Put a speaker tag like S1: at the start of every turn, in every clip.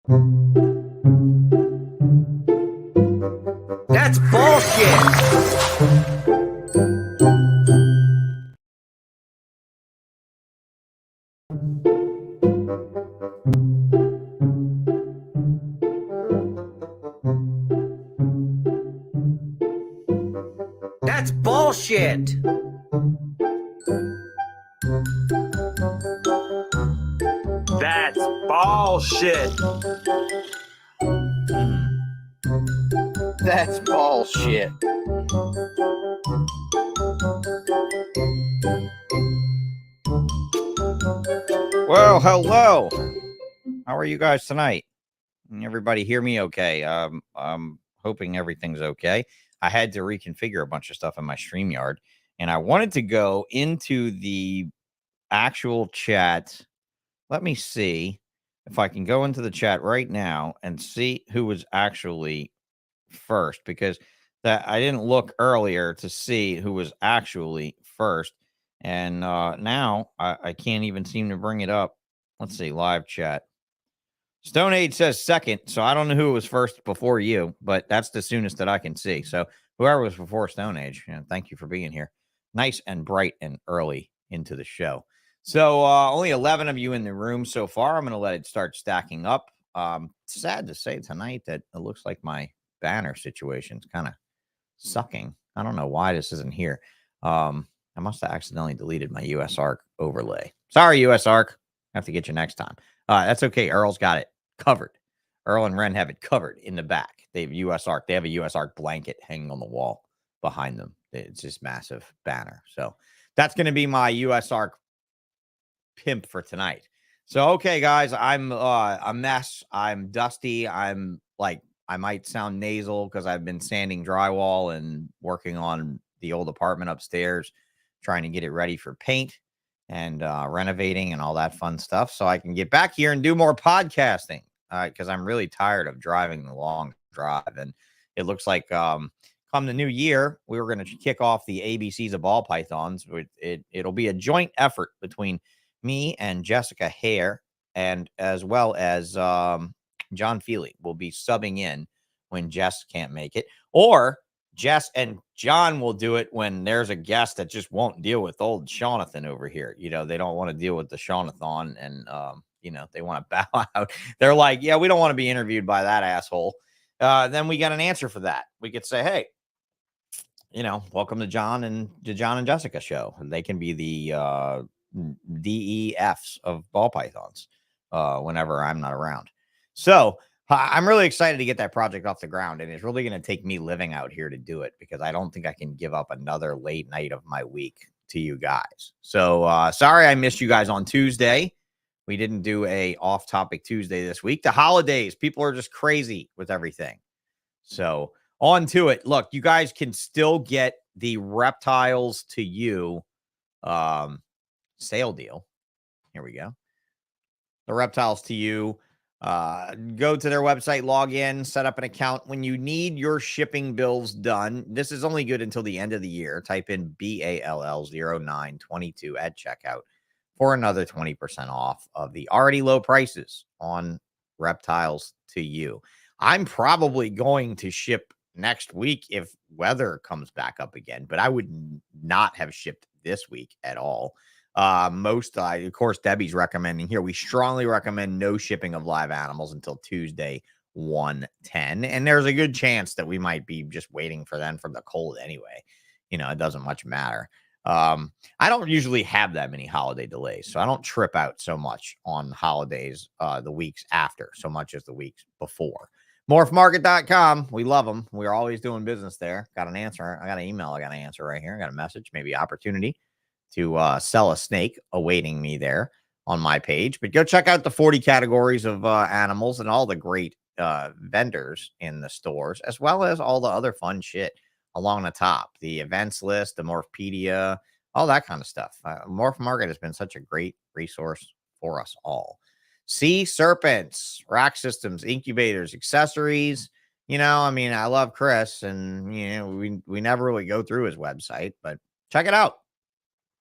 S1: That's bullshit. That's bullshit. That's bullshit.
S2: That's bullshit. Well, hello. How are you guys tonight? Can everybody hear me okay? I'm hoping everything's okay. I had to reconfigure a bunch of stuff in my StreamYard, and I wanted to go into the actual chat. Let me see if I can go into the chat right now and see who was actually first, because that I didn't look earlier to see who was actually first. And now I can't even seem to bring it up. Let's see, live chat. Stone Age says second, so I don't know who was first before you, but that's the soonest that I can see. So whoever was before Stone Age, thank you for being here. Nice and bright and early into the show. So only 11 of you in the room so far. I'm going to let it start stacking up. Sad to say tonight that it looks like my banner situation's kind of sucking. I don't know why this isn't here. I must have accidentally deleted my USARC overlay. Sorry, USARC. I have to get you next time. That's okay. Earl's got it covered. Earl and Ren have it covered in the back. They have USARC. They have a USARC blanket hanging on the wall behind them. It's this massive banner. So that's going to be my USARC pimp for tonight. So, okay, guys, I'm a mess. I'm dusty. I'm like, I might sound nasal because I've been sanding drywall and working on the old apartment upstairs, trying to get it ready for paint and renovating and all that fun stuff so I can get back here and do more podcasting because I'm really tired of driving the long drive. And it looks like come the new year, we were going to kick off the ABCs of ball pythons. It'll be a joint effort between me and Jessica Hare, and as well as John Feely will be subbing in when Jess can't make it, or Jess and John will do it when there's a guest that just won't deal with old Jonathan over here. You know, they don't want to deal with the Jonathan, and you know, they want to bow out. They're like, yeah, we don't want to be interviewed by that asshole. Then we got an answer for that. We could say, hey, you know, welcome to John and Jessica show. And they can be the DEFs of ball pythons whenever I'm not around. So I'm really excited to get that project off the ground, and it's really going to take me living out here to do it because I don't think I can give up another late night of my week to you guys. So sorry I missed you guys on Tuesday. We didn't do a off-topic Tuesday this week. The holidays, people are just crazy with everything. So on to it. Look, you guys can still get the Reptiles to You sale deal. Here we go. The Reptiles to You. Go to their website, log in, set up an account. When you need your shipping bills done, this is only good until the end of the year. Type in BALL0922 at checkout for another 20% off of the already low prices on Reptiles to You. I'm probably going to ship next week if weather comes back up again, but I would not have shipped this week at all. Of course, Debbie's recommending here. We strongly recommend no shipping of live animals until Tuesday, 1/10. And there's a good chance that we might be just waiting for them from the cold anyway. You know, it doesn't much matter. I don't usually have that many holiday delays, so I don't trip out so much on holidays the weeks after so much as the weeks before. MORPHmarket.com. We love them. We're always doing business there. Got an answer. I got an email. I got an answer right here. I got a message, maybe opportunity to sell a snake awaiting me there on my page. But go check out the 40 categories of animals and all the great vendors in the stores, as well as all the other fun shit along the top. The events list, the Morphpedia, all that kind of stuff. Morph Market has been such a great resource for us all. C-SERPENTS, rack systems, incubators, accessories. You know, I mean, I love Chris, and, you know, we never really go through his website, but check it out.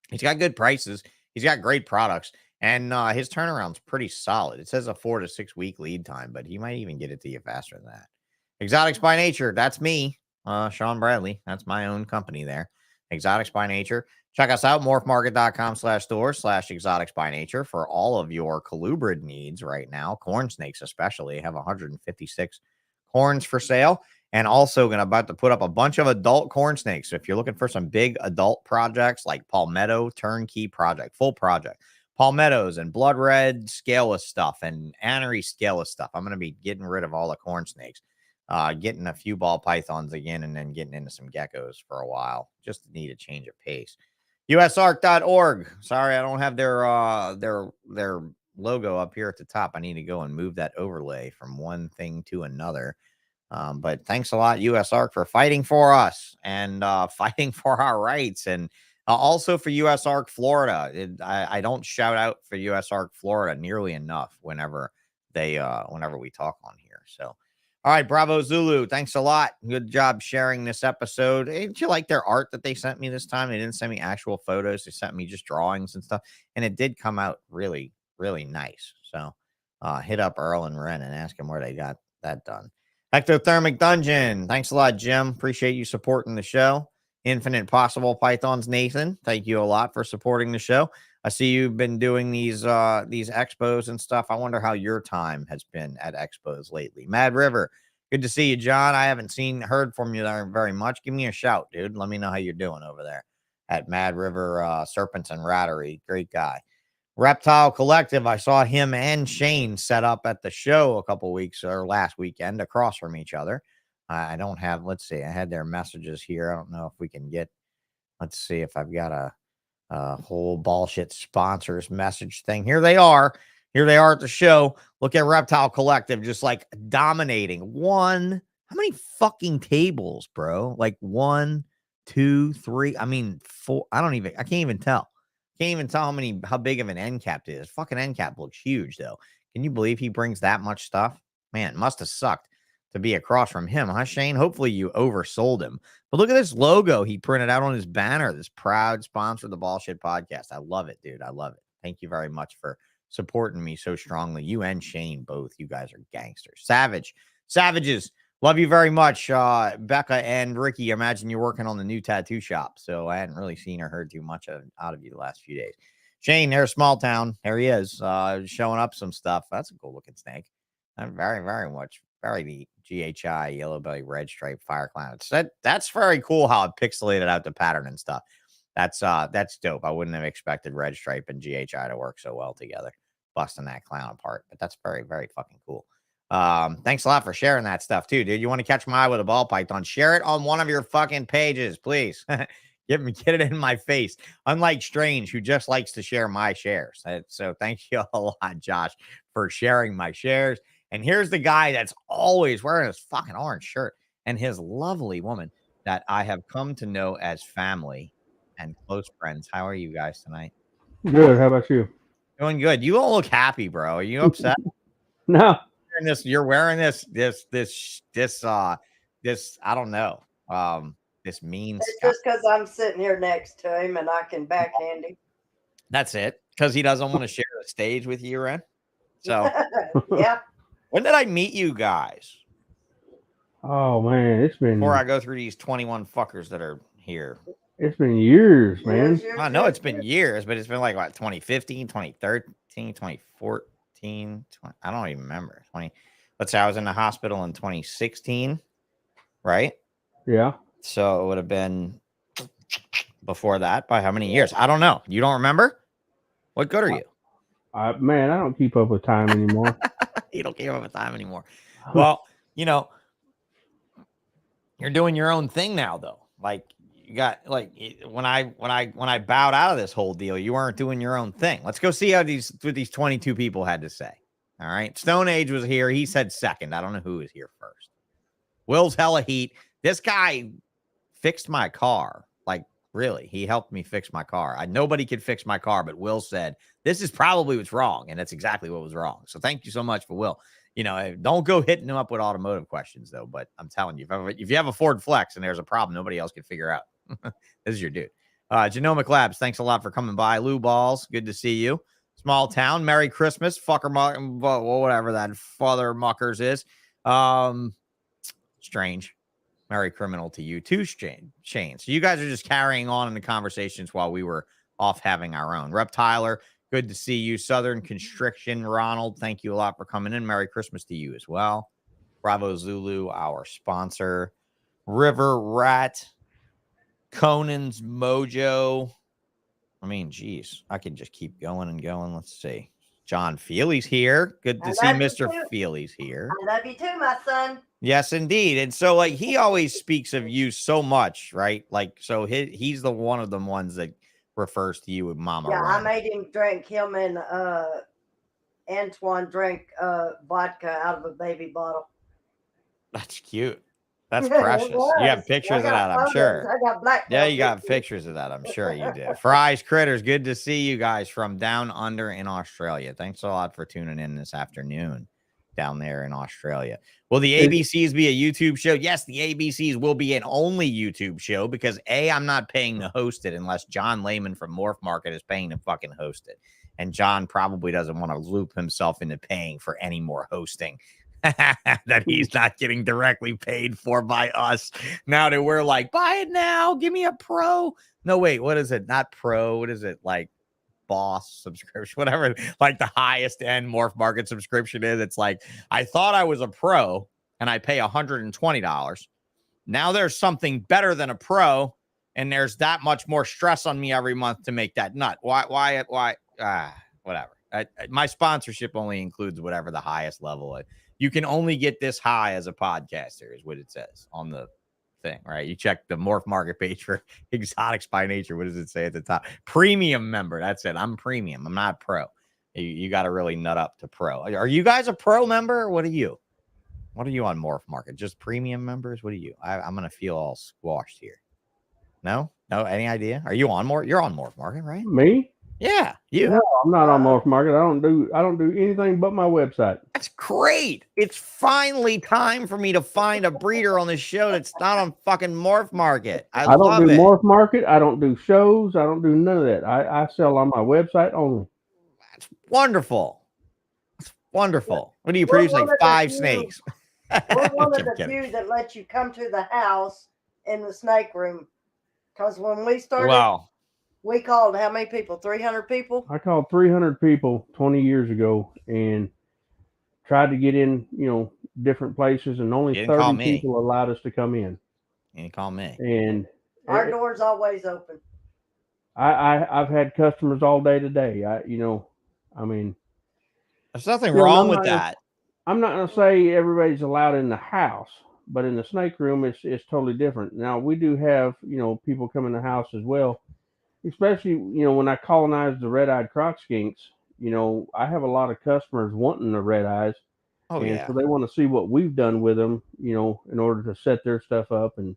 S2: He's got good prices. He's got great products. And his turnaround's pretty solid. It says a 4 to 6 week lead time, but he might even get it to you faster than that. Exotics by Nature, that's me, Sean Bradley. That's my own company there. Exotics by Nature. Check us out, morphmarket.com/store/exotics by nature for all of your colubrid needs right now. Corn snakes, especially, have 156 corns for sale. And also about to put up a bunch of adult corn snakes. So if you're looking for some big adult projects like palmetto turnkey project, full project, palmettos and blood red scaleless stuff and anery scaleless stuff, I'm going to be getting rid of all the corn snakes. Getting a few ball pythons again, and then getting into some geckos for a while. Just need a change of pace. usarc.org. Sorry, I don't have their logo up here at the top. I need to go and move that overlay from one thing to another. But thanks a lot, USARC, for fighting for us and fighting for our rights, and also for USARC Florida. I don't shout out for USARC Florida nearly enough whenever we talk on here. So. All right, Bravo Zulu, thanks a lot. Good job sharing this episode. Hey, did you like their art that they sent me this time? They didn't send me actual photos. They sent me just drawings and stuff. And it did come out really, really nice. So hit up Earl and Ren and ask them where they got that done. Ectothermic Dungeon. Thanks a lot, Jim. Appreciate you supporting the show. Infinite Possible Pythons, Nathan. Thank you a lot for supporting the show. I see you've been doing these expos and stuff. I wonder how your time has been at expos lately. MADRIVER, good to see you, John. I haven't heard from you there very much. Give me a shout, dude. Let me know how you're doing over there at MADRIVER, Serpents and Rattery. Great guy. Reptile Collective, I saw him and Shane set up at the show a couple weeks or last weekend across from each other. I don't have, let's see, I had their messages here. I don't know if we can get, let's see if I've got a whole bullshit sponsors message thing. Here they are at the show. Look at Reptile Collective just like dominating. How many fucking tables, bro? Like 1, 2, 3. I mean, 4. I can't even tell. Can't even tell how big of an end cap it is. Fucking end cap looks huge though. Can you believe he brings that much stuff? Man, it must have sucked to be across from him, huh, Shane? Hopefully you oversold him. But look at this logo he printed out on his banner. This proud sponsor of the Bullshit Podcast. I love it, dude. I love it. Thank you very much for supporting me so strongly. You and Shane, both. You guys are gangsters. Savages. Love you very much. Becca and Ricky, I imagine you're working on the new tattoo shop. So I hadn't really seen or heard too much out of you the last few days. Shane, there's Small Town. There he is, showing up some stuff. That's a cool looking snake. I'm very, very much. Very neat. GHI, yellow belly, red stripe, fire clouds. That's very cool how it pixelated out the pattern and stuff. That's dope. I wouldn't have expected red stripe and GHI to work so well together, busting that clown apart. But that's very, very fucking cool. Thanks a lot for sharing that stuff too, dude. You want to catch my eye with a ball python? Share it on one of your fucking pages, please. Get it in my face. Unlike Strange, who just likes to share my shares. So thank you a lot, Josh, for sharing my shares. And here's the guy that's always wearing his fucking orange shirt and his lovely woman that I have come to know as family and close friends. How are you guys tonight?
S3: Good. How about you?
S2: Doing good. You don't look happy, bro. Are you upset?
S3: No.
S2: You're wearing this, I don't know. This mean
S4: It's
S2: stuff.
S4: just because I'm sitting here next to him and I can backhand him.
S2: That's it. Because he doesn't want to share the stage with you, Ren. So
S4: Yeah.
S2: when did I meet you guys?
S3: Oh man, it's been
S2: Before I go through these 21 fuckers that are here.
S3: It's been years, man.
S2: I know it's been years, but it's been like what, 2015, 2013, 2014, I don't even remember. Let's say I was in the hospital in 2016, right?
S3: Yeah.
S2: So it would have been before that by how many years? I don't know. You don't remember? What good are you?
S3: Man, I don't keep up with time anymore.
S2: You don't keep up with time anymore. Well, you're doing your own thing now, though. Like you got when I bowed out of this whole deal, you weren't doing your own thing. Let's go see what these 22 people had to say. All right. Stone Age was here. He said second. I don't know who was here first. Will's hella heat. This guy fixed my car. Like, really, he helped me fix my car. Nobody could fix my car, but Will said, this is probably what's wrong. And that's exactly what was wrong. So thank you so much for Will. Don't go hitting him up with automotive questions, though. But I'm telling you, if you have a Ford Flex and there's a problem nobody else can figure out, this is your dude. Genomic Labs, thanks a lot for coming by. Lou Balls, good to see you. Small town. Merry Christmas, fucker, whatever that father muckers is. Strange. Merry criminal to you too, Shane. So you guys are just carrying on in the conversations while we were off having our own. Reptiler, good to see you. Southern Constriction, Ronald, thank you a lot for coming in. Merry Christmas to you as well. Bravo Zulu, our sponsor. River Rat, Conan's Mojo. I mean, geez, I can just keep going and going. Let's see. John Feely's here. Good to see Mr. Feely's here.
S4: I love you too, my son.
S2: Yes, indeed. And so, like, he always speaks of you so much, right? Like, so he's the one of the ones that refers to you with Mama.
S4: Yeah,
S2: Ren.
S4: I made him drink. Him and Antoine drank vodka out of a baby bottle.
S2: That's cute. That's precious. You have pictures of that, I'm sure.
S4: I got black.
S2: Yeah, you got pictures of that. I'm sure you did. Fries Critters, good to see you guys from down under in Australia. Thanks a lot for tuning in this afternoon down there in Australia. Will the ABCs be a YouTube show? Yes, the ABCs will be an only YouTube show because A, I'm not paying to host it unless John Lehman from Morph Market is paying to fucking host it. And John probably doesn't want to loop himself into paying for any more hosting that he's not getting directly paid for by us. Now that we're like, buy it now, give me a pro. No, wait, what is it? Not pro. What is it? Like boss subscription, whatever, like the highest end Morph Market subscription is. It's like, I thought I was a pro and I pay $120. Now there's something better than a pro, and there's that much more stress on me every month to make that nut. Why? Whatever. My sponsorship only includes whatever the highest level is. You can only get this high as a podcaster, is what it says on the thing, right? You check the Morph Market page for Exotics by Nature. What does it say at the top? Premium member. That's it. I'm premium. I'm not pro. You got to really nut up to pro. Are you guys a pro member? Or what are you? What are you on Morph Market? Just premium members? What are you? I'm going to feel all squashed here. No? Any idea? Are you on Morph? You're on Morph Market, right?
S3: Me?
S2: Yeah, you.
S3: No, I'm not on Morph Market. I don't do anything but my website.
S2: That's great. It's finally time for me to find a breeder on this show that's not on fucking Morph Market. I
S3: don't do
S2: it.
S3: Morph Market. I don't do shows. I don't do none of that. I sell on my website only.
S2: That's wonderful. That's wonderful. What do you produce? Like 5 snakes.
S4: We're one of the few that let you come to the house in the snake room. Because when we started,
S2: wow.
S4: We called how many people? 300 people?
S3: I called 300 people 20 years ago and tried to get in, different places, and only 30 people allowed us to come in.
S2: You didn't call me.
S3: And
S4: our door's always open.
S3: I've had customers all day today.
S2: There's nothing wrong with that.
S3: I'm not going to say everybody's allowed in the house, but in the snake room, it's totally different. Now, we do have, people come in the house as well. Especially, when I colonized the red-eyed croc skinks, I have a lot of customers wanting the red eyes.
S2: Oh,
S3: and
S2: yeah.
S3: so they want to see what we've done with them, in order to set their stuff up. And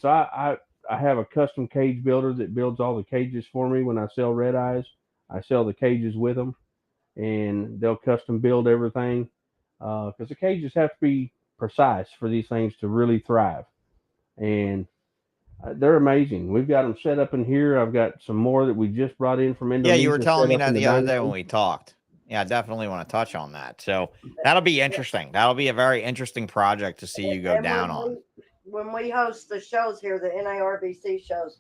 S3: so I have a custom cage builder that builds all the cages for me when I sell red eyes. I sell the cages with them, and they'll custom build everything because the cages have to be precise for these things to really thrive. And they're amazing. We've got them set up in here. I've got some more that we just brought in from Indonesia.
S2: Yeah, you were telling me that the other day when we talked. Yeah, I definitely want to touch on that. So that'll be interesting. That'll be a very interesting project to see you go down on.
S4: When we host the shows here, the NARBC shows,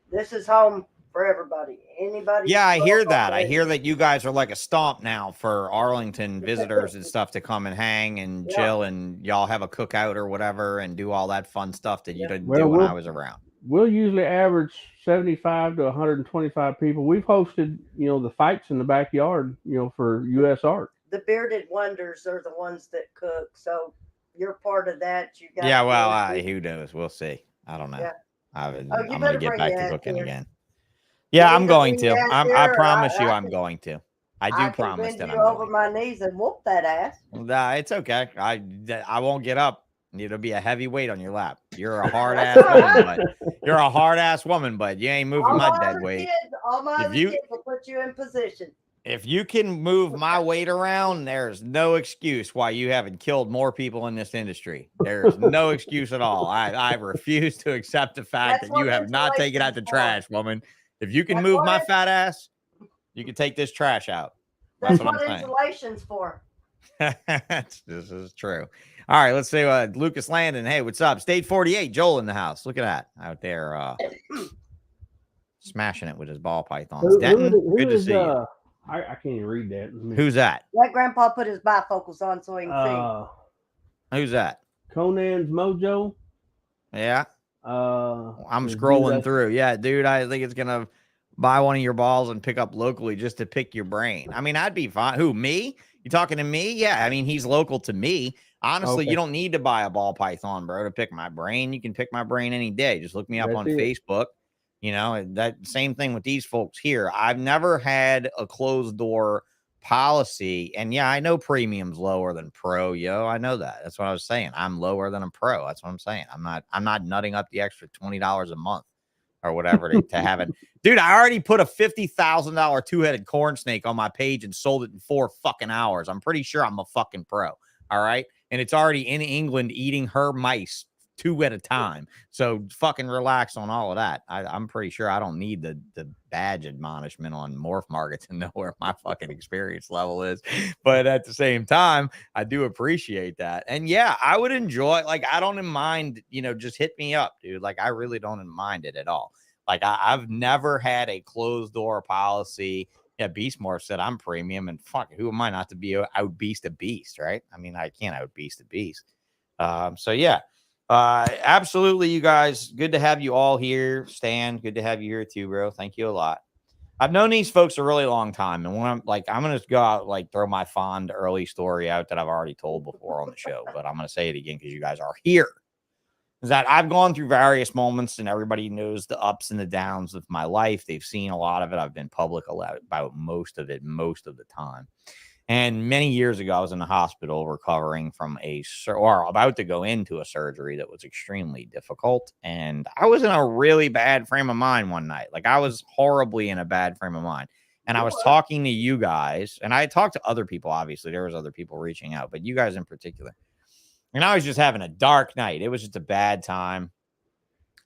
S4: this is home for everybody. Anybody?
S2: Yeah, I hear that. I hear that you guys are like a stomp now for Arlington visitors and stuff to come and hang and chill, and y'all have a cookout or whatever and do all that fun stuff that you didn't do when I was around.
S3: We'll usually average 75 to 125 people. We've hosted, the fights in the backyard, for U.S. Art.
S4: The Bearded Wonders are the ones that cook, so you're part of that. You got
S2: who knows? We'll see. I don't know.
S4: Yeah.
S2: I'm going to get back to cooking again.
S3: Yeah,
S2: I'm going to. I promise you I'm going to. I do promise that I'm going to.
S4: Over my knees and whoop that ass.
S2: It's okay. I won't get up. It'll be a heavy weight on your lap. You're a hard ass woman, but you're a hard ass woman, but you ain't moving my dead weight.
S4: All my kids will put you in position.
S2: If you can move my weight around, there's no excuse why you haven't killed more people in this industry. There's no excuse at all. I refuse to accept the fact that you have not taken out the trash, woman. If you can move my fat ass, You can take this trash out.
S4: That's
S2: what
S4: what
S2: I'm saying.
S4: insulation's for.
S2: This is true. All right, let's see. Lucas Landon. Hey, what's up? State 48. Joel in the house. Look at that out there, smashing it with his ball pythons. Denton, good to see you.
S3: I can't even read that.
S2: Who's that?
S4: Let Grandpa put his bifocals on so he can
S2: Who's that?
S3: Conan's Mojo.
S2: Yeah. I'm
S3: the
S2: scrolling
S3: dude
S2: through. Yeah, dude, I think it's gonna buy one of your balls and pick up locally just to pick your brain. I mean, I'd be fine. Who, me? You talking to me? Yeah, I mean, he's local to me. Honestly,
S3: Okay.
S2: you don't need to buy a ball python, bro, to pick my brain. You can pick my brain any day. Just look me up
S3: That's
S2: on
S3: it.
S2: Facebook. You know, that same thing with these folks here. I've never had a closed door policy. And yeah, I know premium's lower than pro, yo. I know that. That's what I was saying. I'm lower than a pro. That's what I'm saying. I'm not nutting up the extra $20 a month or whatever to have it. Dude, I already put a $50,000 two-headed corn snake on my page and sold it in 4 fucking hours. I'm pretty sure I'm a fucking pro. All right. And it's already in England eating her mice 2 at a time. So fucking relax on all of that. I'm pretty sure I don't need the badge admonishment on MORPH Market to know where my fucking experience level is. But at the same time, I do appreciate that. And yeah, I would enjoy, like, I don't mind, you know, just hit me up, dude. Like, I really don't mind it at all. Like, I've never had a closed door policy. Yeah, Beastmorph said I'm premium, and fuck, who am I not to be out beast a beast, right? I mean, I can't out beast a beast. So yeah. Absolutely, you guys. Good to have you all here. Stan, good to have you here too, bro. Thank you a lot. I've known these folks a really long time, and when I'm gonna go out, like, throw my fond early story out that I've already told before on the show, but I'm gonna say it again because you guys are here. Is that I've gone through various moments, and everybody knows the ups and the downs of my life. They've seen a lot of it. I've been public about most of it most of the time. And many years ago, I was in the hospital recovering from or about to go into a surgery that was extremely difficult. And I was in a really bad frame of mind one night. Like, I was horribly in a bad frame of mind. And I was talking to you guys, and I had talked to other people. Obviously, there was other people reaching out, but you guys in particular. And I was just having a dark night. It was just a bad time.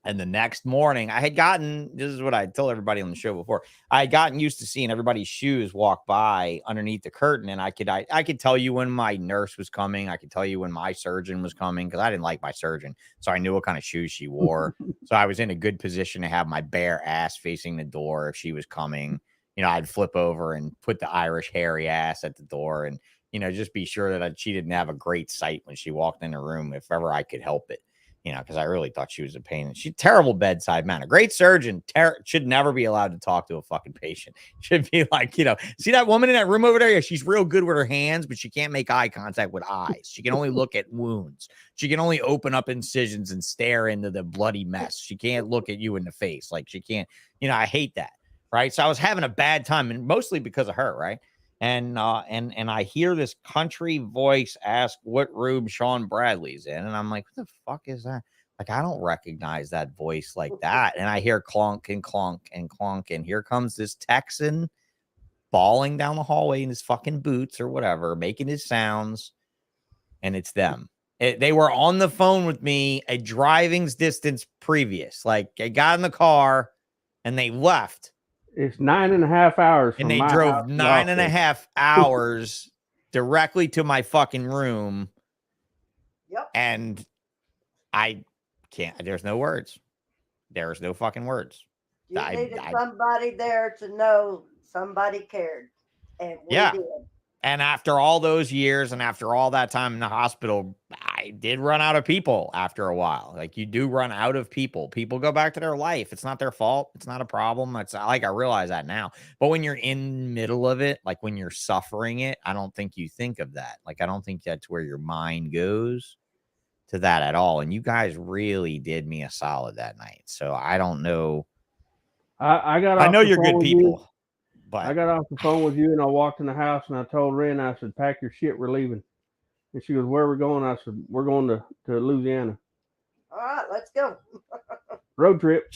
S2: And the next morning, I had gotten, this is what I told everybody on the show before, I had gotten used to seeing everybody's shoes walk by underneath the curtain. And I could tell you when my nurse was coming. I could tell you when my surgeon was coming, because I didn't like my surgeon. So I knew what kind of shoes she wore. So I was in a good position to have my bare ass facing the door if she was coming. You know, I'd flip over and put the Irish hairy ass at the door and, you know, just be sure that she didn't have a great sight when she walked in the room, if ever I could help it. You know, because I really thought she was a pain. She's terrible bedside manner. Great surgeon. Should never be allowed to talk to a fucking patient. Should be like, you know, see that woman in that room over there? Yeah, she's real good with her hands, but she can't make eye contact with eyes. She can only look at wounds. She can only open up incisions and stare into the bloody mess. She can't look at you in the face. Like, she can't, you know, I hate that. Right. So I was having a bad time, and mostly because of her. Right. And I hear this country voice ask what room Sean Bradley's in. And I'm like, what the fuck is that? Like, I don't recognize that voice like that. And I hear clunk and clunk and clunk. And here comes this Texan bawling down the hallway in his fucking boots or whatever, making his sounds. And it's them. They were on the phone with me a driving's distance previous. Like, they got in the car and they left.
S3: It's 9.5 hours.
S2: And they drove 9.5 hours directly to my fucking room.
S4: Yep.
S2: And I can't, there's no words. There's no fucking words.
S4: You needed somebody there to know somebody cared. And we did.
S2: And after all those years and after all that time in the hospital, I did run out of people after a while. Like, you do run out of people. People go back to their life. It's not their fault. It's not a problem. It's like, I realize that now. But when you're in the middle of it, like when you're suffering it, I don't think you think of that. Like, I don't think that's where your mind goes to that at all. And you guys really did me a solid that night. So I don't know.
S3: I
S2: know you're good people. But
S3: I got off the phone with you, and I walked in the house, and I told Ren, I said, pack your shit, we're leaving. And she goes, where are we going? I said, we're going to Louisiana.
S4: All right, let's go.
S3: Road trip.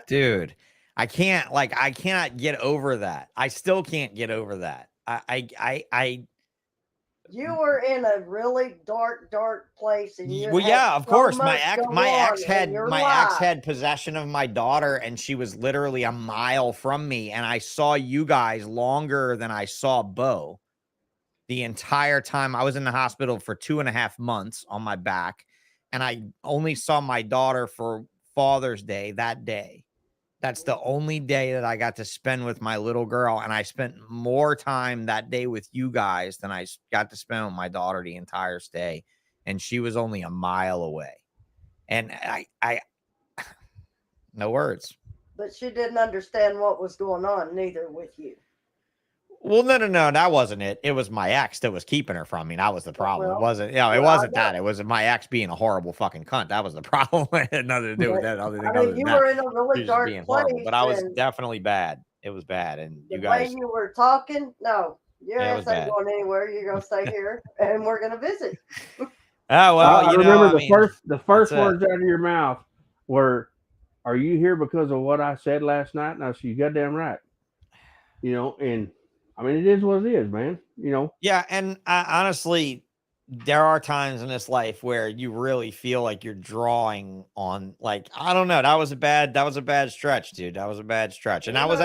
S2: Dude, I cannot get over that. I still can't get over that.
S4: You were in a really dark place, and you
S2: Well,
S4: had
S2: yeah, of
S4: so
S2: course.
S4: much go
S2: My ex
S4: on in
S2: had
S4: your
S2: my ex
S4: life.
S2: had possession of my daughter, and she was literally a mile from me. And I saw you guys longer than I saw Bo. The entire time I was in the hospital for 2.5 months on my back, and I only saw my daughter for Father's Day that day. That's the only day that I got to spend with my little girl, and I spent more time that day with you guys than I got to spend with my daughter the entire stay, and she was only a mile away. And I no words.
S4: But she didn't understand what was going on, neither with you.
S2: Well, no, that wasn't it. It was my ex that was keeping her from me. That was the problem. It
S4: Well,
S2: wasn't, it
S4: well,
S2: wasn't that. It was my ex being a horrible fucking cunt. That was the problem. It had nothing to do with that. Other
S4: I
S2: than
S4: mean, you
S2: that,
S4: were in a
S2: she
S4: really
S2: was just
S4: dark
S2: being horrible.
S4: place,
S2: But I was
S4: and
S2: definitely bad. It was bad, and
S4: the
S2: you
S4: way
S2: guys.
S4: you were talking, no, your
S2: Yeah, it
S4: ass
S2: was
S4: ain't
S2: bad.
S4: going anywhere. You're gonna stay here, and we're gonna visit.
S2: Oh well,
S3: I
S2: you know,
S3: remember
S2: I mean,
S3: the first
S2: that's it.
S3: words out of your mouth were, "Are you here because of what I said last night?" And I said, "You goddamn right." You know, and I mean, it is what it is, man. You know.
S2: Yeah, and honestly, there are times in this life where you really feel like you're drawing on, like, I don't know. That was a bad stretch, dude. That was a bad stretch. And that was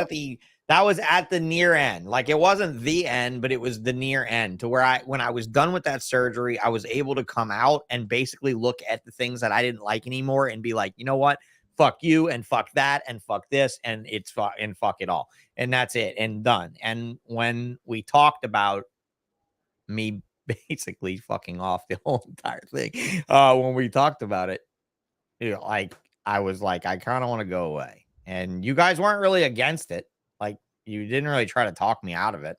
S2: at the near end. Like, it wasn't the end, but it was the near end, to where when I was done with that surgery, I was able to come out and basically look at the things that I didn't like anymore and be like, you know what? Fuck you and fuck that and fuck this and fuck it all. And that's it and done. And when we talked about me basically fucking off the whole entire thing, when we talked about it, you know, like, I was like, I kind of want to go away, and you guys weren't really against it. Like, you didn't really try to talk me out of it,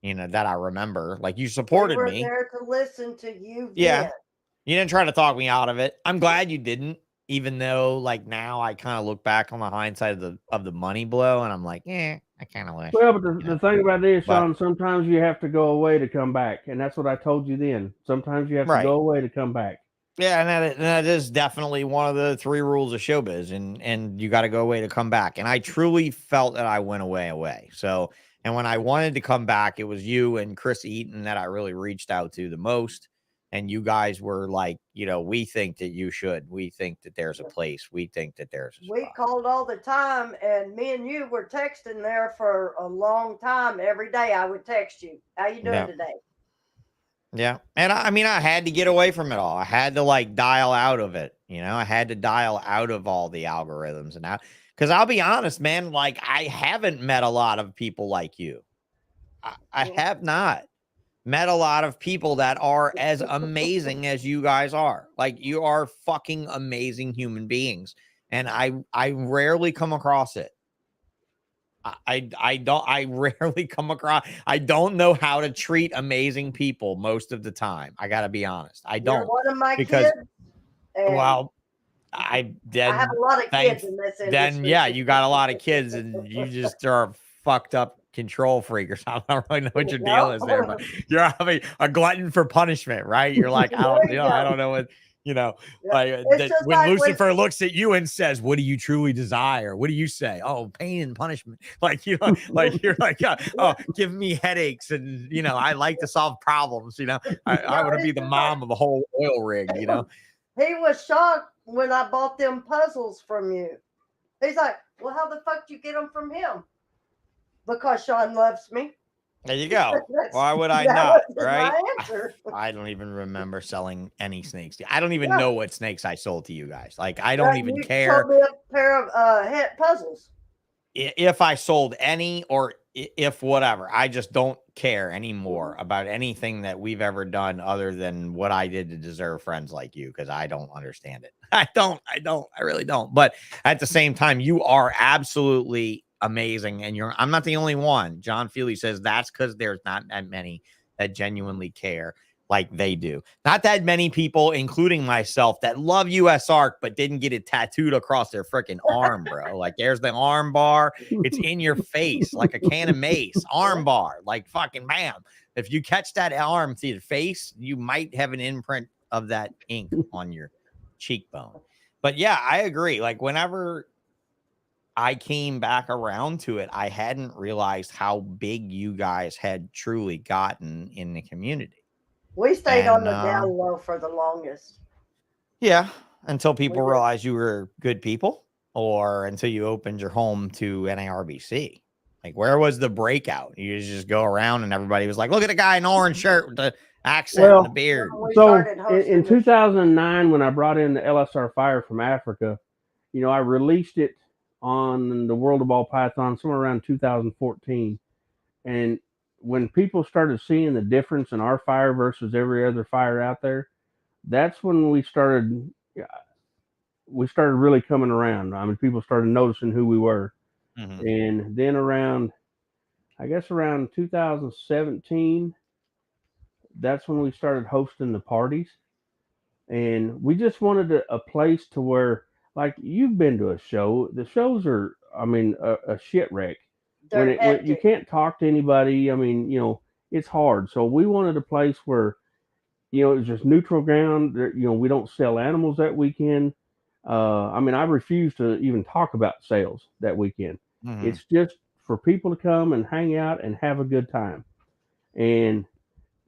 S2: you know, that I remember. Like, you
S4: We
S2: supported
S4: were
S2: me.
S4: there to listen to you.
S2: Yeah,
S4: Then.
S2: you didn't try to talk me out of it. I'm glad you didn't, even though, like, now I kind of look back on the hindsight of the money blow, and I'm like, yeah, I kind of wish.
S3: Well, but the,
S2: You know?
S3: the thing about this,
S2: But
S3: Sean, sometimes you have to go away to come back, and that's what I told you then. Sometimes you have to
S2: right.
S3: go away to come back.
S2: Yeah, and that is definitely one of the 3 rules of showbiz, and you got to go away to come back. And I truly felt that I went away. So, and when I wanted to come back, it was you and Chris Eaton that I really reached out to the most. And you guys were like, you know, we think that you should. We think that there's a place. We think that there's a
S4: We
S2: spot.
S4: called all the time, and me and you were texting there for a long time. Every day I would text you, "How you doing
S2: Yeah.
S4: today?"
S2: Yeah. And I mean, I had to get away from it all. I had to, like, dial out of it. You know, I had to dial out of all the algorithms and that. Because I'll be honest, man, like, I haven't met a lot of people like you. I have not met a lot of people that are as amazing as you guys are. Like, you are fucking amazing human beings. And I rarely come across it. I rarely come across, I don't know how to treat amazing people most of the time. I gotta be honest. I
S4: You're
S2: don't,
S4: one of my
S2: because,
S4: kids, and
S2: well,
S4: I have a lot of kids in this industry.
S2: then yeah, you got a lot of kids, and you just are a fucked up control freak or something. I don't really know what your deal is there, but you're having a glutton for punishment, right? You're like,
S4: There you
S2: I
S4: go.
S2: don't know what, you know,
S4: Yeah.
S2: like,
S4: It's just
S2: when
S4: like
S2: Lucifer looks at you and says, "What do you truly desire?" What do you say? "Oh, pain and punishment." Like, you know, like, you're like, "Oh, give me headaches, and, you know, I like to solve problems." You know, I want to be the mom of a whole oil rig. You know.
S4: He was shocked when I bought them puzzles from you. He's like, "Well, how the fuck do you get them from him?" Because Sean loves me.
S2: There you go.
S4: That's-
S2: Why would I
S4: that
S2: not?
S4: was
S2: Right?
S4: my answer.
S2: I don't even remember selling any snakes. I don't even
S4: Yeah.
S2: know what snakes I sold to you guys. Like, I don't even
S4: You
S2: care
S4: sold me a pair of head puzzles.
S2: if I sold any, or if whatever. I just don't care anymore about anything that we've ever done other than what I did to deserve friends like you, because I don't understand it. I really don't. But at the same time, you are absolutely amazing, and I'm not the only one. John Feely says that's because there's not that many that genuinely care like they do. Not that many people, including myself, that love US Arc but didn't get it tattooed across their freaking arm, bro. Like, there's the arm bar. It's in your face like a can of mace. Arm bar, like, fucking bam. If you catch that arm to your face, you might have an imprint of that ink on your cheekbone. But yeah, I agree. Like, whenever I came back around to it, I hadn't realized how big you guys had truly gotten in the community.
S4: We stayed on
S2: And,
S4: the down low for the longest.
S2: Yeah, until people
S4: did.
S2: realize you were good people, or until you opened your home to NARBC. Like, where was the breakout? You just go around and everybody was like, look at a guy in an orange shirt with the accent and the beard.
S4: We
S3: So
S4: started
S3: in
S4: hosting the
S3: 2009, when I brought in the LSR Fire from Africa, you know, I released it on the World of Ball Python somewhere around 2014. And when people started seeing the difference in our fire versus every other fire out there, that's when we started really coming around. I mean, people started noticing who we were.
S2: Mhm.
S3: And then around 2017, that's when we started hosting the parties. And we just wanted a place to where, like, you've been to a show. The shows are, I mean, a shit wreck. When you can't talk to anybody, I mean, you know, it's hard. So we wanted a place where, you know, it's just neutral ground. You know, we don't sell animals that weekend. I mean, I refuse to even talk about sales that weekend.
S2: Mhm.
S3: It's just for people to come and hang out and have a good time. And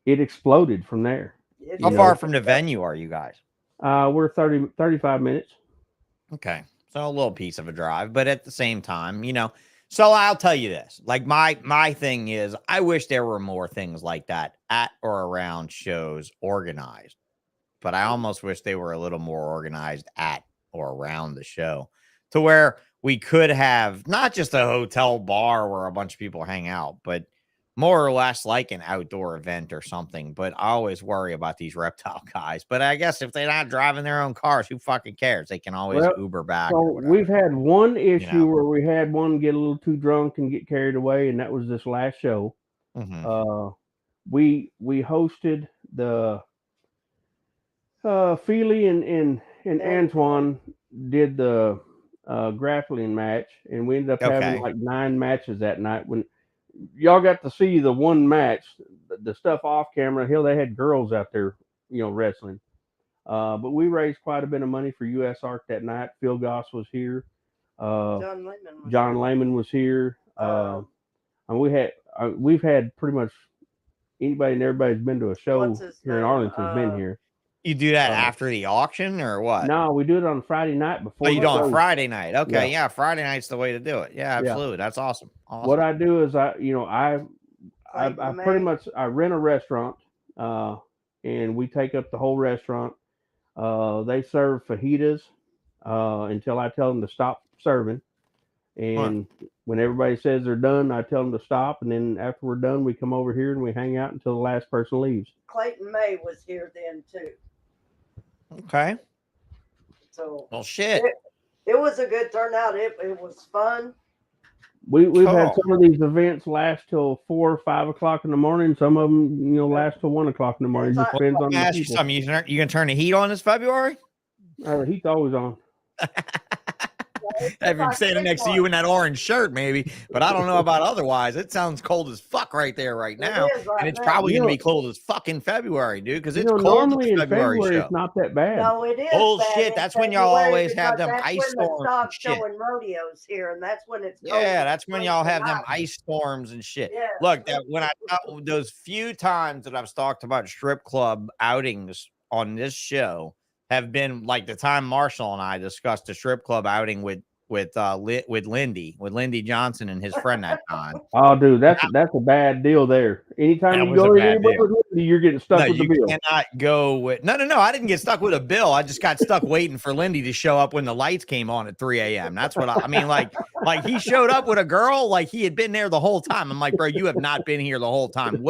S3: it exploded from there.
S2: How far from the venue are you guys?
S3: We're 35 minutes.
S2: Okay. So a little piece of a drive, but at the same time, you know, so I'll tell you this, like my thing is, I wish there were more things like that at or around shows organized, but I almost wish they were a little more organized at or around the show, to where we could have not just a hotel bar where a bunch of people hang out, but more or less like an outdoor event or something. But I always worry about these reptile guys. But I guess if they're not driving their own cars, who fucking cares? They can always Uber back.
S3: So
S2: or whatever.
S3: we've had one issue,
S2: You know?
S3: where we had one get a little too drunk and get carried away, and that was this last show.
S2: Mhm.
S3: We hosted the Feely and Antoine did the grappling match, and we ended up having
S2: Okay.
S3: like 9 matches that night. When y'all got to see the one match, the stuff off camera, hell, they had girls out there, you know, wrestling. But we raised quite a bit of money for US Arc that night. Phil Goss was here. John Lehman was here. And we've had pretty much anybody and everybody's been to a show here in Arlington's been here.
S2: You do that after the auction or what?
S3: No, we do it on Friday night before.
S2: Oh, you do
S3: the
S2: on
S3: show.
S2: Friday night. Okay, yeah, Friday night's the way to do it. Yeah, absolutely. That's awesome.
S3: What I do is I pretty much I rent a restaurant, and we take up the whole restaurant. They serve fajitas until I tell them to stop serving. And when everybody says they're done, I tell them to stop. And then after we're done, we come over here and we hang out until the last person leaves.
S4: Clayton May was here then too.
S2: Okay.
S4: So
S2: well, shit.
S4: It was a good turnout. It was fun.
S3: We've had some of these events last till 4 or 5 o'clock in the morning. Some of them, you know, last till 1 o'clock in the morning. It just depends on the
S2: ask you
S3: people.
S2: something. You gonna turn the heat on this February?
S3: The heat's always on.
S2: I've been standing next to you in that orange shirt, maybe, but I don't know about otherwise. It sounds cold as fuck right there right now, and it's probably going to be cold as fuck in February, dude, because it's cold
S3: normally
S2: in
S3: in February. It's not that bad.
S4: No, it is.
S2: Bullshit. That's when y'all always have them ice storms.
S4: Stop showing rodeos here, and that's when it's cold.
S2: Yeah, that's when y'all have them ice storms and shit.
S4: Yeah.
S2: Look, that when those few times that I've talked about strip club outings on this show have been like the time Marshall and I discussed a strip club outing with Lindy Johnson and his friend that time.
S3: Oh, dude, that's a bad deal there. Anytime you go in with Lindy, you're getting stuck with the bill.
S2: You cannot go with no. I didn't get stuck with a bill. I just got stuck waiting for Lindy to show up when the lights came on at 3 a.m. That's what I mean. Like he showed up with a girl, like he had been there the whole time. I'm like, bro, you have not been here the whole time.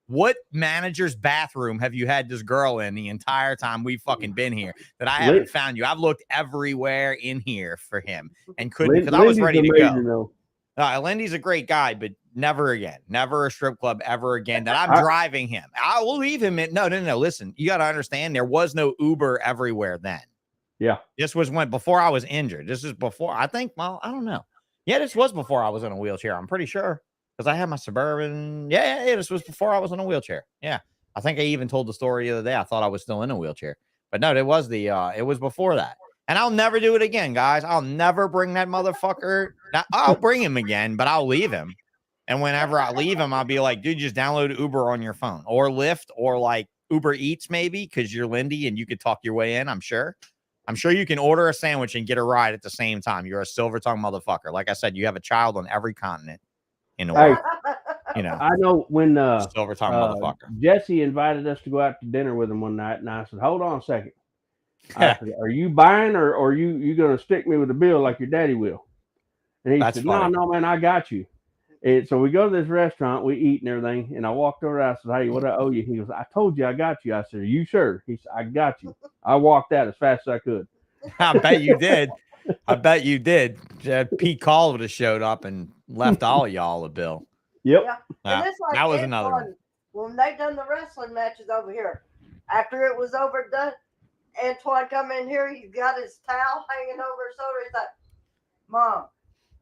S2: What manager's bathroom have you had this girl in the entire time we've fucking been here that I haven't found you? I've looked everywhere in here for him and couldn't, because I was ready to go. Lindy's a great guy, but never again. Never a strip club ever again that I'm driving him. I will leave him in. No. Listen, you got to understand, there was no Uber everywhere then.
S3: Yeah.
S2: This was before I was injured. This is before, I think, well, I don't know. Yeah, this was before I was in a wheelchair. I'm pretty sure. Because I had my Suburban. Yeah, this was before I was in a wheelchair. Yeah. I think I even told the story the other day. I thought I was still in a wheelchair. But no, it was before that. And I'll never do it again, guys. I'll never bring that motherfucker. I'll bring him again, but I'll leave him. And whenever I leave them, I'll be like, dude, just download Uber on your phone or Lyft or like Uber Eats, maybe, because you're Lindy and you could talk your way in. I'm sure you can order a sandwich and get a ride at the same time. You're a silver tongue motherfucker. Like I said, you have a child on every continent in the world. You know,
S3: I know when
S2: silver tongue motherfucker.
S3: Jesse invited us to go out to dinner with him one night, and I said, hold on a second. I said, are you buying or are you going to stick me with the bill like your daddy will? And he
S2: That's
S3: said,
S2: funny.
S3: no, man, I got you. And so we go to this restaurant, we eat and everything. And I walked over, I said, hey, what I owe you? He goes, I told you I got you. I said, are you sure? He said, I got you. I walked out as fast as I could.
S2: I bet you did. I bet you did. Pete Call would have showed up and left all y'all a bill.
S3: Yep.
S4: Yeah. And it's like
S2: that was another one.
S4: When they done the wrestling matches over here, after it was over done, Antoine come in here, he's got his towel hanging over his shoulder. He's like, Mom,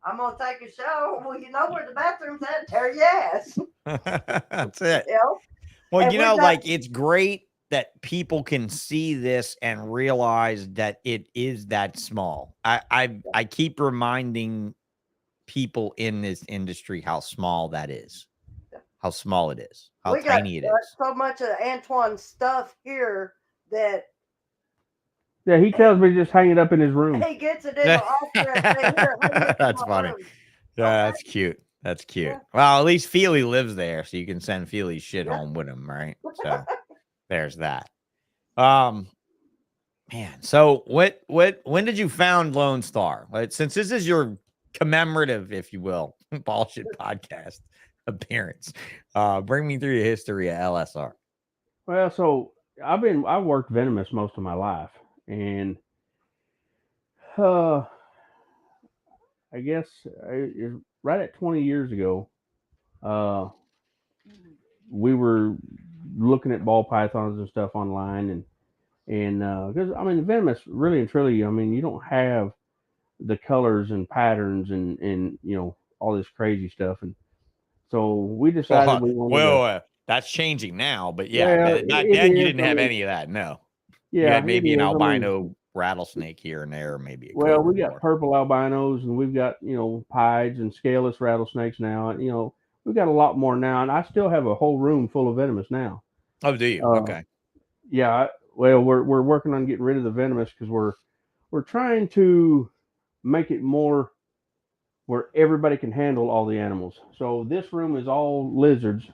S4: I'm gonna take a shower. Well, you know where the bathroom's at? Tear your ass.
S2: That's it.
S4: You know?
S2: Well,
S4: And
S2: you
S4: we
S2: know,
S4: got-
S2: like it's great that people can see this and realize that it is that small. I keep reminding people in this industry how small that is, how small it is, how
S4: we
S2: tiny it
S4: got
S2: is.
S4: so much of Antoine's stuff here that
S3: Yeah, he tells me just hang it up in his room.
S4: he gets it in the office.
S2: That's funny. Yeah, that's cute. That's cute.
S4: Yeah.
S2: Well, at least Feely lives there, so you can send Feely's shit home with him, right? So there's that. Man. So when did you found Lone Star? Since this is your commemorative, if you will, bullshit podcast appearance, bring me through your history of LSR.
S3: Well, so I worked venomous most of my life, and I guess right at 20 years ago, we were looking at ball pythons and stuff online, and because I mean, venomous, really and truly, I mean, you don't have the colors and patterns and you know, all this crazy stuff, and so we decided we wanted.
S2: Well, that's changing now, but yeah,
S3: Well,
S2: back
S3: it
S2: then you
S3: is,
S2: didn't
S3: I
S2: have
S3: mean,
S2: any of that. No,
S3: yeah,
S2: you had maybe
S3: it
S2: an
S3: is, I mean,
S2: albino rattlesnake here and there, maybe.
S3: well, we got purple albinos, and we've got, you know, pieds and scaleless rattlesnakes now, and you know, we've got a lot more now, and I still have a whole room full of venomous now.
S2: Oh, do you? Okay.
S3: Yeah, well, we're working on getting rid of the venomous because we're trying to make it more where everybody can handle all the animals. So this room is all lizards,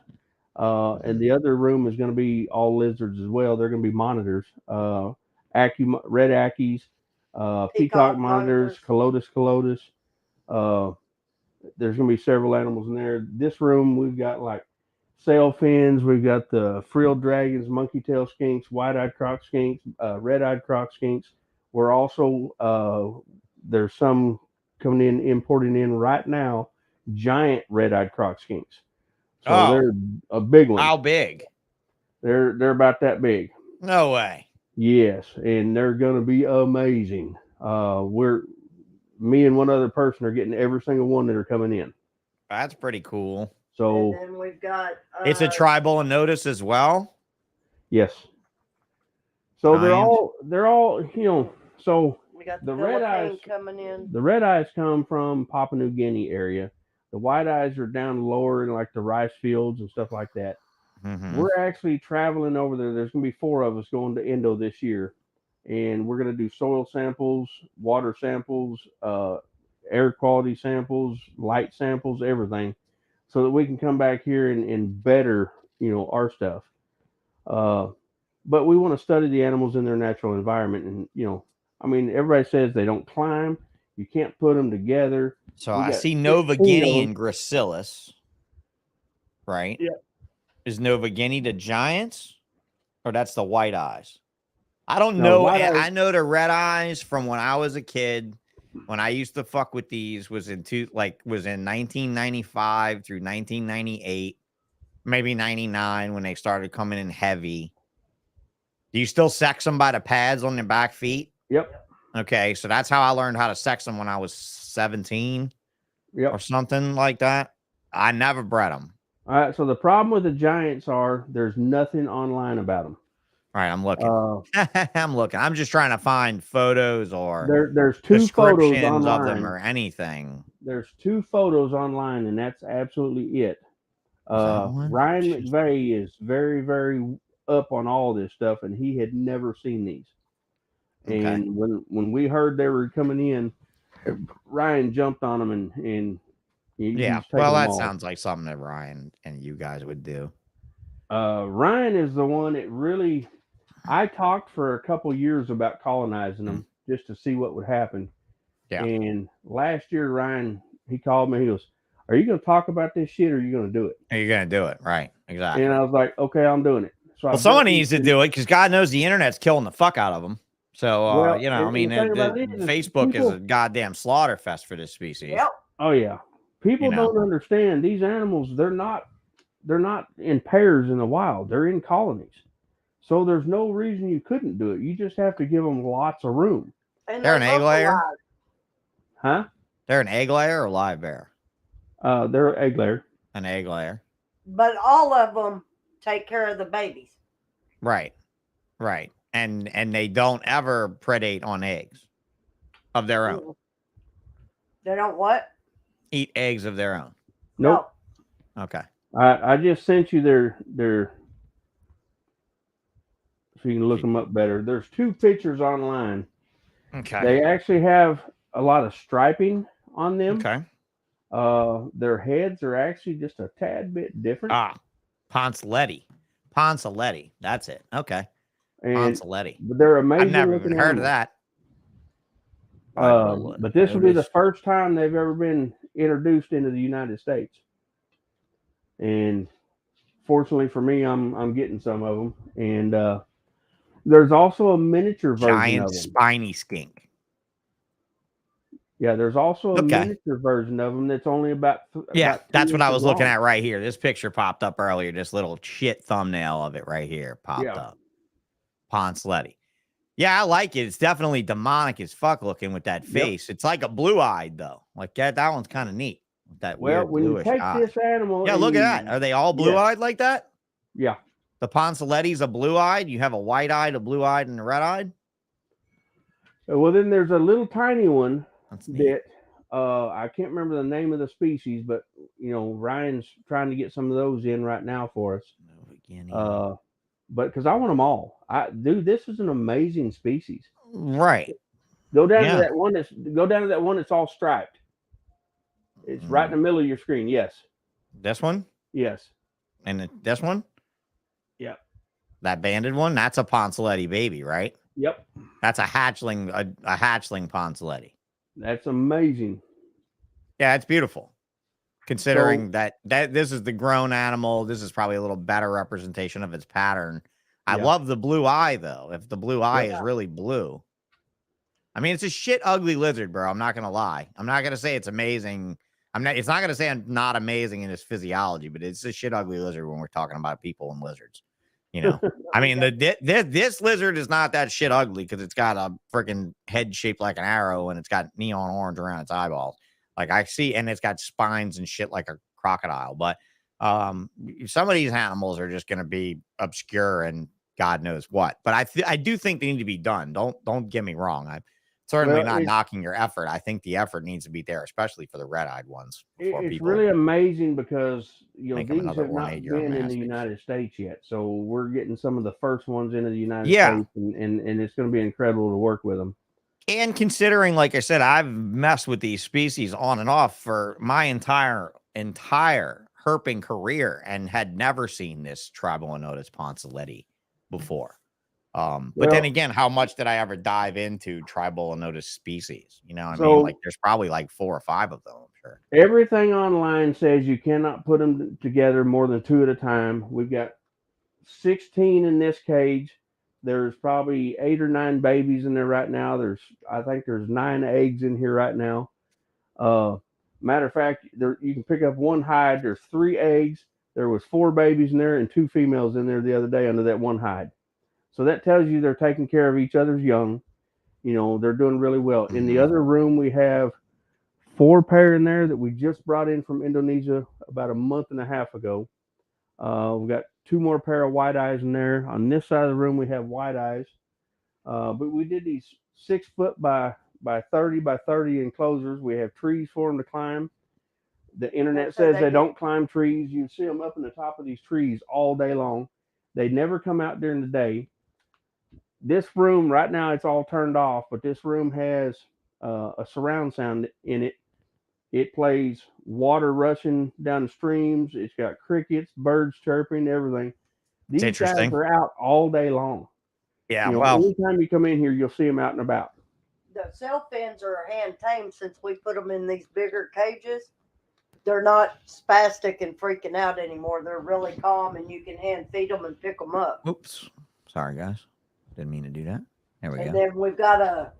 S3: and the other room is going to be all lizards as well. They're going to be monitors, red ackies, peacock monitors, Colodus. There's going to be several animals in there. This room, we've got like sailfins, we've got the frilled dragons, monkey tail skinks, white-eyed croc skinks, red-eyed croc skinks. We're also, there's some coming in, importing in right now, giant red-eyed croc skinks. So they're a big one.
S2: How big?
S3: They're about that big.
S2: No way.
S3: Yes, and they're going to be amazing. Me and one other person are getting every single one that are coming in.
S2: That's pretty cool.
S3: So
S4: and then we've got
S2: it's a tribal notice as well.
S3: yes. So
S2: Giant.
S3: they're all, you know, so
S4: we got
S3: the
S4: the
S3: red
S4: Philippine
S3: eyes
S4: coming in.
S3: the red eyes come from Papua New Guinea area. The white eyes are down lower in like the rice fields and stuff like that.
S2: Mhm.
S3: We're actually traveling over there. There's going to be 4 of us going to Indo this year, and we're going to do soil samples, water samples, air quality samples, light samples, everything, so that we can come back here and better, you know, our stuff. But we want to study the animals in their natural environment, and you know, I mean, everybody says they don't climb. You can't put them together.
S2: So
S3: We
S2: I
S3: got
S2: see
S3: 16
S2: Nova
S3: of
S2: Guinea
S3: them.
S2: and Gracilis, right?
S3: Yeah.
S2: Is Nova Guinea the giants, or that's the white eyes? I don't
S3: No,
S2: know.
S3: white
S2: And
S3: eyes-
S2: I know the red eyes from when I was a kid. When I used to fuck with these was in 1995 through 1998, maybe 99 when they started coming in heavy. Do you still sex them by the pads on their back feet?
S3: Yep.
S2: Okay, so that's how I learned how to sex them when I was 17
S3: Yep.
S2: or something like that. I never bred them.
S3: All right. So the problem with the giants are there's nothing online about them.
S2: All right, I'm looking. I'm looking. I'm just trying to find photos or
S3: There's 2 photos
S2: descriptions
S3: online
S2: of them or anything.
S3: there's 2 photos online, and that's absolutely it.
S2: that one?
S3: Ryan
S2: Jeez.
S3: McVeigh is very, very up on all this stuff, and he had never seen these.
S2: Okay.
S3: And when we heard they were coming in, Ryan jumped on them, and
S2: Yeah.
S3: he's taking
S2: Well,
S3: them
S2: that
S3: all.
S2: sounds like something that Ryan and you guys would do.
S3: Ryan is the one that really. I talked for a couple years about colonizing them just to see what would happen.
S2: Yeah.
S3: And last year, Ryan, he called me. He goes, "Are you going to talk about this shit, or are you going to do it?"
S2: You're gonna do it, right? Exactly.
S3: And I was like, "Okay, I'm doing it." So
S2: well, someone needs to do it because God knows the internet's killing the fuck out of them. So,
S3: Well,
S2: you know, I mean,
S3: the thing about it is
S2: Facebook
S3: people-
S2: is a goddamn slaughter fest for this species.
S4: Yep.
S3: Oh yeah, people
S2: You know.
S3: don't understand these animals. They're not in pairs in the wild. They're in colonies. So there's no reason you couldn't do it. You just have to give them lots of room.
S4: And
S2: They're an egg layer?
S4: localize.
S3: Huh?
S2: They're an egg layer or live bear?
S3: They're egg layer.
S2: An egg layer.
S4: But all of them take care of the babies.
S2: Right. Right. And they don't ever predate on eggs of their own.
S4: They don't what?
S2: Eat eggs of their own.
S3: Nope.
S2: Okay.
S3: I just sent you their so you can look them up better. There's 2 pictures online.
S2: Okay.
S3: They actually have a lot of striping on them.
S2: Okay.
S3: Their heads are actually just a tad bit different.
S2: Ponceletty. That's it. Okay.
S3: And
S2: Ponceletty.
S3: they're amazing.
S2: I've never even
S3: looking
S2: heard of
S3: animals.
S2: that.
S3: But this will be the first time they've ever been introduced into the United States. And fortunately for me, I'm getting some of them. And there's also a miniature version
S2: Giant
S3: of them.
S2: spiny skink.
S3: Yeah, there's also a
S2: Okay.
S3: miniature version of them that's only about.
S2: Yeah,
S3: about 2
S2: that's what I
S3: inches
S2: was looking
S3: long.
S2: at right here. This picture popped up earlier. This little shit thumbnail of it right here popped up. Ponceletty. Yeah, I like it. It's definitely demonic as fuck looking with that face. It's like a blue-eyed though. Like that one's kind of neat. With that
S3: Well,
S2: weird
S3: when you
S2: bluish
S3: take
S2: eye.
S3: this animal,
S2: Yeah,
S3: and
S2: look at
S3: you-
S2: that. Are they all blue-eyed like that?
S3: Yeah.
S2: The Ponceletti's a blue-eyed. You have a white-eyed, a blue-eyed, and a red-eyed.
S3: Well, then there's a little tiny one
S2: That's neat.
S3: that I can't remember the name of the species, but you know Ryan's trying to get some of those in right now for us.
S2: No beginning.
S3: But because I want them all, dude, this is an amazing species.
S2: Right.
S3: Go down
S2: Yeah.
S3: to that one that's all striped. It's right in the middle of your screen. Yes.
S2: This one
S3: Yes.
S2: and this one.
S3: Yep.
S2: That banded one. That's a Ponceletty baby, right?
S3: Yep.
S2: That's a hatchling. A hatchling Ponceletty.
S3: That's amazing.
S2: Yeah, it's beautiful. Considering that this is the grown animal, this is probably a little better representation of its pattern. I love the blue eye though. If the blue eye is really blue, I mean, it's a shit ugly lizard, bro. I'm not gonna lie. I'm not gonna say it's amazing. It's not gonna say I'm not amazing in its physiology, but it's a shit ugly lizard when we're talking about people and lizards. You know, I mean, this lizard is not that shit ugly because it's got a freaking head shaped like an arrow and it's got neon orange around its eyeballs. Like I see, and it's got spines and shit like a crocodile. But some of these animals are just going to be obscure and God knows what. But I do think they need to be done. Don't get me wrong. I'm certainly not knocking your effort. I think the effort needs to be there, especially for the red-eyed ones.
S3: It's really amazing because you know these have not
S2: ornate your
S3: been in the
S2: masters.
S3: United States yet, so we're getting some of the first ones into the United
S2: Yeah.
S3: States, and it's going to be incredible to work with them.
S2: And considering, like I said, I've messed with these species on and off for my entire herping career and had never seen this Tribolonotus ponceletty before. But then again, how much did I ever dive into Tribolonotus species? You know what I mean? Like there's probably like 4 or 5 of them, I'm sure.
S3: Everything online says you cannot put them together more than 2 at a time. We've got 16 in this cage. There's probably 8 or 9 babies in there right now. I think there's 9 eggs in here right now. Matter of fact, you can pick up one hide. There's 3 eggs. There was 4 babies in there and 2 females in there the other day under that one hide. So that tells you they're taking care of each other's young. You know, they're doing really well. In the other room, we have 4 pair in there that we just brought in from Indonesia about a month and a half ago. We've got 2 more pair of white eyes in there. On this side of the room, we have white eyes. But we did these 6 foot by by 30 by 30 enclosures. We have trees for them to climb. The internet
S4: So
S3: says
S4: they
S3: they
S4: get-
S3: don't climb trees. You see them up in the top of these trees all day long. They never come out during the day. This room right now, it's all turned off, but this room has a surround sound in it. It plays water rushing down the streams. It's got crickets, birds chirping, everything. These guys
S2: interesting.
S3: are out all day long.
S2: Yeah,
S3: You know,
S2: well,
S3: anytime you come in here, you'll see them out and about.
S4: The cell fins are hand tamed since we put them in these bigger cages. They're not spastic and freaking out anymore. They're really calm, and you can hand feed them and pick them up.
S2: oops. Sorry, guys. Didn't mean to do that. There we
S4: And
S2: go.
S4: then we've got a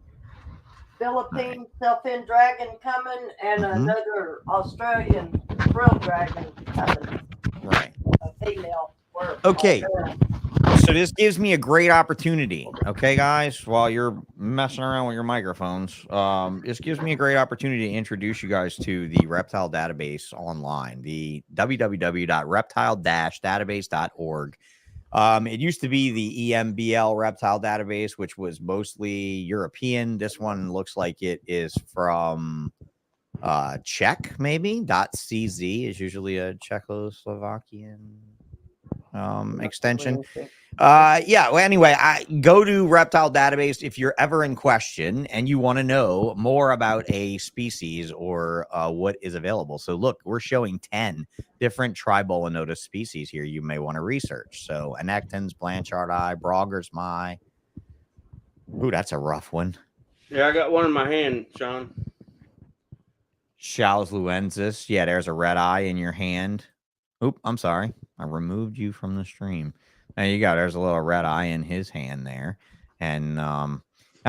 S4: Philippine cell-fin dragon coming and
S2: Mhm.
S4: another Australian frill dragon coming,
S2: Right.
S4: a female.
S2: Okay. So this gives me a great opportunity. Okay, guys, while you're messing around with your microphones, this gives me a great opportunity to introduce you guys to the Reptile database online, the www.reptile-database.org. It used to be the EMBL Reptile database, which was mostly European. This one looks like it is from Czech, maybe. .cz is usually a Czechoslovakian extension. Yeah, well, anyway, I go to Reptile database if you're ever in question and you want to know more about a species or what is available. So look, we're showing 10 different Tribolinotus species here you may want to research. So Anectens, Blanchardii, Brogger's Mai. Ooh, that's a rough one.
S3: Yeah, I got one in my hand, Sean.
S2: Schausluensis. Yeah, there's a red eye in your hand. Oop, I'm sorry. I removed you from the stream. There you go. There's a little red eye in his hand there. And I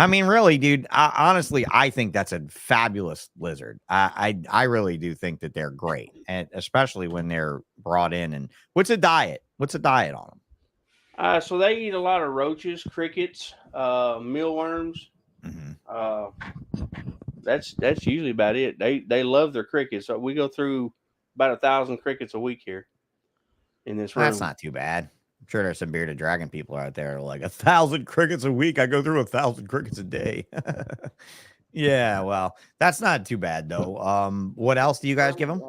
S2: mean, really, dude, honestly, I think that's a fabulous lizard. I really do think that they're great, and especially when they're brought in. And what's a diet? What's a diet on them?
S3: So they eat a lot of roaches, crickets, mealworms.
S2: Mm-hmm.
S3: That's usually about it. They love their crickets. So we go through about 1,000 crickets a week here in this room.
S2: That's not too bad. I'm sure there's some bearded dragon people out there like 1,000 crickets a week. I go through 1,000 crickets a day. Yeah, well, that's not too bad though. What else do you guys give them?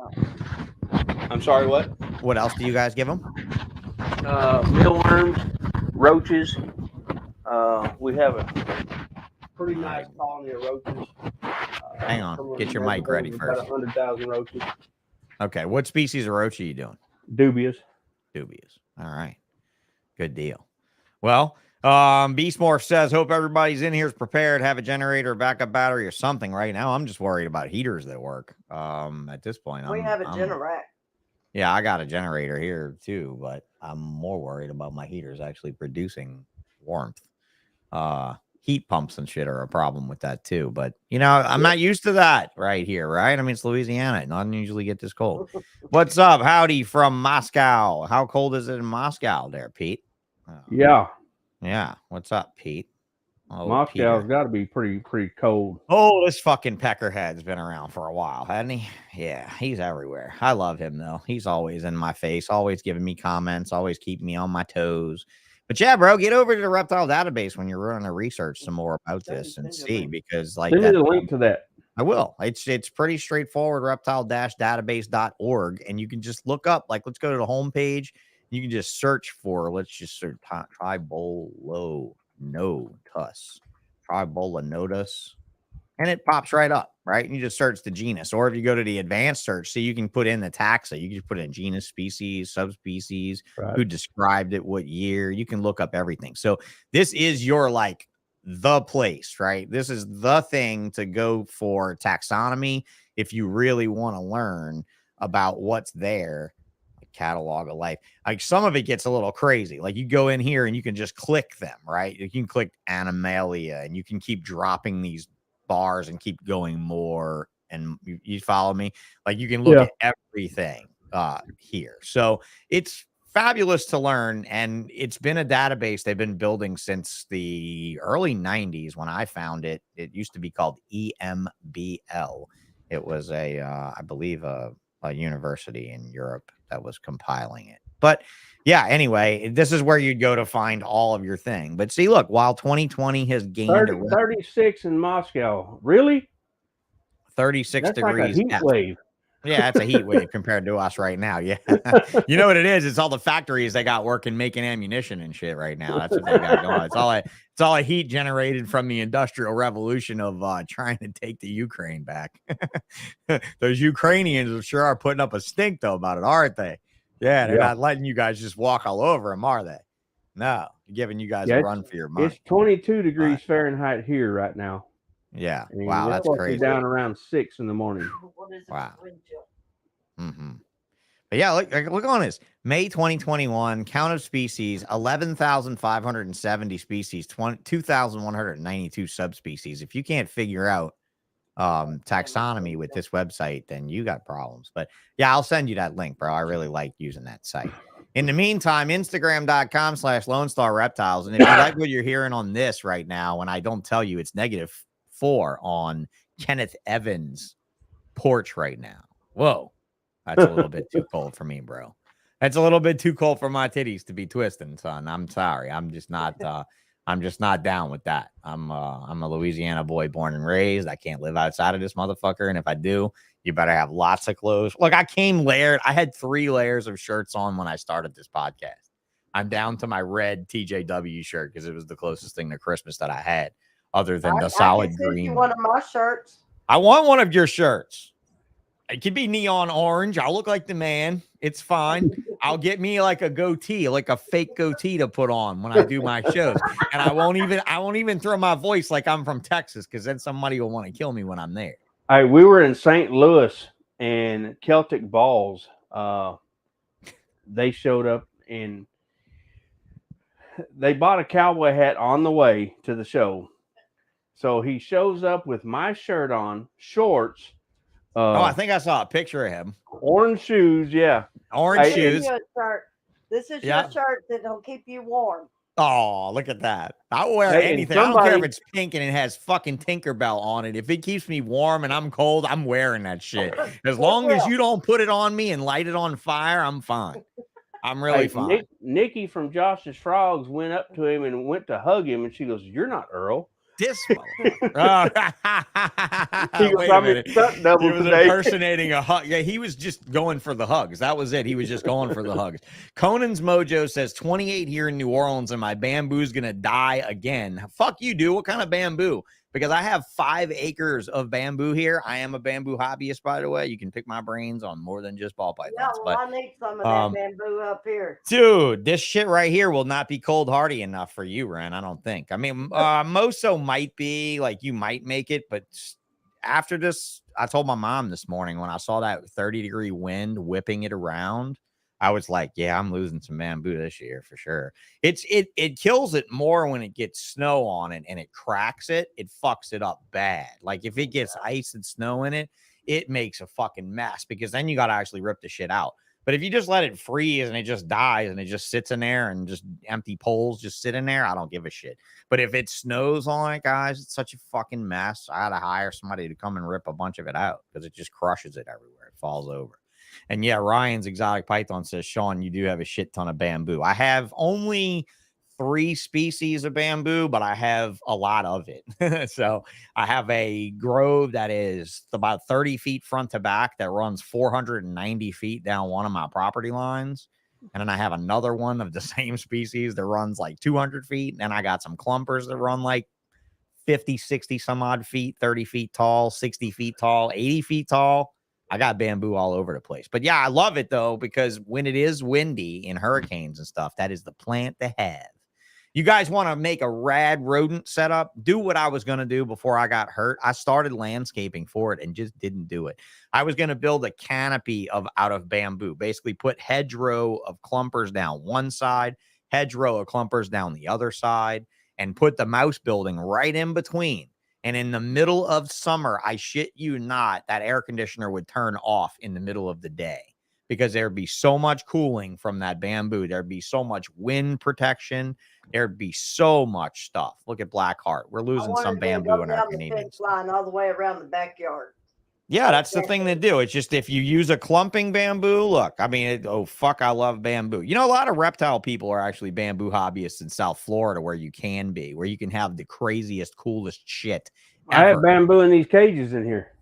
S3: I'm sorry, what?
S2: What else do you guys give them?
S3: Mealworms, roaches. We have a pretty nice colony of roaches.
S2: Hang on, get your mic ready first.
S3: About 100,000 roaches.
S2: Okay, what species of roach are you doing?
S3: Dubious.
S2: Dubious. All right, good deal. Well, Beast Morph says, hope everybody's in here is prepared, have a generator, backup battery, or something. Right now, I'm just worried about heaters that work. At this point,
S4: We have a generator.
S2: Yeah, I got a generator here too, but I'm more worried about my heaters actually producing warmth. Heat pumps and shit are a problem with that too, but you know, I'm not used to that right here, right? I mean, it's Louisiana. Not usually get this cold. What's up? Howdy from Moscow. How cold is it in Moscow there, Pete?
S3: Yeah.
S2: Yeah. What's up, Pete? Oh,
S3: Moscow's got to be pretty cold.
S2: Oh, this fucking peckerhead's been around for a while, hasn't he? Yeah, he's everywhere. I love him, though. He's always in my face, always giving me comments, always keeping me on my toes. But yeah, bro, get over to the Reptile database when you're running to research some more about this and see, because like
S3: Send me the link to that.
S2: I will. It's pretty straightforward, reptile-database.org, and you can just look up, like, let's go to the homepage. You can just search for, let's just search Tribolinotus, and it pops right up, right? And you just search the genus, or if you go to the advanced search, so you can put in the taxa. You can just put in genus, species, subspecies, who described it, what year. You can look up everything. So this is your like the place, right? This is the thing to go for taxonomy if you really want to learn about what's there. Catalog of life. Like some of it gets a little crazy. Like you go in here and you can just click them, right? You can click Animalia and you can keep dropping these bars and keep going more. And you follow me? Like you can look at everything here. So it's fabulous to learn. And it's been a database they've been building since the early 90s when I found it. It used to be called EMBL. It was I believe a university in Europe that was compiling it. But yeah, anyway, this is where you'd go to find all of your thing. But see, look, while 2020 has gained
S3: 36 in Moscow. Really?
S2: 36
S3: That's like a
S2: degrees.
S3: heat wave.
S2: Yeah, that's a heat wave compared to us right now. Yeah. You know what it is? It's all the factories they got working making ammunition and shit right now. That's what they got going. It's all a heat generated from the industrial revolution of trying to take the Ukraine back. Those Ukrainians sure are putting up a stink though about it, aren't they? Yeah, they're not letting you guys just walk all over them, are they? No, giving you guys a run for your money.
S3: It's 22 degrees Fahrenheit here right now.
S2: Yeah.
S3: And
S2: wow, that's crazy.
S3: Down around 6 in the morning.
S2: Wow. Mm-hmm. But yeah, look on this. May 2021, count of species, 11,570 species, 2,192 subspecies. If you can't figure out taxonomy with this website, then you got problems. But yeah, I'll send you that link, bro. I really like using that site. In the meantime, Instagram.com/Lone Star Reptiles. And if you like what you're hearing on this right now, when I don't tell you it's -4 on Kenneth Evans' porch right now. Whoa. That's a little bit too cold for me, bro. That's a little bit too cold for my titties to be twisting, son. I'm sorry. I'm just not down with that. I'm a Louisiana boy born and raised. I can't live outside of this motherfucker. And if I do, you better have lots of clothes. Look, I came layered. I had 3 layers of shirts on when I started this podcast. I'm down to my red TJW shirt because it was the closest thing to Christmas that I had, other than the solid green.
S4: One of my shirts.
S2: I want one of your shirts. It could be neon orange. I'll look like the man. It's fine. I'll get me like a goatee, like a fake goatee to put on when I do my shows. And I won't even throw my voice like I'm from Texas, because then somebody will want to kill me when I'm there.
S3: All right, we were in St. Louis and Celtic Balls. They showed up and they bought a cowboy hat on the way to the show. So he shows up with my shirt on, shorts.
S2: I think I saw a picture of him.
S3: Orange shoes, yeah.
S2: Orange shoes.
S4: This is your shirt that'll keep you warm.
S2: Oh, look at that. I'll wear anything. I don't care if it's pink and it has fucking Tinkerbell on it. If it keeps me warm and I'm cold, I'm wearing that shit. As long as you don't put it on me and light it on fire, I'm fine. I'm really fine.
S3: Nikki from Josh's Frogs went up to him and went to hug him, and she goes, "You're not Earl."
S2: This motherfucker. Wait a minute. He was impersonating a hug. Yeah, he was just going for the hugs. That was it. He was just going for the hugs. Conan's Mojo says 28 here in New Orleans and my bamboo's gonna die again. Fuck you, dude. What kind of bamboo? Because I have 5 acres of bamboo here. I am a bamboo hobbyist, by the way. You can pick my brains on more than just ball pythons.
S4: Yeah, well, I need some of that bamboo up here.
S2: Dude, this shit right here will not be cold hardy enough for you, Ren. I don't think. I mean, Moso might be, like, you might make it, but after this, I told my mom this morning when I saw that 30-degree wind whipping it around, I was like, yeah, I'm losing some bamboo this year for sure. It kills it more when it gets snow on it and it cracks it. It fucks it up bad. Like if it gets ice and snow in it, it makes a fucking mess, because then you got to actually rip the shit out. But if you just let it freeze and it just dies and it just sits in there and just empty poles just sit in there, I don't give a shit. But if it snows on it, guys, it's such a fucking mess. I had to hire somebody to come and rip a bunch of it out because it just crushes it everywhere. It falls over. And yeah, Ryan's Exotic Python says, Sean, you do have a shit ton of bamboo. I have only 3 species of bamboo, but I have a lot of it. So I have a grove that is about 30 feet front to back that runs 490 feet down one of my property lines. And then I have another one of the same species that runs like 200 feet. And I got some clumpers that run like 50, 60 some odd feet, 30 feet tall, 60 feet tall, 80 feet tall. I got bamboo all over the place. But yeah, I love it though, because when it is windy in hurricanes and stuff, that is the plant to have. You guys want to make a rad rodent setup? Do what I was going to do before I got hurt. I started landscaping for it and just didn't do it. I was going to build a canopy out of bamboo, basically put hedgerow of clumpers down one side, hedgerow of clumpers down the other side, and put the mouse building right in between. And in the middle of summer, I shit you not, that air conditioner would turn off in the middle of the day because there'd be so much cooling from that bamboo. There'd be so much wind protection. There'd be so much stuff. Look at Blackheart. We're losing some bamboo in our Canadians.
S4: Line all the way around the backyard.
S2: Yeah, that's the thing to do. It's just if you use a clumping bamboo, look, I mean, oh, fuck, I love bamboo. You know, a lot of reptile people are actually bamboo hobbyists in South Florida where you can be, where you can have the craziest, coolest shit ever.
S3: I have bamboo in these cages in here.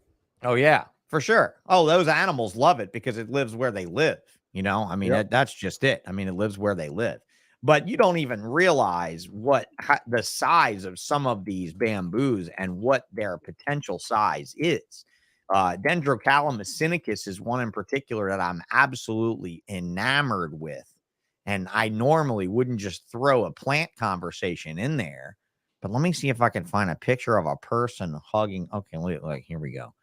S2: Oh, yeah, for sure. Oh, those animals love it because it lives where they live. You know, I mean, that's just it. I mean, it lives where they live. But you don't even realize the size of some of these bamboos and what their potential size is. Dendrocalamus sinicus is one in particular that I'm absolutely enamored with. And I normally wouldn't just throw a plant conversation in there. But let me see if I can find a picture of a person hugging. Okay, like here we go.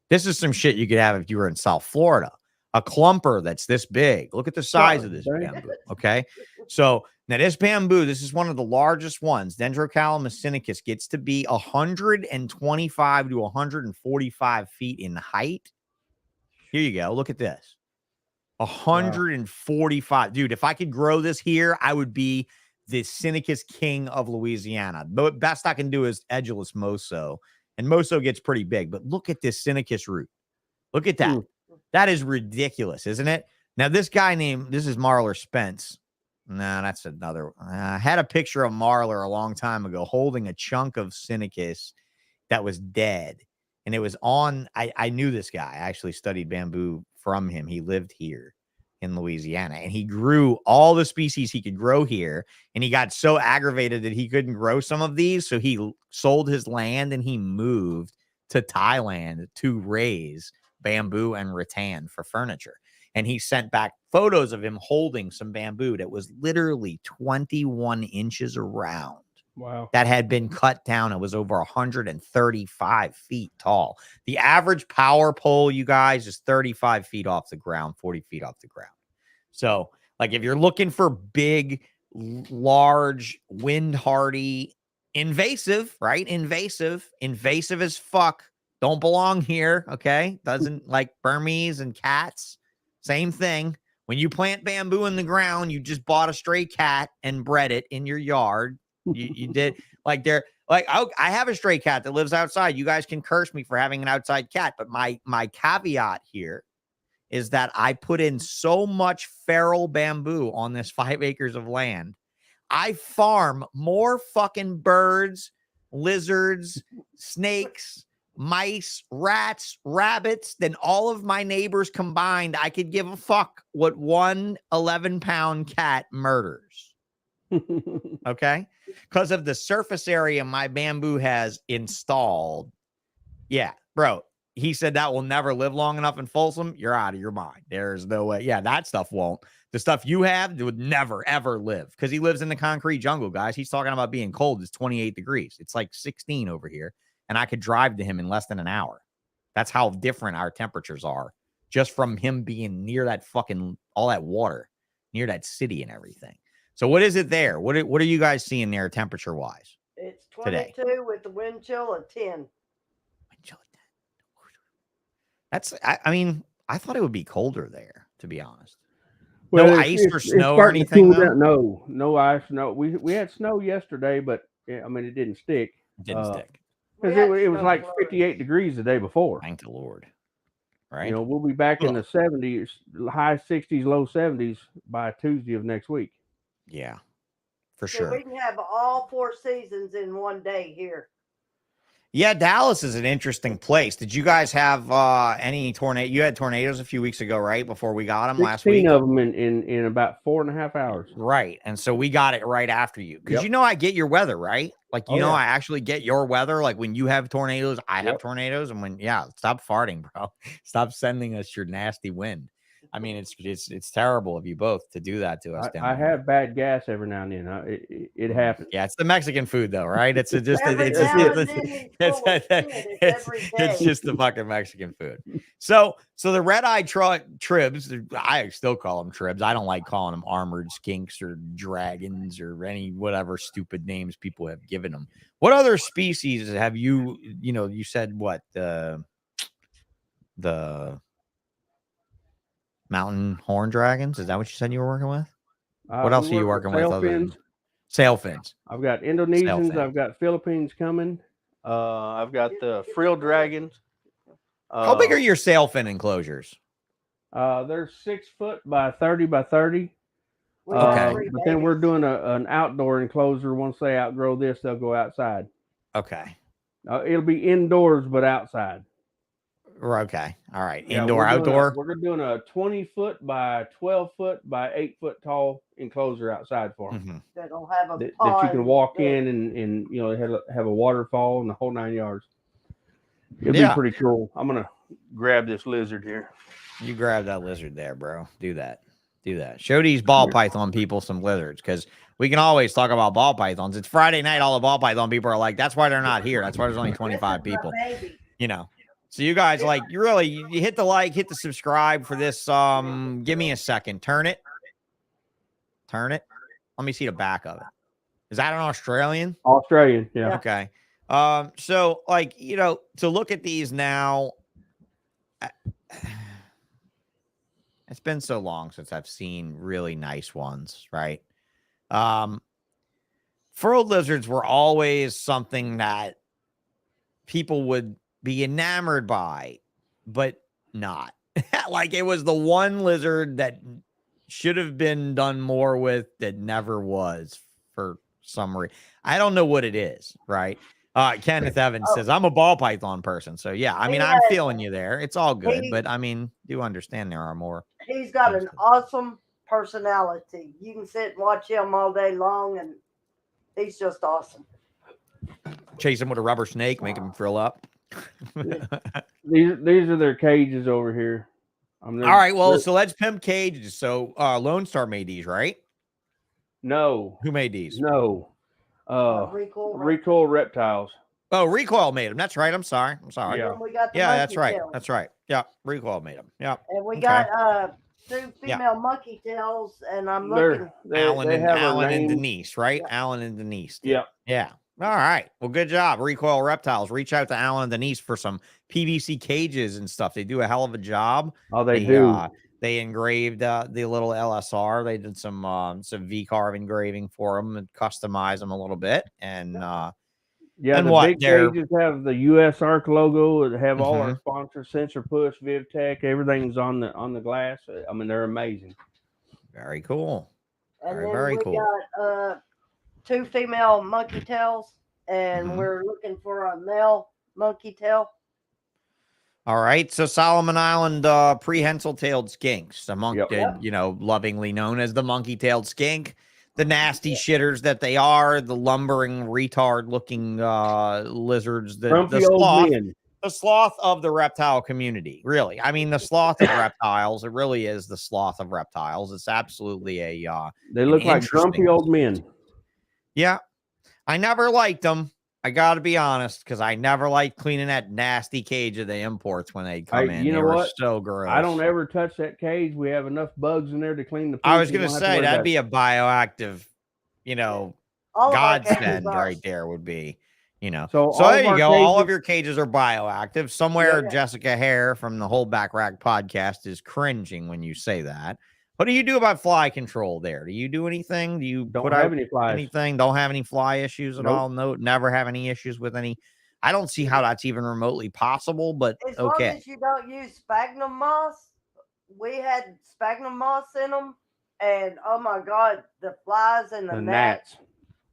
S2: This is some shit you could have if you were in South Florida. A clumper that's this big. Look at the size of this bamboo. Okay. So now this bamboo, this is one of the largest ones. Dendrocalamus sinicus gets to be 125 to 145 feet in height. Here you go. Look at this. 145. Wow. Dude, if I could grow this here, I would be the sinicus king of Louisiana. The best I can do is edulous moso. And moso gets pretty big. But look at this sinicus root. Look at that. That is ridiculous, isn't it? Now, this guy this is Marler Spence. No, that's another. I had a picture of Marler a long time ago holding a chunk of sinicus that was dead. And it was on, I knew this guy. I actually studied bamboo from him. He lived here in Louisiana. And he grew all the species he could grow here. And he got so aggravated that he couldn't grow some of these. So he sold his land and he moved to Thailand to raise bamboo and rattan for furniture. And he sent back photos of him holding some bamboo that was literally 21 inches around.
S3: Wow.
S2: That had been cut down. It was over 135 feet tall. The average power pole, you guys, is 35 feet off the ground, 40 feet off the ground. So, like, if you're looking for big, large, wind hardy, invasive, right? Invasive as fuck. Don't belong here, okay? Doesn't like Burmese and cats. Same thing. When you plant bamboo in the ground, you just bought a stray cat and bred it in your yard. You did like I have a stray cat that lives outside. You guys can curse me for having an outside cat, but my caveat here is that I put in so much feral bamboo on this 5 acres of land. I farm more fucking birds, lizards, snakes, mice, rats, rabbits than all of my neighbors combined. I could give a fuck what one 11-pound cat murders. Okay? Because of the surface area my bamboo has installed. Yeah, bro. He said that will never live long enough in Folsom. You're out of your mind. There's no way. Yeah, that stuff won't. The stuff you have would never, ever live because he lives in the concrete jungle, guys. He's talking about being cold. It's 28 degrees. It's like 16 over here. And I could drive to him in less than an hour. That's how different our temperatures are just from him being near that fucking, all that water, near that city and everything. So what is it there? What are you guys seeing there temperature wise?
S4: It's 22 today with the wind chill of 10. Wind chill of 10.
S2: That's, I mean, I thought it would be colder there, to be honest.
S3: Well,
S2: no ice or snow or anything?
S3: No ice. No, we had snow yesterday, but I mean, it didn't stick.
S2: It didn't stick.
S3: Because it was like 58 degrees the day before.
S2: Thank the Lord. Right.
S3: You know, we'll be back in the 70s, high 60s, low 70s by Tuesday of next week.
S2: Yeah, for sure.
S4: We can have all 4 seasons in one day here.
S2: Yeah, Dallas is an interesting place. Did you guys have any tornado? You had tornadoes a few weeks ago, right? Before we got them last week.
S3: 16 of them in about 4.5 hours.
S2: Right, and so we got it right after you because you know I get your weather, right? Like you know I actually get your weather. Like when you have tornadoes, I have tornadoes, and when stop farting, bro. Stop sending us your nasty wind. I mean, it's terrible of you both to do that to us.
S3: I have bad gas every now and then. It happens.
S2: Yeah, it's the Mexican food, though, right? It's just it's just the fucking Mexican food. So the red-eyed tribs, I still call them tribs. I don't like calling them armored skinks or dragons or any whatever stupid names people have given them. What other species have you? You know, you said what the mountain horn dragons? Is that what you said you were working with? What else are you working with? Sail fins.
S3: I've got Indonesians. I've got Philippines coming. I've got the frill dragons.
S2: How big are your sailfin enclosures?
S3: They're 6 foot by 30 by 30.
S4: We got
S2: Okay.
S4: three
S3: But then we're
S4: babies.
S3: doing an outdoor enclosure. Once they outgrow this, they'll go outside.
S2: Okay.
S3: It'll be indoors, but outside.
S2: Okay. All right.
S3: Yeah,
S2: Indoor, outdoor.
S3: We're doing a 20 foot by 12 foot by 8 foot tall enclosure outside for them.
S2: Mm-hmm.
S4: That don't have a
S3: That you
S4: pond
S3: can walk
S4: there.
S3: in and you know have a waterfall and the whole 9 yards. It'd
S2: Yeah.
S3: be pretty cool. I'm gonna grab this lizard here.
S2: You grab that lizard there, bro. Do that. Do that. Show these ball python people some lizards, because we can always talk about ball pythons. It's Friday night. All the ball python people are like, that's why they're not here. That's why there's only 25
S4: This is
S2: people.
S4: my baby.
S2: You know. So you guys, like, you hit the like, hit the subscribe for this. Give me a second. Turn it. Turn it. Let me see the back of it. Is that an Australian?
S3: Australian, yeah.
S2: Okay. So, like, you know, to look at these now, it's been so long since I've seen really nice ones, right? Furrowed lizards were always something that people would be enamored by, but not. Like, it was the one lizard that should have been done more with that never was for some reason. I don't know what it is, right? Kenneth Evans says, I'm a ball python person. So, yeah, I mean, I'm feeling you there. It's all good. But, I mean, do understand there are more.
S4: He's got an awesome personality. You can sit and watch him all day long, and he's just awesome.
S2: Chase him with a rubber snake, make him frill up.
S3: These are their cages over here.
S2: All right, well, so let's pimp cages. So Lone Star made these, right?
S3: No.
S2: Who made these?
S3: No. Recoil Reptiles.
S2: Oh, Recoil made them. That's right. I'm sorry.
S3: Yeah.
S4: And we got the
S2: Yeah, that's
S4: monkey
S2: right.
S4: tails.
S2: That's right. Yeah, Recoil made them. Yeah.
S4: And we
S2: Okay.
S4: got 2 female monkey tails, and I'm looking.
S2: Alan
S3: they
S2: and
S3: have a
S2: Alan and
S3: name.
S2: Denise, right?
S4: Yeah.
S2: Alan and Denise.
S3: Yeah.
S2: Yeah. All right. Well, good job. Recoil Reptiles. Reach out to Alan and Denise for some PVC cages and stuff. They do a hell of a job.
S3: Oh, they do.
S2: They engraved the little LSR. They did some V-carve engraving for them and customized them a little bit. And
S3: yeah,
S2: and
S3: the
S2: what,
S3: big cages have the US Arc logo. It have all our sponsors, Sensor Push, VivTech. Everything's on the glass. I mean, they're amazing.
S2: Very cool.
S4: And
S2: Very,
S4: then
S2: very
S4: we
S2: cool.
S4: got 2 female monkey tails, and
S2: Mhm.
S4: we're looking for a male monkey tail.
S2: All right. So Solomon Island prehensile-tailed skinks, among
S3: Yep.
S2: you know, lovingly known as the monkey-tailed skink. The nasty shitters that they are, the lumbering retard-looking lizards, the sloth, the sloth of the reptile community. Really, I mean, the sloth of reptiles. It really is the sloth of reptiles. It's absolutely a.
S3: They look like grumpy old men.
S2: Yeah, I never liked them. I got to be honest, because I never liked cleaning that nasty cage of the imports when they come in.
S3: You know
S2: they were
S3: what?
S2: so gross.
S3: I don't ever touch that cage. We have enough bugs in there to clean the.
S2: I was going to say that'd be a bioactive, you know, godsend right there would be, you know. So there you go. All of your cages are bioactive. Somewhere Jessica Hare from the Whole Back Rack podcast is cringing when you say that. What do you do about fly control there? Do you do anything? Do you
S3: don't have any flies?
S2: Anything? Don't have any fly issues at all? No, never have any issues with any. I don't see how that's even remotely possible, but
S4: as long as you don't use sphagnum moss. We had sphagnum moss in them, and oh my god, the flies and the gnats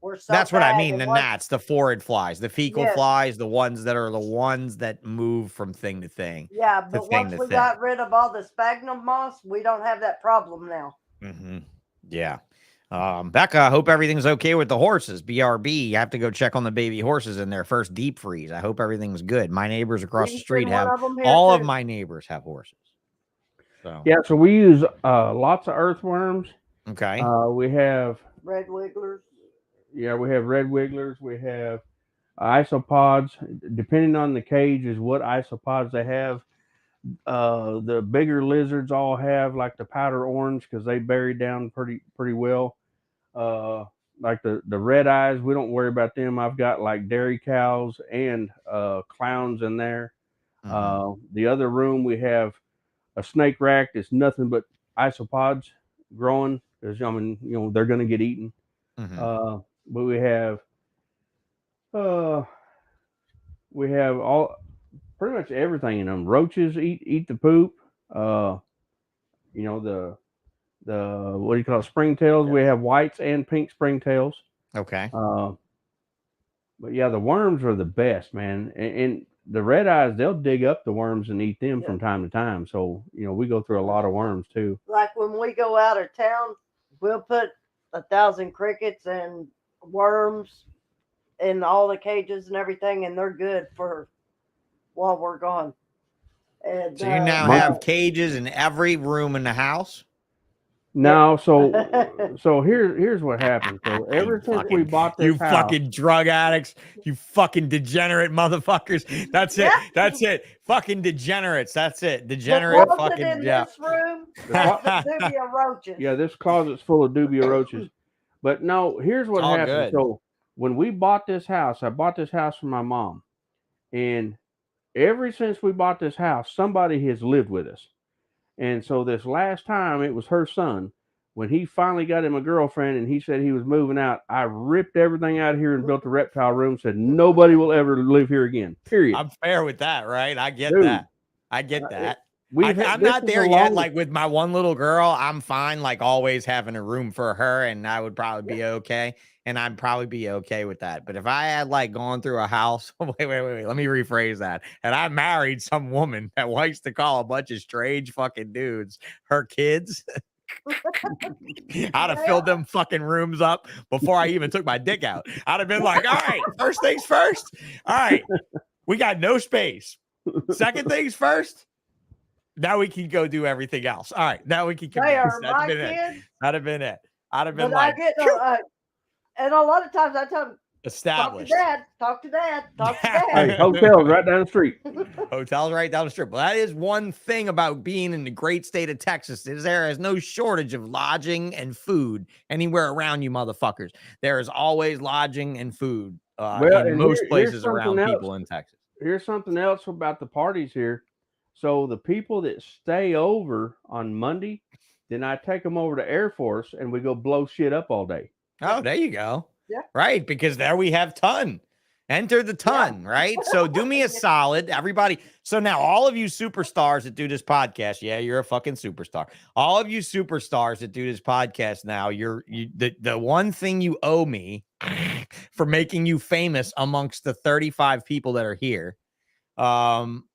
S4: were so
S2: that's what I mean. The
S4: bad.
S2: gnats, the phorid flies, the fecal flies, the ones that move from thing to thing.
S4: Yeah, but once we got rid of all the sphagnum moss, we don't have that problem now.
S2: Yeah. Becca, I hope everything's okay with the horses. BRB, you have to go check on the baby horses in their first deep freeze. I hope everything's good. My neighbors across the street have all of my neighbors have horses. So
S3: yeah, so we use lots of earthworms.
S2: Okay.
S3: We have
S4: red wigglers.
S3: Yeah, we have red wigglers. We have isopods. Depending on the cage is what isopods they have. The bigger lizards all have like the powder orange because they bury down pretty well. Like the red eyes, we don't worry about them. I've got like dairy cows and clowns in there. The other room we have a snake rack that's nothing but isopods growing because I mean they're going to get eaten. But we have all pretty much everything in them. Roaches eat the poop. You know, the what do you call it, springtails? We have whites and pink springtails.
S2: Okay.
S3: But yeah, the worms are the best, man. And the red eyes, they'll dig up the worms and eat them from time to time. So, you know, we go through a lot of worms too.
S4: Like when we go out of town, we'll put 1,000 crickets and worms in all the cages and everything, and they're good for while we're gone. And,
S2: So you now have cages in every room in the house?
S3: No, so here's what happened. So ever since we bought this house,
S2: fucking drug addicts, you fucking degenerate motherfuckers. That's it. That's it. Fucking degenerates. That's it. Degenerate
S4: the
S2: fucking
S4: in this room has the dubia roaches.
S3: Yeah, this closet's full of dubia roaches. But no, here's what happened. Good. So when we bought this house, I bought this house for my mom, and ever since we bought this house, somebody has lived with us. And so this last time, it was her son. When he finally got him a girlfriend and he said he was moving out, I ripped everything out of here and built a reptile room, said nobody will ever live here again, period.
S2: I'm fair with that, right? I get that. I get that. I'm not there yet. Like with my one little girl, I'm fine, like always having a room for her, and I would probably be okay. And I'd probably be okay with that. But if I had like gone through a house, wait, let me rephrase that. And I married some woman that likes to call a bunch of strange fucking dudes her kids, I'd have filled them fucking rooms up before I even took my dick out. I'd have been like, all right, first things first. All right, we got no space. Second things first. Now we can go do everything else. All right, now we can.
S4: They are my kids.
S2: That'd have been it. I'd have been
S4: but
S2: like,
S4: and a lot of times I tell them,
S2: established.
S4: Talk to dad.
S3: Hey, hotels right down the street.
S2: Hotels right down the street. Well, that is one thing about being in the great state of Texas is there is no shortage of lodging and food anywhere around you motherfuckers. There is always lodging and food in most places around people in Texas.
S3: Here's something else about the parties here. So the people that stay over on Monday, then I take them over to Air Force and we go blow shit up all day.
S2: Oh, there you go.
S4: Yeah.
S2: Right, because there we have ton. Enter the ton, right? So do me a solid, everybody. So now all of you superstars that do this podcast, yeah, you're a fucking superstar. All of you superstars that do this podcast now, the one thing you owe me for making you famous amongst the 35 people that are here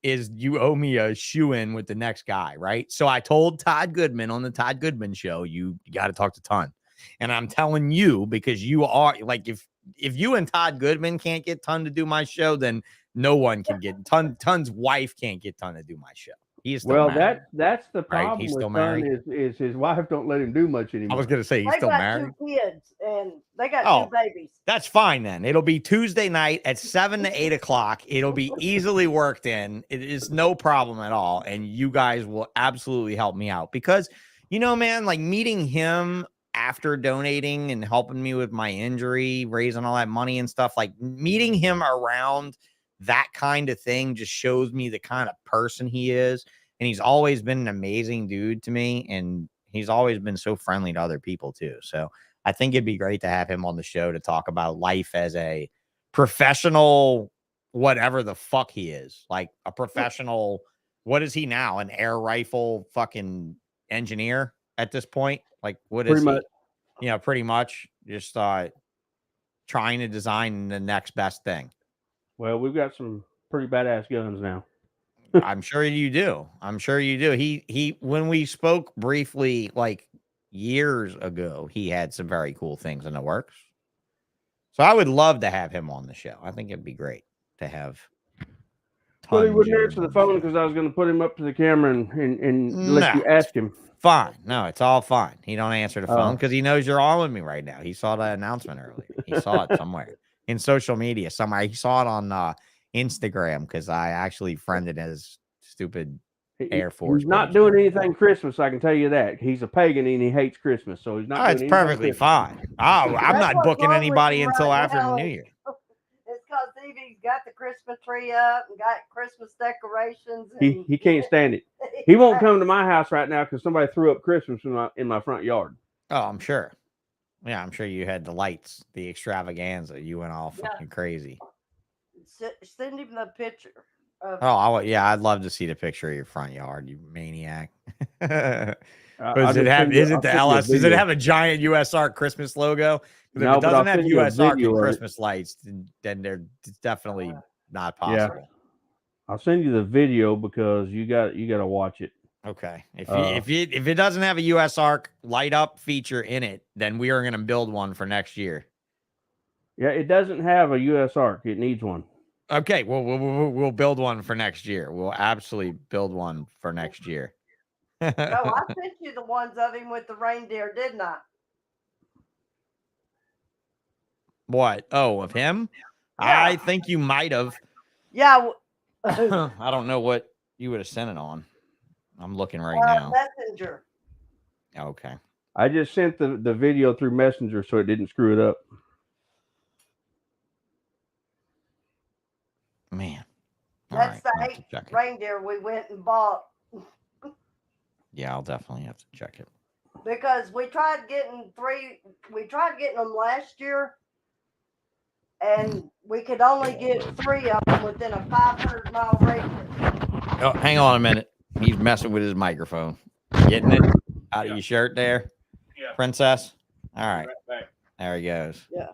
S2: is you owe me a shoe-in with the next guy, right? So I told Todd Goodman on the Todd Goodman show, you got to talk to Ton. And I'm telling you, because you are like, if you and Todd Goodman can't get Ton to do my show, then no one can get Ton's wife can't get Ton to do my show. He's still married.
S3: That's the problem.
S2: Right? He's
S3: with
S2: still
S3: Ton
S2: married.
S3: Is his wife don't let him do much anymore.
S2: I was gonna say he's still married.
S4: They got 2 kids and they got 2 babies.
S2: That's fine then. It'll be Tuesday night at 7 to 8 o'clock. It'll be easily worked in. It is no problem at all. And you guys will absolutely help me out because, you know, man, like meeting him after donating and helping me with my injury, raising all that money and stuff, like meeting him around that kind of thing just shows me the kind of person he is. And he's always been an amazing dude to me. And he's always been so friendly to other people too. So I think it'd be great to have him on the show to talk about life as a professional, whatever the fuck he is, like a professional. What is he now? An air rifle fucking engineer at this point? Like, what is he? Yeah, pretty much just trying to design the next best thing.
S3: Well, we've got some pretty badass guns now.
S2: I'm sure you do. I'm sure you do. He when we spoke briefly like years ago, he had some very cool things in the works. So I would love to have him on the show. I think it'd be great to have.
S3: Well, he wouldn't answer the phone because I was going to put him up to the camera and let you ask him.
S2: Fine. No, it's all fine. He don't answer the phone because he knows you're on with me right now. He saw the announcement earlier. He saw it somewhere in social media. Somewhere he saw it on Instagram because I actually friended his stupid Air Force.
S3: He's not doing anything Christmas. I can tell you that. He's a pagan and he hates Christmas, so he's not.
S2: Oh, it's perfectly fine. Oh, I'm not booking anybody until after the New Year.
S4: It's because Evie's got the Christmas tree up and got Christmas decorations.
S3: And he can't stand it. He won't come to my house right now because somebody threw up Christmas in my front yard.
S2: Oh, I'm sure. Yeah, I'm sure you had the lights, the extravaganza. You went all fucking crazy.
S4: Send him the picture.
S2: Yeah, I'd love to see the picture of your front yard, you maniac. Does
S3: I'll
S2: it
S3: just
S2: have?
S3: send you-
S2: Isn't
S3: I'll
S2: the
S3: send you a
S2: LS? Does it
S3: video.
S2: have a giant US Ark Christmas logo? Because if
S3: No,
S2: it
S3: but I'll
S2: doesn't have
S3: send you a
S2: US Ark
S3: video
S2: and
S3: of it.
S2: Christmas lights, then it's definitely not
S3: Yeah.
S2: possible.
S3: I'll send you the video because you got to watch it.
S2: Okay. If it doesn't have a US Ark light up feature in it, then we are going to build one for next year.
S3: Yeah, it doesn't have a US Ark. It needs one.
S2: Okay, we'll build one for next year. We'll absolutely build one for next year.
S4: No, I sent you the ones of him with the reindeer, didn't I?
S2: What? Oh, of him?
S4: Yeah.
S2: I think you might have.
S4: Yeah.
S2: I don't know what you would have sent it on. I'm looking right now.
S4: Messenger.
S2: Okay.
S3: I just sent the video through Messenger so it didn't screw it up.
S2: Man.
S4: That's
S2: I'll
S4: the
S2: have to
S4: 8
S2: check it.
S4: reindeer we went and bought
S2: Yeah, I'll definitely have to check it.
S4: because we tried getting them last year, and we could only get 3 of them within a 500-mile radius.
S2: Oh, hang on a minute. He's messing with his microphone. Getting it out of your shirt there?
S5: Yeah.
S2: Princess? All right.
S5: Right back.
S2: There he goes.
S4: Yeah.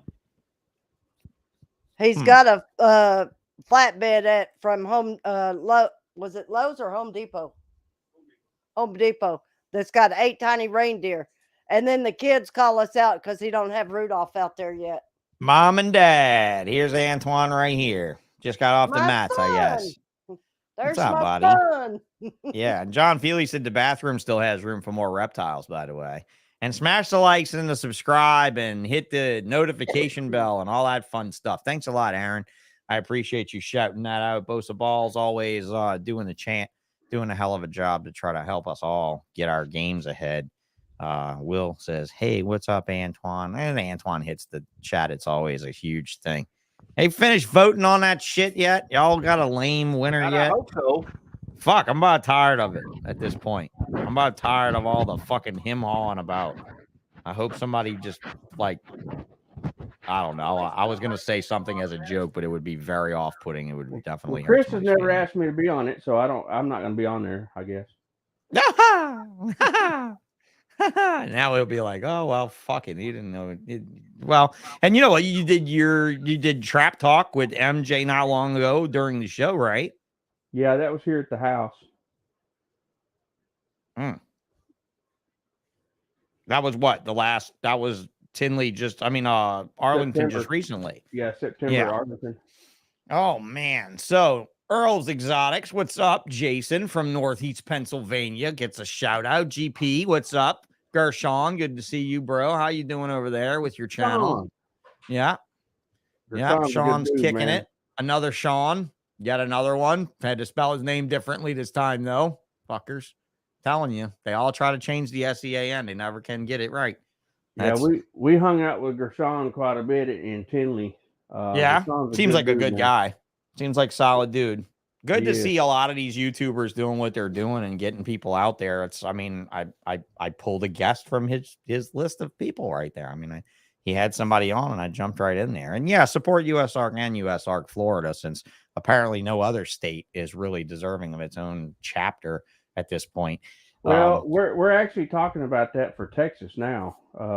S4: He's got a flatbed from home. Was it Lowe's or Home Depot? Home Depot. That's got 8 tiny reindeer, and then the kids call us out because he don't have Rudolph out there yet.
S2: Mom and Dad. Here's Antoine right here. Just got off the
S4: My
S2: mats, I guess.
S4: There's
S2: What's up,
S4: my
S2: buddy?
S4: son.
S2: Yeah, and John Feely said the bathroom still has room for more reptiles, by the way. And smash the likes and the subscribe and hit the notification bell and all that fun stuff. Thanks a lot, Aaron. I appreciate you shouting that out. Bosa Balls always doing the chant, doing a hell of a job to try to help us all get our games ahead. Will says, hey, what's up, Antoine? And Antoine hits the chat. It's always a huge thing. Hey, finished voting on that shit yet? Y'all got a lame winner yet?
S3: I hope so.
S2: Fuck, I'm about tired of it at this point. I'm about tired of all the fucking him-hawing about. I hope somebody just, like, I don't know. I was going to say something as a joke, but it would be very off-putting. It would definitely
S3: Well, Chris
S2: hurt
S3: has
S2: somebody's
S3: never
S2: feelings.
S3: asked me to be on it, so I'm not going to be on there, I guess.
S2: Now it'll be like, oh, well, fuck it. You didn't know it. Well, and you know what? You did Trap Talk with MJ not long ago during the show, right?
S3: Yeah, that was here at the house.
S2: That was what? That was Tinley Arlington
S3: September.
S2: just recently.
S3: Yeah, September,
S2: Yeah.
S3: Arlington.
S2: Oh, man. So Earl's Exotics, what's up? Jason from Northeast Pennsylvania gets a shout out. GP, what's up? Gershon, good to see you, bro. How you doing over there with your channel? Yeah. Yeah,
S3: Gershon's a good
S2: Sean's
S3: dude,
S2: kicking
S3: man.
S2: it. Another Sean, yet another one. Had to spell his name differently this time, though. Fuckers. Telling you, they all try to change the SEAN. They never can get it right.
S3: Yeah, we hung out with Gershon quite a bit in Tinley.
S2: Yeah,
S3: Gershon's
S2: seems like a
S3: dude,
S2: good
S3: man.
S2: guy. Seems like solid dude. Good
S3: He
S2: to
S3: is.
S2: see a lot of these YouTubers doing what they're doing and getting people out there. I pulled a guest from his list of people right there. He had somebody on and I jumped right in there. And yeah, support US Ark and US Ark Florida, since apparently no other state is really deserving of its own chapter at this point.
S3: Well, we're actually talking about that for Texas now.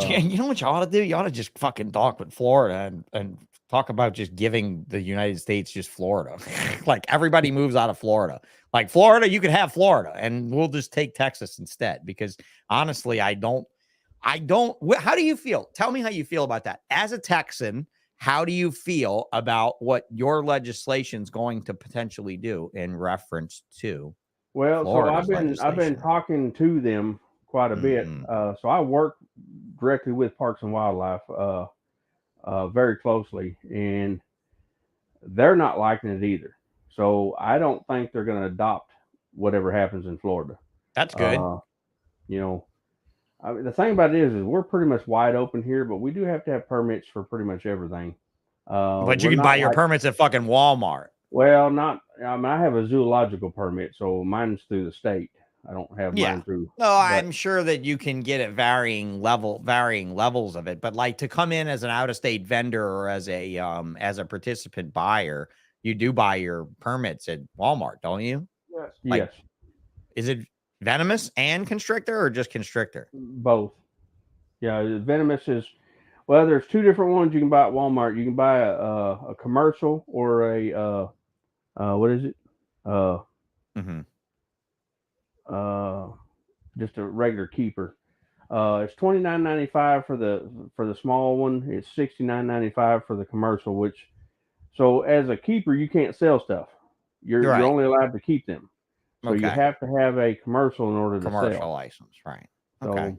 S2: You know what you ought to do? You ought to just fucking talk with Florida and talk about just giving the United States just Florida. Like everybody moves out of Florida. Like Florida, you could have Florida and we'll just take Texas instead, because honestly, how do you feel? Tell me how you feel about that. As a Texan, how do you feel about what your legislation's going to potentially do in reference to?
S3: Well,
S2: Florida's
S3: so I've been
S2: legislation?
S3: talking to them quite a bit. So I work directly with Parks and Wildlife very closely, and they're not liking it either. So I don't think they're going to adopt whatever happens in Florida.
S2: That's good.
S3: The thing about it is we're pretty much wide open here, but we do have to have permits for pretty much everything.
S2: But you can buy your permits at fucking Walmart.
S3: Well, I have a zoological permit, so mine's through the state. I don't have mine through.
S2: No, I'm sure that you can get at varying levels of it. But like to come in as an out-of-state vendor or as a participant buyer, you do buy your permits at Walmart, don't you?
S3: Yes.
S2: Like-
S3: Yes.
S2: Is it venomous and constrictor or just constrictor?
S3: Both. Yeah, the venomous is, well, there's two different ones you can buy at Walmart. You can buy a commercial or a what is it?
S2: Mm-hmm.
S3: Just a regular keeper. It's $29.95 for the small one. It's $69.95 for the commercial. Which, so as a keeper, you can't sell stuff. You're
S2: Right.
S3: only allowed to keep them. So you
S2: Okay.
S3: have to have a commercial in order to
S2: Commercial
S3: sell.
S2: license, right?
S3: So,
S2: Okay.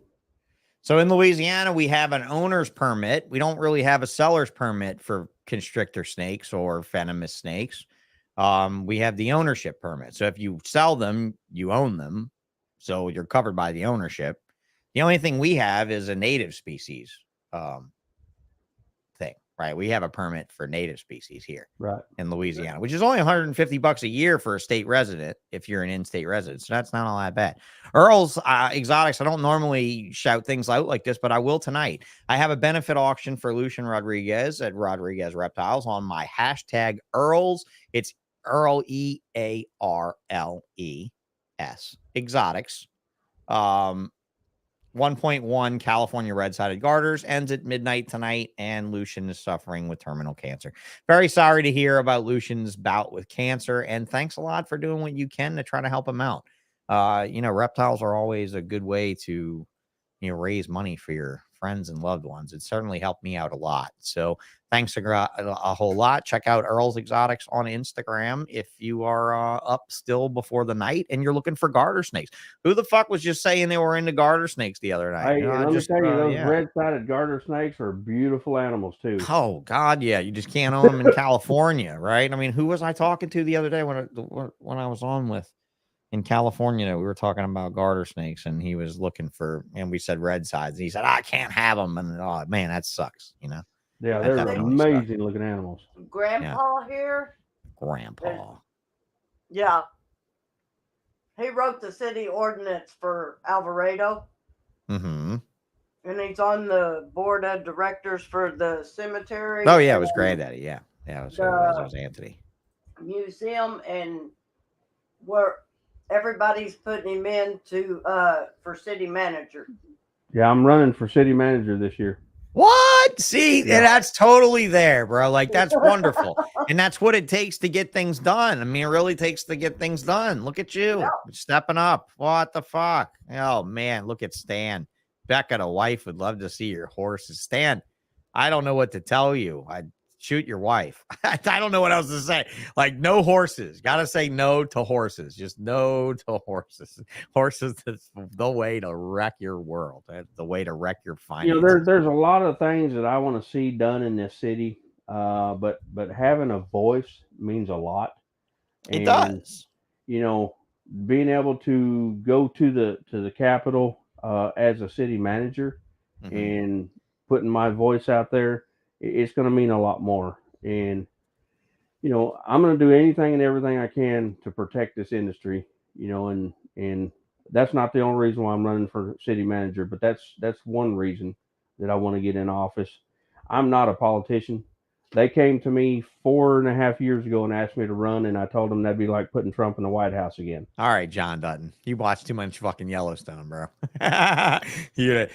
S2: So in Louisiana, we have an owner's permit. We don't really have a seller's permit for constrictor snakes or venomous snakes. We have the ownership permit. So if you sell them, you own them. So you're covered by the ownership. The only thing we have is a native species thing, right? We have a permit for native species here
S3: right.
S2: in Louisiana, which is only $150 a year for a state resident if you're an in-state resident. So that's not all that bad. Earl's Exotics, I don't normally shout things out like this, but I will tonight. I have a benefit auction for Lucian Rodriguez at Rodriguez Reptiles on my hashtag Earls. It's Earl, EARLES, Exotics. 1.1 California red-sided garters ends at midnight tonight, and Lucian is suffering with terminal cancer. Very sorry to hear about Lucian's bout with cancer, and thanks a lot for doing what you can to try to help him out. Reptiles are always a good way to, raise money for your friends and loved ones. It certainly helped me out a lot. So thanks a whole lot. Check out Earl's Exotics on Instagram if you are up still before the night and you're looking for garter snakes. Who the fuck was just saying they were into garter snakes the other night?
S3: Hey, let me tell you, those red-sided garter snakes are beautiful animals too.
S2: Oh God, yeah. You just can't own them in California, right? I mean, who was I talking to the other day when I was on with in California? We were talking about garter snakes, and he was looking for, and we said red sides. He said, I can't have them, and oh man, that sucks.
S3: Yeah,
S2: that
S3: they're
S2: definitely
S3: amazing looking animals.
S4: Grandpa here.
S2: Grandpa.
S4: Yeah. He wrote the city ordinance for Alvarado.
S2: Mm-hmm.
S4: And he's on the board of directors for the cemetery.
S2: Oh yeah, it was Granddaddy. Yeah, it was Anthony.
S4: Museum, and where everybody's putting him in for city manager.
S3: Yeah, I'm running for city manager this year.
S2: What? See, yeah. That's totally there, bro. Like, that's wonderful. And that's what it takes to get things done. I mean, it really takes to get things done. Look at you stepping up. What the fuck? Oh, man. Look at Stan. Becca, the wife, would love to see your horses. Stan, I don't know what to tell you. I'd shoot your wife. I don't know what else to say. Like, no horses. Got to say no to horses. Just no to horses. Horses is the way to wreck your world. That's the way to wreck your finances.
S3: There's a lot of things that I want to see done in this city, but having a voice means a lot.
S2: It does.
S3: Being able to go to the Capitol as a city manager and putting my voice out there, it's going to mean a lot more. And, I'm going to do anything and everything I can to protect this industry, and that's not the only reason why I'm running for city manager, but that's one reason that I want to get in office. I'm not a politician. They came to me 4.5 years ago and asked me to run, and I told them that'd be like putting Trump in the White House again.
S2: All right, John Dutton. You watch too much fucking Yellowstone, bro. Kevin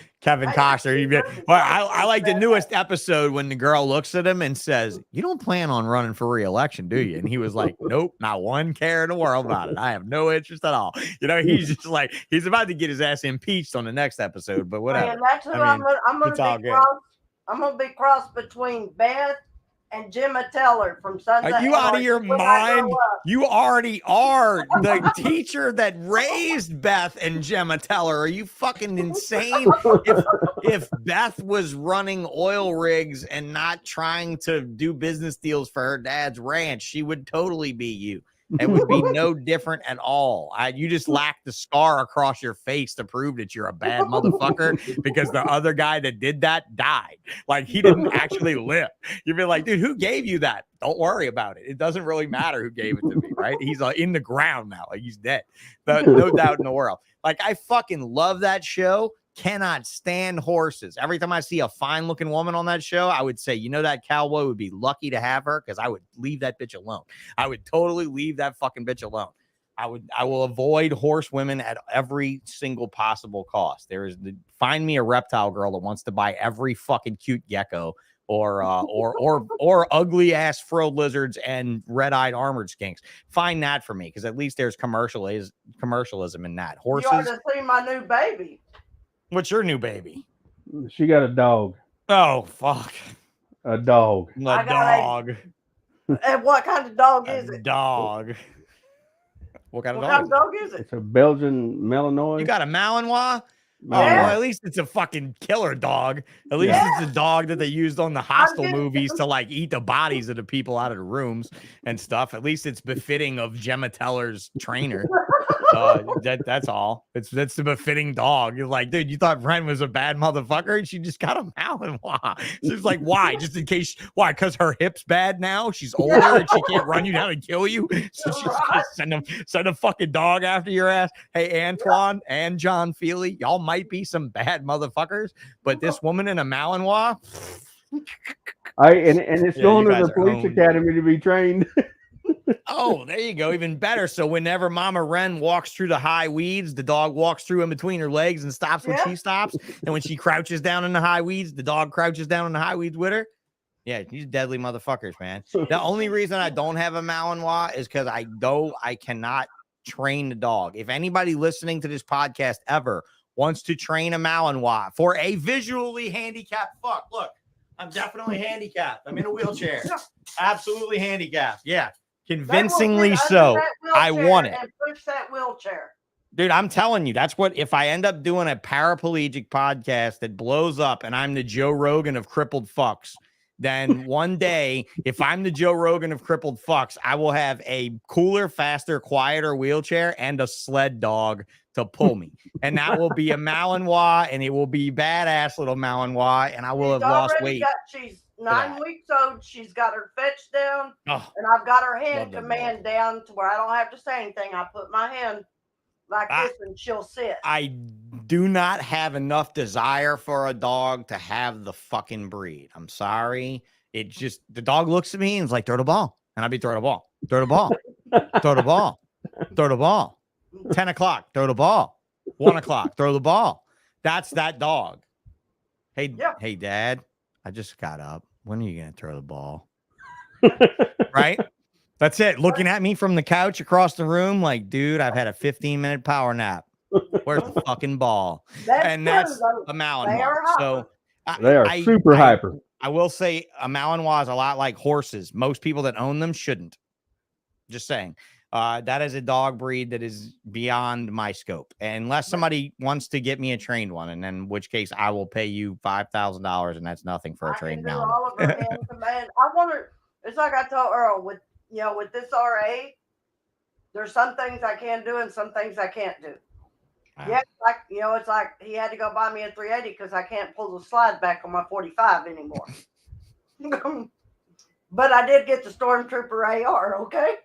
S2: Costner. I like the newest episode when the girl looks at him and says, "You don't plan on running for re-election, do you?" And he was like, "Nope, not one care in the world about it. I have no interest at all." He's just like, he's about to get his ass impeached on the next episode, but whatever.
S4: And that's who I'm going to be cross between Beth and Gemma Teller from Sunset.
S2: Are you out of your mind? You already are the teacher that raised Beth and Gemma Teller. Are you fucking insane? If Beth was running oil rigs and not trying to do business deals for her dad's ranch, she would totally be you. It would be no different at all. You just lack the scar across your face to prove that you're a bad motherfucker because the other guy that did that died. Like, he didn't actually live. You'd be like, dude, who gave you that? Don't worry about it. It doesn't really matter who gave it to me, right? He's in the ground now. Like, he's dead. No doubt in the world. Like, I fucking love that show, Cannot stand horses. Every time I see a fine looking woman on that show, I would say, you know, that cowboy would be lucky to have her, because I would leave that bitch alone. I would totally leave that fucking bitch alone. I will avoid horse women at every single possible cost. Find me a reptile girl that wants to buy every fucking cute gecko or ugly ass frilled lizards and red-eyed armored skinks. Find that for me, because at least there's commercialism in that. Horses.
S4: You ought to see my new baby.
S2: What's your new baby?
S3: She got a dog.
S2: Oh, fuck.
S3: A dog.
S2: A dog.
S4: And what kind of dog is
S2: A
S4: it?
S2: dog. What kind of
S4: What
S2: dog?
S4: kind of dog is it?
S3: It's a Belgian Malinois.
S2: You got a Malinois? Oh,
S3: Yeah.
S2: well, at least it's a fucking killer dog. At least it's a dog that they used on the Hostel movies to like eat the bodies of the people out of the rooms and stuff. At least it's befitting of Gemma Teller's trainer. That's all. That's the befitting dog. You're like, dude, you thought Ren was a bad motherfucker, and she just got a Malinois. She's like, why? Just in case? Why? Because her hip's bad now. She's older and she can't run you down and kill you. So she's just send a fucking dog after your ass. Hey, Antoine and John Feely, y'all might be some bad motherfuckers, but this woman in a Malinois.
S3: And it's going to the police academy to be trained.
S2: Oh, there you go. Even better. So whenever Mama Wren walks through the high weeds, the dog walks through in between her legs and stops when she stops. And when she crouches down in the high weeds, the dog crouches down in the high weeds with her. Yeah, these deadly motherfuckers, man. The only reason I don't have a Malinois is because I cannot train the dog. If anybody listening to this podcast ever wants to train a Malinois for a visually handicapped fuck, look, I'm definitely handicapped. I'm in a wheelchair. Absolutely handicapped. Yeah. Convincingly so. I want it.
S4: And push that wheelchair.
S2: Dude, I'm telling you, that's what, if I end up doing a paraplegic podcast that blows up and I'm the Joe Rogan of crippled fucks, then one day, if I'm the Joe Rogan of crippled fucks, I will have a cooler, faster, quieter wheelchair and a sled dog to pull me. And that will be a Malinois, and it will be badass little Malinois, and I will have lost weight.
S4: She's 9 weeks old. She's got her fetch down, and I've got her hand command down to where I don't have to say anything. I put my hand like this, and she'll sit. I
S2: do not have enough desire for a dog to have the fucking breed. I'm sorry. It just, the dog looks at me and is like, throw the ball. And I'll be, throw the ball, throw the ball, throw the ball, throw the ball. 10 o'clock, throw the ball. 1 o'clock, throw the ball. That's that dog. Hey, hey, Dad, I just got up. When are you going to throw the ball? Right? That's it. Looking at me from the couch across the room like, dude, I've had a 15-minute power nap. Where's the fucking ball? That's a Malinois. So
S3: they are super hyper.
S2: I will say a Malinois is a lot like horses. Most people that own them shouldn't. Just saying. That is a dog breed that is beyond my scope. And unless somebody wants to get me a trained one, and then in which case I will pay you $5,000, and that's nothing for a trained Malinois.
S4: I wonder, it's like I told Earl, with this RA, there's some things I can do and some things I can't do. Yeah, like it's like he had to go buy me a 380 because I can't pull the slide back on my 45 anymore. But I did get the Stormtrooper AR, okay?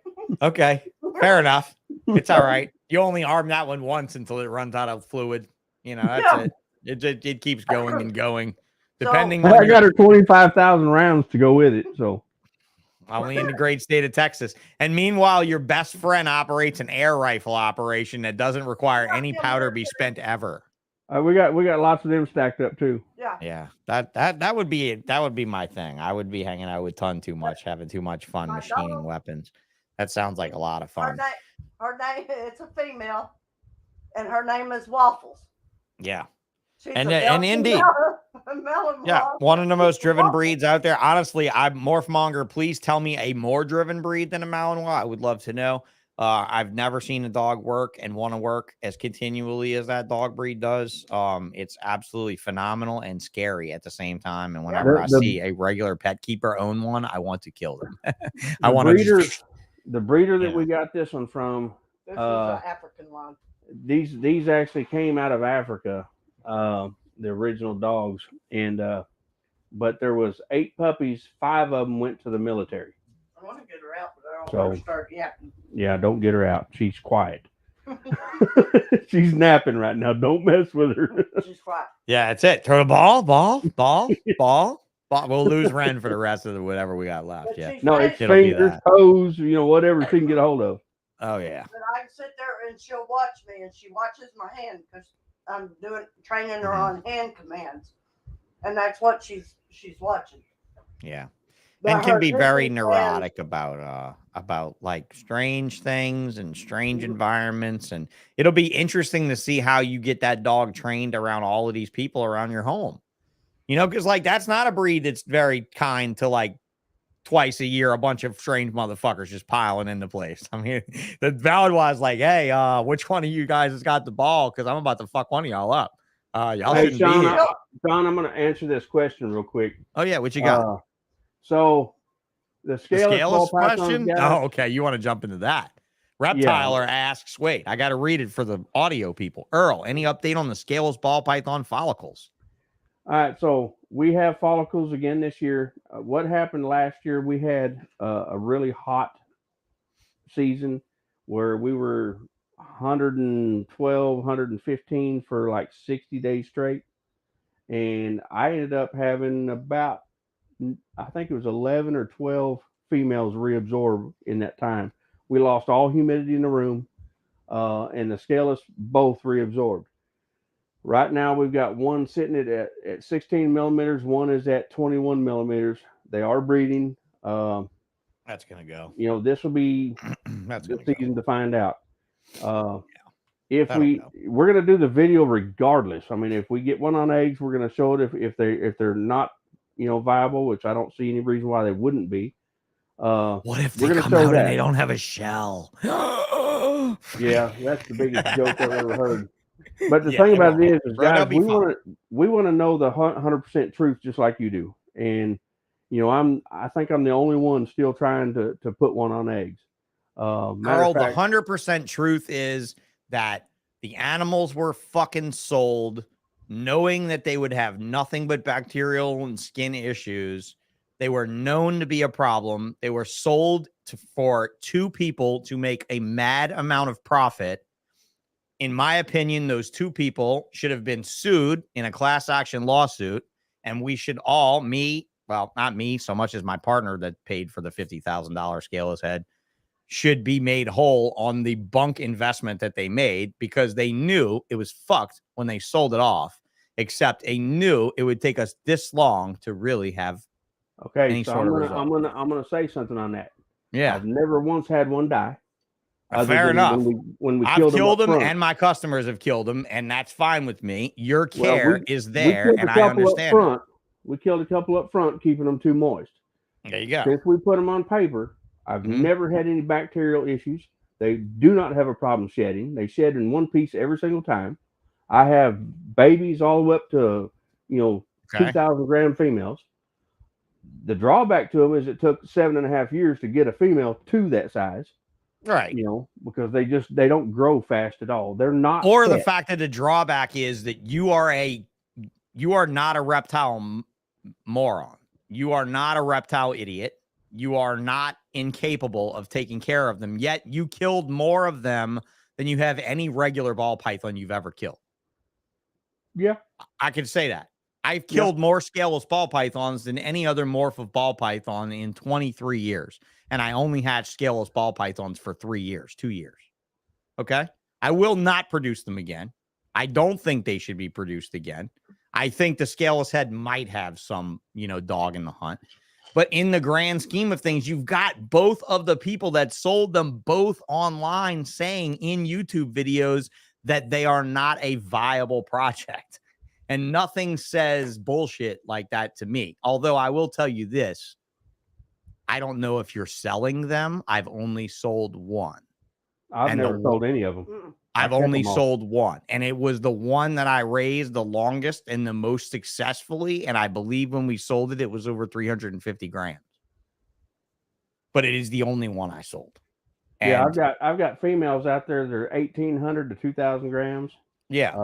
S2: Okay, fair enough. It's all right. You only arm that one once until it runs out of fluid. That's it. It keeps going and going. Depending on
S3: I got her 25,000 rounds to go with it, so.
S2: Only in the great state of Texas. And meanwhile, your best friend operates an air rifle operation that doesn't require any powder be spent ever.
S3: We got lots of them stacked up too.
S2: Yeah. That would be it. That would be my thing. I would be hanging out with Ton too much, having too much fun machining weapons. That sounds like a lot of fun.
S4: Her name, it's a female, and her name is Waffles.
S2: Yeah.
S4: She's
S2: and indeed, one of the most driven breeds out there. Honestly, I'm Morphmonger. Please tell me a more driven breed than a Malinois. I would love to know. I've never seen a dog work and want to work as continually as that dog breed does. It's absolutely phenomenal and scary at the same time. And whenever I see a regular pet keeper own one, I want to kill them. I want to.
S3: The breeder that we got this one from.
S4: This is an African one.
S3: These actually came out of Africa. The original dogs, and but there was 8 puppies. 5 of them went to the military.
S4: I want to get her out, but I don't want to start yapping.
S3: Yeah, don't get her out. She's quiet. She's napping right now. Don't mess with her.
S4: She's quiet.
S2: Yeah, that's it. Throw the ball. We'll lose Ren for the rest of the whatever we got left.
S4: But
S2: Yeah.
S4: she's
S3: No,
S4: ready.
S3: it's
S2: It'll be
S3: fingers,
S2: that.
S3: toes, whatever she can get a hold of.
S2: Oh yeah.
S4: But I can sit there and she'll watch me, and she watches my hand because I'm training her
S2: Mhm.
S4: on hand commands, and that's what she's watching.
S2: Yeah.
S4: But
S2: And can
S4: her
S2: be very
S4: listening
S2: neurotic about like strange things and strange environments, and it'll be interesting to see how you get that dog trained around all of these people around your home. Because like that's not a breed that's very kind to like twice a year a bunch of strange motherfuckers just piling into place. I mean, the valid was like, hey, which one of you guys has got the ball? Because I'm about to fuck one of y'all up. Y'all
S3: Hey,
S2: shouldn't
S3: Sean,
S2: be here.
S3: Sean, I'm going to answer this question real quick.
S2: Oh yeah, what you got?
S3: So the
S2: The
S3: scaleless ball
S2: scaleless
S3: python
S2: question?
S3: guy,
S2: Oh, okay. You want to jump into that? Reptiler asks, wait, I got to read it for the audio people. Earl, any update on the scaleless ball python follicles?
S3: All right, so we have follicles again this year. What happened last year? We had a really hot season where we were 112, 115 for like 60 days straight. And I ended up having about, I think it was 11 or 12 females reabsorb in that time. We lost all humidity in the room, and the scaleless both reabsorbed. Right now, we've got one sitting at 16 millimeters. One is at 21 millimeters. They are breeding.
S2: That's going to go.
S3: This will be
S2: That's
S3: the
S2: going to
S3: season
S2: go.
S3: to find out. If
S2: That'll go.
S3: we're going to do the video regardless. I mean, if we get one on eggs, we're going to show it. If they're not, viable, which I don't see any reason why they wouldn't be.
S2: What if
S3: we're
S2: they
S3: gonna
S2: come
S3: show
S2: out
S3: that.
S2: and they don't have a shell?
S3: Yeah, that's the biggest joke I've ever heard. But the
S2: Yeah,
S3: thing
S2: it
S3: about
S2: won't
S3: it
S2: happen,
S3: is,
S2: bro. They'll
S3: guys,
S2: be fine.
S3: we want to know the 100% truth just like you do. And I think I'm the only one still trying to put one on eggs. Matter
S2: Earl,
S3: of fact,
S2: the 100% truth is that the animals were fucking sold knowing that they would have nothing but bacterial and skin issues. They were known to be a problem. They were sold for two people to make a mad amount of profit. In my opinion, those two people should have been sued in a class action lawsuit, and we should all, not me so much as my partner that paid for the $50,000 scaleless head, should be made whole on the bunk investment that they made, because they knew it was fucked when they sold it off, except they knew it would take us this long to really have any
S3: so
S2: sort of result.
S3: I'm gonna say something on that.
S2: Yeah.
S3: I've never once had one die.
S2: Fair enough.
S3: When we
S2: I've killed them,
S3: front.
S2: and my customers have killed them, and that's fine with me. Your
S3: Well,
S2: care is there, and I understand.
S3: We killed a couple up front, keeping them too moist.
S2: There you go.
S3: Since we put them on paper, I've never had any bacterial issues. They do not have a problem shedding. They shed in one piece every single time. I have babies all the way up to 2,000 gram females. The drawback to them is it took 7.5 years to get a female to that size.
S2: Right.
S3: Because they don't grow fast at all. They're not.
S2: Or the fact that the drawback is that you are not a reptile moron. You are not a reptile idiot. You are not incapable of taking care of them. Yet you killed more of them than you have any regular ball python you've ever killed.
S3: Yeah.
S2: I can say that. I've killed more scaleless ball pythons than any other morph of ball python in 23 years. And I only hatched scaleless ball pythons for 2 years. Okay. I will not produce them again. I don't think they should be produced again. I think the scaleless head might have some, dog in the hunt. But in the grand scheme of things, you've got both of the people that sold them both online saying in YouTube videos that they are not a viable project. And nothing says bullshit like that to me. Although I will tell you this, I don't know if you're selling them. I've only sold one.
S3: I've never sold any of them.
S2: I've only sold one. And it was the one that I raised the longest and the most successfully. And I believe when we sold it, it was over 350 grams. But it is the only one I sold. And
S3: yeah, I've got females out there that are 1,800 to 2,000 grams.
S2: Yeah.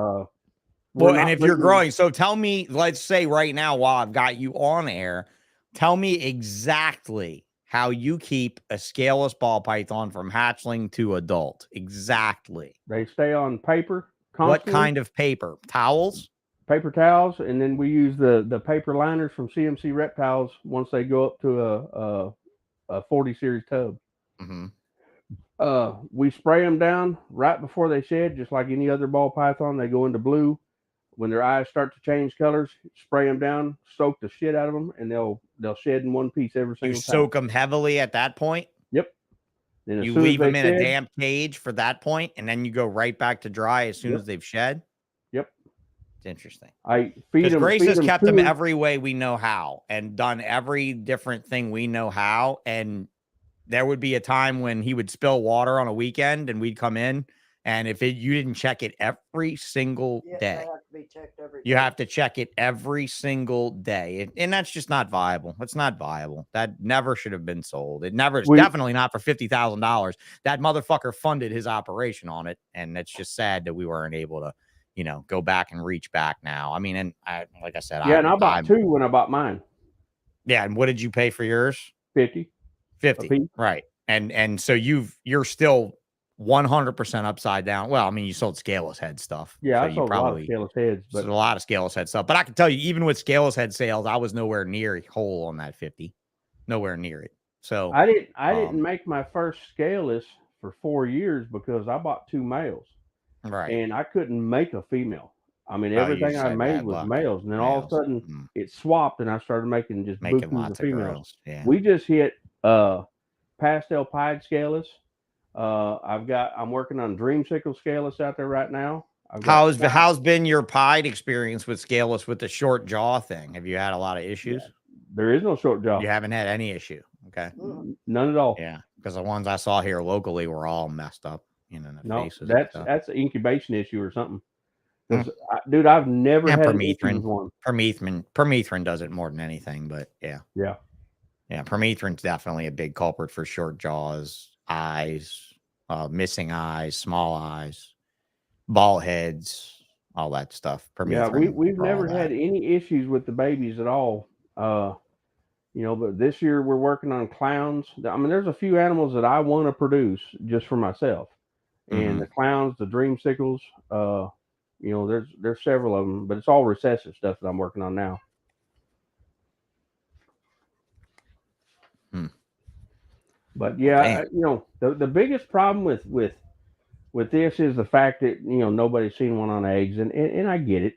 S2: Well, and if you're growing, so tell me, let's say right now, while I've got you on air, tell me exactly how you keep a scaleless ball python from hatchling to adult. Exactly.
S3: They stay on paper.
S2: What
S3: Constantly.
S2: kind of paper? Towels?
S3: Paper towels, and then we use the paper liners from CMC Reptiles once they go up to a 40 series tub.
S2: Mm-hmm.
S3: We spray them down right before they shed, just like any other ball python. They go into blue. When their eyes start to change colors, spray them down, soak the shit out of them, and they'll shed in one piece every single
S2: You
S3: time.
S2: soak them heavily at that point?
S3: Yep. Then
S2: you leave them in a damp cage for that point, and then you go right back to dry as soon as they've shed?
S3: Yep.
S2: It's interesting.
S3: I feed them.
S2: Grace has kept them every way we know how and done every different thing we know how. And there would be a time when he would spill water on a weekend and we'd come in. And if you didn't check it every single day,
S4: they have to be checked every day.
S2: You have to check it every single day. And that's just not viable. It's not viable. That never should have been sold. It never, definitely not for $50,000. That motherfucker funded his operation on it. And it's just sad that we weren't able to, you know, go back and reach back now. I mean, and like I said,
S3: and I bought two when I bought mine.
S2: Yeah. And what did you pay for yours?
S3: 50.
S2: Right. And so you're still 100% upside down. Well, I mean, you sold scaleless head stuff.
S3: Yeah,
S2: so
S3: I sold a lot of scaleless heads,
S2: but a lot of scaleless head stuff. But I can tell you, even with scaleless head sales, I was nowhere near whole on that 50. Nowhere near it. So
S3: I didn't make my first scaleless for 4 years because I bought 2 males.
S2: Right.
S3: And I couldn't make a female. I mean, everything I made was males. And then all of a sudden it swapped and I started making lots of females.
S2: Yeah.
S3: We just hit pastel pied scaleless. I'm working on dreamsicle scaleless out there right now.
S2: How's been your pied experience with scaleless with the short jaw thing? Have you had a lot of issues?
S3: Yeah. There is no short jaw.
S2: You haven't had any issue. Okay.
S3: None at all.
S2: Yeah. Because the ones I saw here locally were all messed up. You know,
S3: no,
S2: faces
S3: that's an incubation issue or something. Dude, I've never had
S2: one. Permethrin does it more than anything, but yeah. Permethrin's definitely a big culprit for short jaws, eyes, missing eyes, small eyes, ball heads, all that stuff.
S3: Permethrin, we've never had any issues with the babies at all. You know, but this year we're working on clowns. I mean, there's a few animals that I want to produce just for myself. And the clowns, the dreamsicles, you know, there's several of them, but it's all recessive stuff that I'm working on now. But yeah, you know, the biggest problem with this is the fact that, you know, nobody's seen one on eggs, and I get it.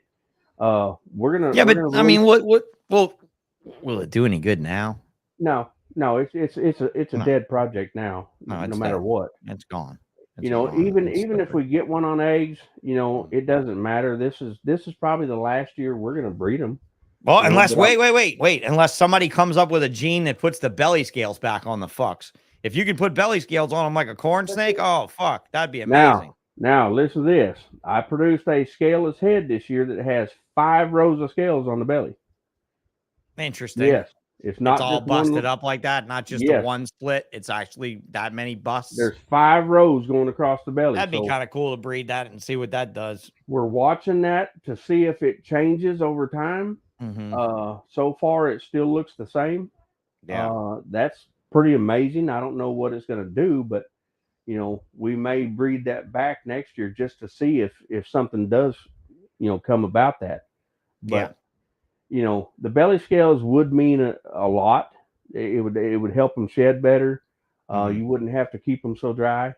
S3: We're gonna
S2: I mean, what will it do any good now?
S3: No, it's a dead project now. No matter what,
S2: it's gone.
S3: You know, even if we get one on eggs, you know, it doesn't matter. This is probably the last year we're going to breed them.
S2: Well, unless unless somebody comes up with a gene that puts the belly scales back on the fucks. If you can put belly scales on them like a corn snake, oh fuck, that'd be amazing.
S3: Now listen to this. I produced a scaleless head this year that has 5 rows of scales on the belly.
S2: Interesting.
S3: Yes. It's not
S2: all busted up like that, not just the one split. It's actually that many busts.
S3: There's 5 rows going across the belly.
S2: That'd be kind of cool to breed that and see what that does.
S3: We're watching that to see if it changes over time. So far, it still looks the same.
S2: Yeah,
S3: that's pretty amazing. I don't know what it's going to do, but you know, we may breed that back next year just to see if something does, you know, come about that. But you know, the belly scales would mean a lot. It would help them shed better. You wouldn't have to keep them so dry,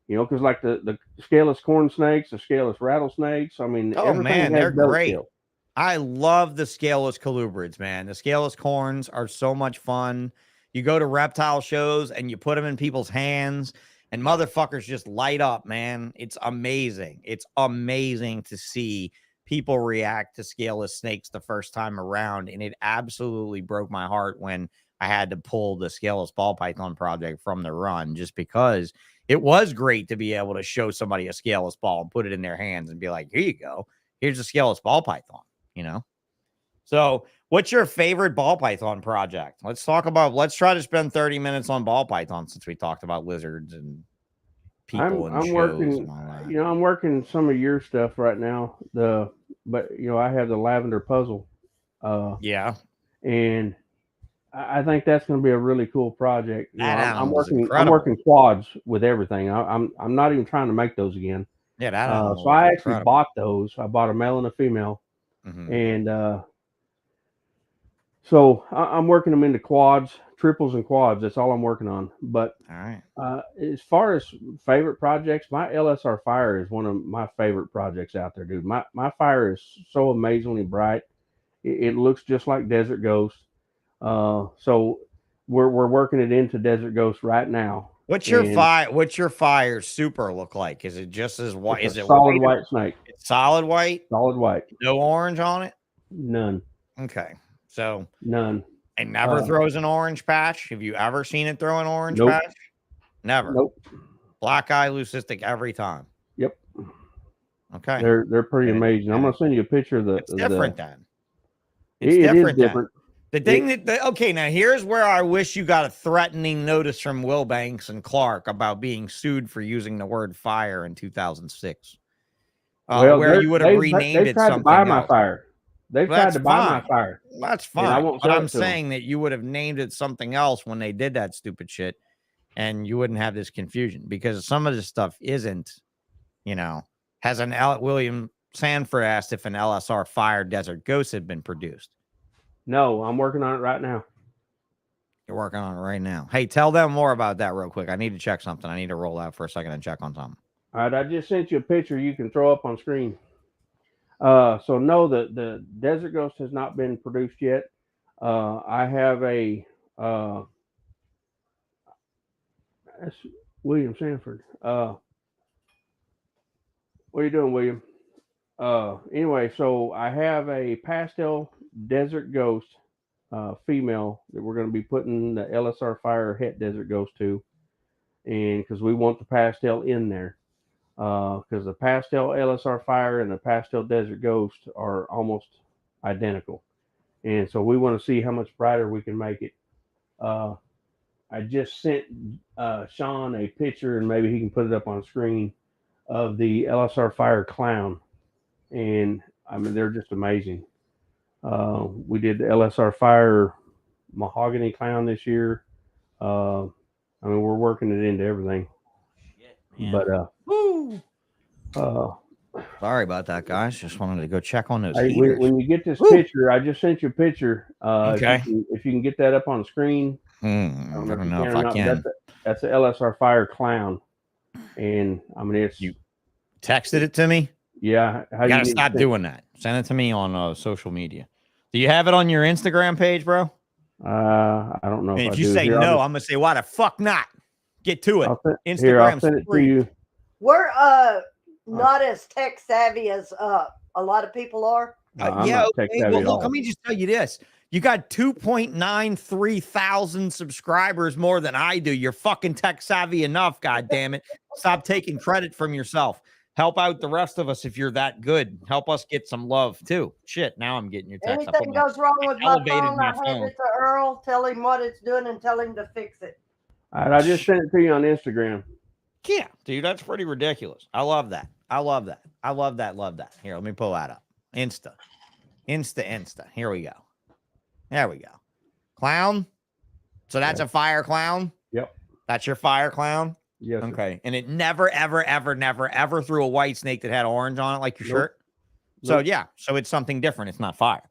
S3: you know, because like the scaleless corn snakes, the scaleless rattlesnakes. I mean,
S2: man, they're great. Scale. I love the scaleless colubrids, man. The scaleless corns are so much fun. You go to reptile shows and you put them in people's hands, and motherfuckers just light up, man. It's amazing. It's amazing to see people react to scaleless snakes the first time around, and it absolutely broke my heart when I had to pull the scaleless ball python project from the run, just because it was great to be able to show somebody a scaleless ball and put it in their hands and be like, here you go, here's a scaleless ball python, you know. So what's your favorite ball python project? Let's try to spend 30 minutes on ball python, since we talked about lizards and people. I'm
S3: working, you know, I'm working some of your stuff right now. But you know, I have the lavender puzzle.
S2: And
S3: I think that's going to be a really cool project. You know,
S2: That
S3: I'm
S2: animal's
S3: working. I'm
S2: incredible.
S3: working quads with everything. I'm not even trying to make those again.
S2: Yeah, that animal
S3: So I
S2: was
S3: actually
S2: incredible.
S3: bought those. I bought a male and a female,
S2: Mhm.
S3: and so I'm working them into quads, triples, and quads. That's all I'm working on. But
S2: All right.
S3: as far as favorite projects, my LSR Fire is one of my favorite projects out there, dude. My fire is so amazingly bright. It looks just like Desert Ghost. So we're working it into Desert Ghost right now.
S2: What's your
S3: And
S2: fire? What's your fire super look like? Is it just as white?
S3: it's
S2: Is
S3: a
S2: it
S3: solid
S2: white?
S3: white snake.
S2: It's solid white.
S3: Solid white.
S2: No orange on it.
S3: None.
S2: Okay, so
S3: None.
S2: it never throws an orange patch. Have you ever seen it throw an orange
S3: Nope.
S2: patch? Never.
S3: Nope.
S2: Black eye leucistic every time.
S3: Yep.
S2: Okay.
S3: They're pretty
S2: And
S3: amazing. I'm gonna send you a picture of the.
S2: It's different
S3: the,
S2: then. It's
S3: it
S2: different
S3: is
S2: then.
S3: different.
S2: The thing okay, now here's where I wish you got a threatening notice from Wilbanks and Clark about being sued for using the word fire in 2006.
S3: Well,
S2: where you would have renamed it
S3: tried
S2: something
S3: to buy my
S2: else.
S3: fire. They've
S2: Well,
S3: tried
S2: that's
S3: to buy
S2: fine.
S3: my fire.
S2: That's
S3: And I
S2: fine.
S3: won't
S2: But
S3: sell
S2: I'm
S3: it to 'em.
S2: saying that you would have named it something else when they did that stupid shit, and you wouldn't have this confusion because some of this stuff isn't, has an William Sanford asked if an LSR Fire Desert Ghost had been produced.
S3: No, I'm working on it right now.
S2: You're working on it right now. Hey, tell them more about that real quick. I need to check something. I need to roll out for a second and check on something.
S3: All right, I just sent you a picture you can throw up on screen. So no, the Desert Ghost has not been produced yet. I have a that's William Sanford. What are you doing, William? Anyway, so I have a pastel Desert Ghost female that we're going to be putting the LSR Fire Het Desert Ghost to, and because we want the pastel in there. Because the pastel LSR Fire and the pastel Desert Ghost are almost identical. And so we want to see how much brighter we can make it. I just sent Sean a picture, and maybe he can put it up on screen, of the LSR Fire Clown. And I mean, they're just amazing. We did the LSR Fire Mahogany Clown this year. I mean, we're working it into everything.
S2: Yeah.
S3: But
S2: Woo. Sorry about that, guys. Just wanted to go check on those.
S3: Hey,
S2: heaters.
S3: when you get this picture, I just sent you a picture.
S2: Okay.
S3: If you can get that up on the screen.
S2: I don't know if I can.
S3: That's the LSR Fire Clown. And I mean, it's.
S2: You texted it to me?
S3: Yeah.
S2: You got to stop doing that. Send it to me on social media. Do you have it on your Instagram page, bro?
S3: I don't know.
S2: And if you say no, I'm going to say, why the fuck not? Get to it.
S3: I'll
S2: Instagram's
S3: send it
S2: free.
S3: to you.
S4: We're not as tech savvy as a lot of people are.
S2: Yeah. Okay. Well, look, let me just tell you this. You got 2.93 thousand subscribers more than I do. You're fucking tech savvy enough. God damn it. Stop taking credit from yourself. Help out the rest of us if you're that good. Help us get some love too. Shit, now I'm getting your text.
S4: Anything goes wrong with my phone, I hand it to Earl, tell him what it's doing, and tell him to fix it.
S3: All right, I just sent it to you on Instagram.
S2: Yeah, dude, that's pretty ridiculous. I love that. I love that. I love that. Love that. Here, let me pull that up. Insta. Here we go. There we go. Clown. So that's a fire clown?
S3: Yep.
S2: That's your fire clown?
S3: Yes.
S2: Okay. And it never, ever threw a white snake that had orange on it like your shirt? So, yeah. So it's something different. It's not fire.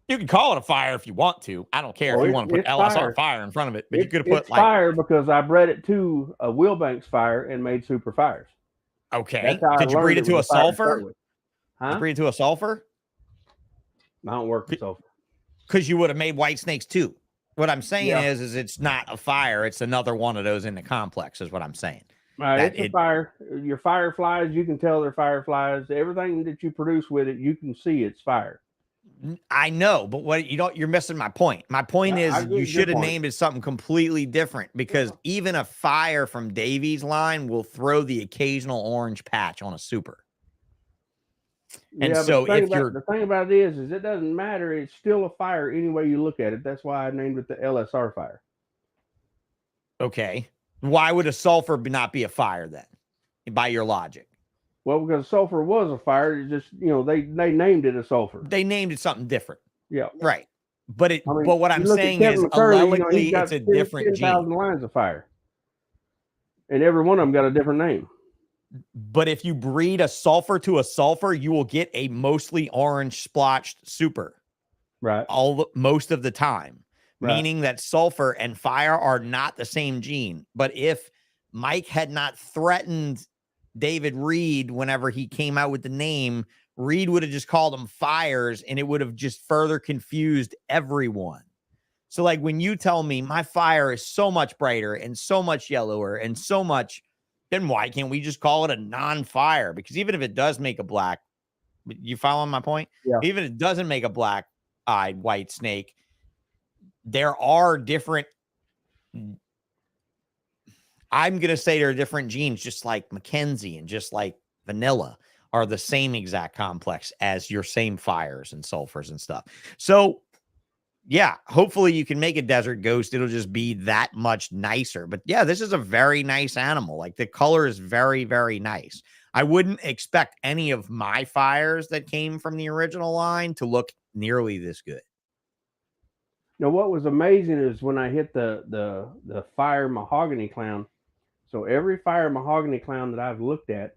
S2: You can call it a fire if you want to. I don't care if you want to put LSR fire in front of it. But you could have put like
S3: fire because I bred it to a Wilbanks fire and made super fires.
S2: Okay. Did you breed it to a sulfur?
S3: Huh?
S2: Did you breed it to a sulfur?
S3: I don't work with sulfur.
S2: Because you would have made white snakes too. What I'm saying is it's not a fire. It's another one of those in the complex is what I'm saying.
S3: It's a fire. Your fireflies, you can tell they're fireflies. Everything that you produce with it, you can see it's fire.
S2: I know, but you're missing my point. My point is you should have named it something completely different because even a fire from Davies line will throw the occasional orange patch on a super. And so
S3: the thing about it is it doesn't matter. It's still a fire any way you look at it. That's why I named it the LSR Fire.
S2: Okay. Why would a sulfur not be a fire then? By your logic.
S3: Well, because sulfur was a fire. It just, they named it a sulfur.
S2: They named it something different.
S3: Yeah.
S2: Right. But
S3: I mean,
S2: but what
S3: you
S2: I'm
S3: look at
S2: saying
S3: Kevin
S2: is,
S3: McCurdy, you know,
S2: allegedly,
S3: he's got
S2: it's a different
S3: 10,000
S2: gene.
S3: lines of fire, and every one of them got a different name.
S2: But if you breed a sulfur to a sulfur, you will get a mostly orange splotched super.
S3: Right.
S2: Most of the time,
S3: Right.
S2: meaning that sulfur and fire are not the same gene. But if Mike had not threatened David Reed whenever he came out with the name, Reed would have just called them fires, and it would have just further confused everyone. So like when you tell me my fire is so much brighter and so much yellower and so much, then why can't we just call it a non-fire? Because even if it does make a black, you following my point?
S3: Yeah.
S2: Even if it doesn't make a black-eyed white snake, there are different, I'm going to say there are different genes, just like Mackenzie and just like vanilla are the same exact complex as your same fires and sulfurs and stuff. So yeah, hopefully you can make a desert ghost. It'll just be that much nicer. But yeah, this is a very nice animal. Like the color is very, very nice. I wouldn't expect any of my fires that came from the original line to look nearly this good.
S3: Now, what was amazing is when I hit the fire mahogany clown. So every fire mahogany clown that I've looked at,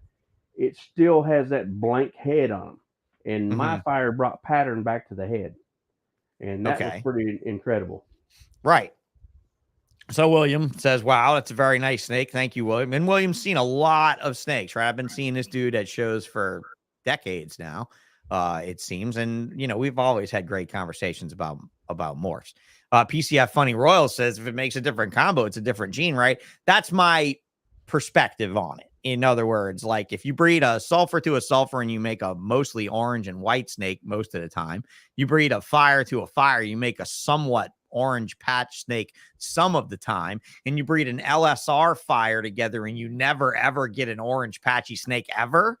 S3: it still has that blank head on them. And my fire brought pattern back to the head. And that was pretty incredible.
S2: Right. So William says, wow, that's a very nice snake. Thank you, William. And William's seen a lot of snakes, right? I've been seeing this dude at shows for decades now, it seems. And, you know, we've always had great conversations about morphs. PCF Funny Royal says, if it makes a different combo, it's a different gene, right? That's my perspective on it. In other words, like if you breed a sulfur to a sulfur and you make a mostly orange and white snake most of the time, you breed a fire to a fire, you make a somewhat orange patch snake some of the time, and you breed an LSR fire together and you never ever get an orange patchy snake ever.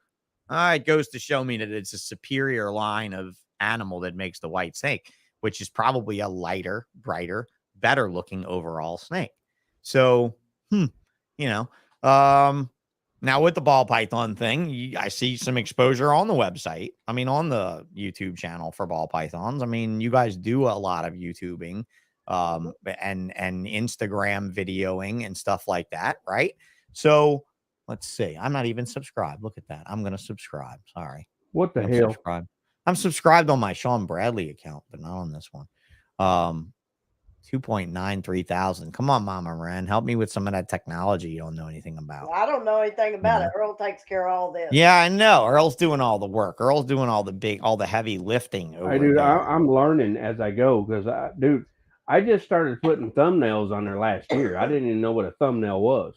S2: It goes to show me that it's a superior line of animal that makes the white snake, which is probably a lighter, brighter, better looking overall snake. So, you know, now with the ball python thing, I see some exposure on the website. I mean, on the YouTube channel for ball pythons. I mean, you guys do a lot of YouTubing, and Instagram videoing and stuff like that, right? So let's see. I'm not even subscribed. Look at that. I'm going to subscribe. Sorry.
S3: What the hell?
S2: I'm subscribed on my Sean Bradley account, but not on this one. 2.93 thousand. Come on, Mama Ren. Help me with some of that technology you don't know anything about.
S4: I don't know anything about it. Earl takes care of all this.
S2: Yeah, I know. Earl's doing all the work. Earl's doing all the heavy lifting.
S3: I'm learning as I go because I just started putting thumbnails on there last year. I didn't even know what a thumbnail was.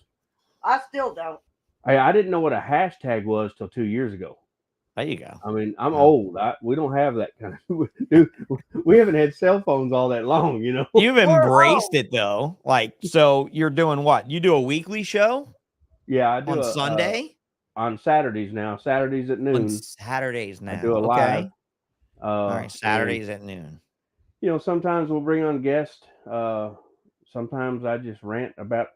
S4: I still don't.
S3: I didn't know what a hashtag was till 2 years ago.
S2: There you go.
S3: I mean, I'm old. We don't have that kind of. Dude, we haven't had cell phones all that long, you know.
S2: You've embraced it though. Like, so you're doing what? You do a weekly show?
S3: Yeah, I do
S2: on Sunday.
S3: On Saturdays now. Saturdays at noon.
S2: On Saturdays now.
S3: I do a live.
S2: All right, Saturdays at noon.
S3: You know, sometimes we'll bring on guests. Sometimes I just rant about,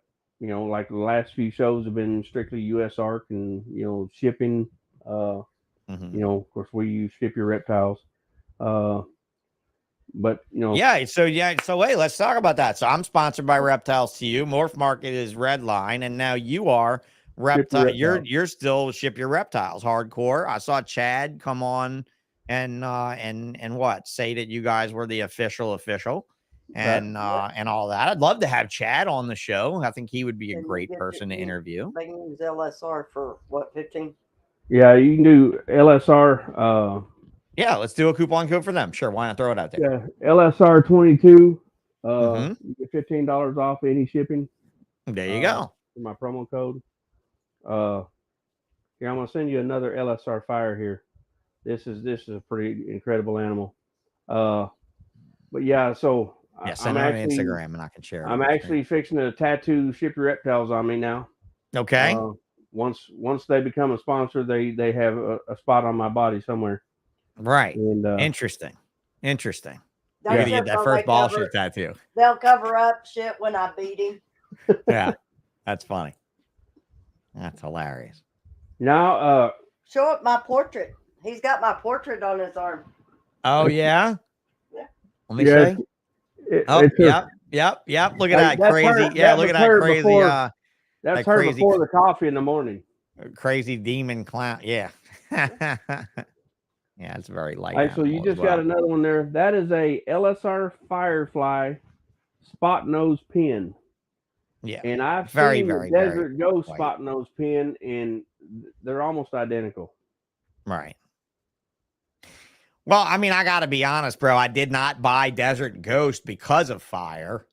S3: you know, like the last few shows have been strictly U.S. ARC and, you know, shipping. You know, of course, we ship your reptiles. But, you know.
S2: Yeah. So, hey, let's talk about that. So I'm sponsored by Reptiles to you. Morph Market is Redline. And now you are Reptile. You're still Ship Your Reptiles hardcore. I saw Chad come on and what? Say that you guys were the official and all that. I'd love to have Chad on the show. I think he would be a great person to interview.
S4: They can use LSR for what, 15?
S3: Yeah, you can do LSR.
S2: Yeah, let's do a coupon code for them. Sure, why not throw it out there?
S3: Yeah, LSR 22. You get $15 off any shipping.
S2: There you go.
S3: My promo code. Here, I'm gonna send you another LSR fire here. This is a pretty incredible animal. But yeah, so
S2: yeah, send it on Instagram and I can share it.
S3: I'm actually fixing to tattoo Ship Your Reptiles on me now.
S2: Okay.
S3: Once they become a sponsor, they have a spot on my body somewhere.
S2: Right.
S3: And
S2: interesting.
S4: Don't
S2: You get that first Ballsh tattoo.
S4: They'll cover up shit when I beat him.
S2: Yeah, that's funny. That's hilarious.
S3: Now,
S4: show up my portrait. He's got my portrait on his arm.
S2: Oh yeah.
S4: Yeah.
S2: Let me see. Oh,
S3: it's
S2: yep. Look at
S3: Like,
S2: that crazy. Yeah, look at that crazy.
S3: That's
S2: that
S3: her
S2: crazy-
S3: before the coffee in the morning.
S2: Crazy demon clown. Yeah. Yeah, it's very light.
S3: All right, so you
S2: animal as
S3: just got
S2: well.
S3: another one there. That is a LSR Firefly spot nose pin.
S2: Yeah.
S3: And I've
S2: Very,
S3: seen
S2: very,
S3: the
S2: very
S3: Desert Ghost
S2: white.
S3: spot nose pin, and they're almost identical.
S2: Right. Well, I mean, I got to be honest, bro. I did not buy Desert Ghost because of fire.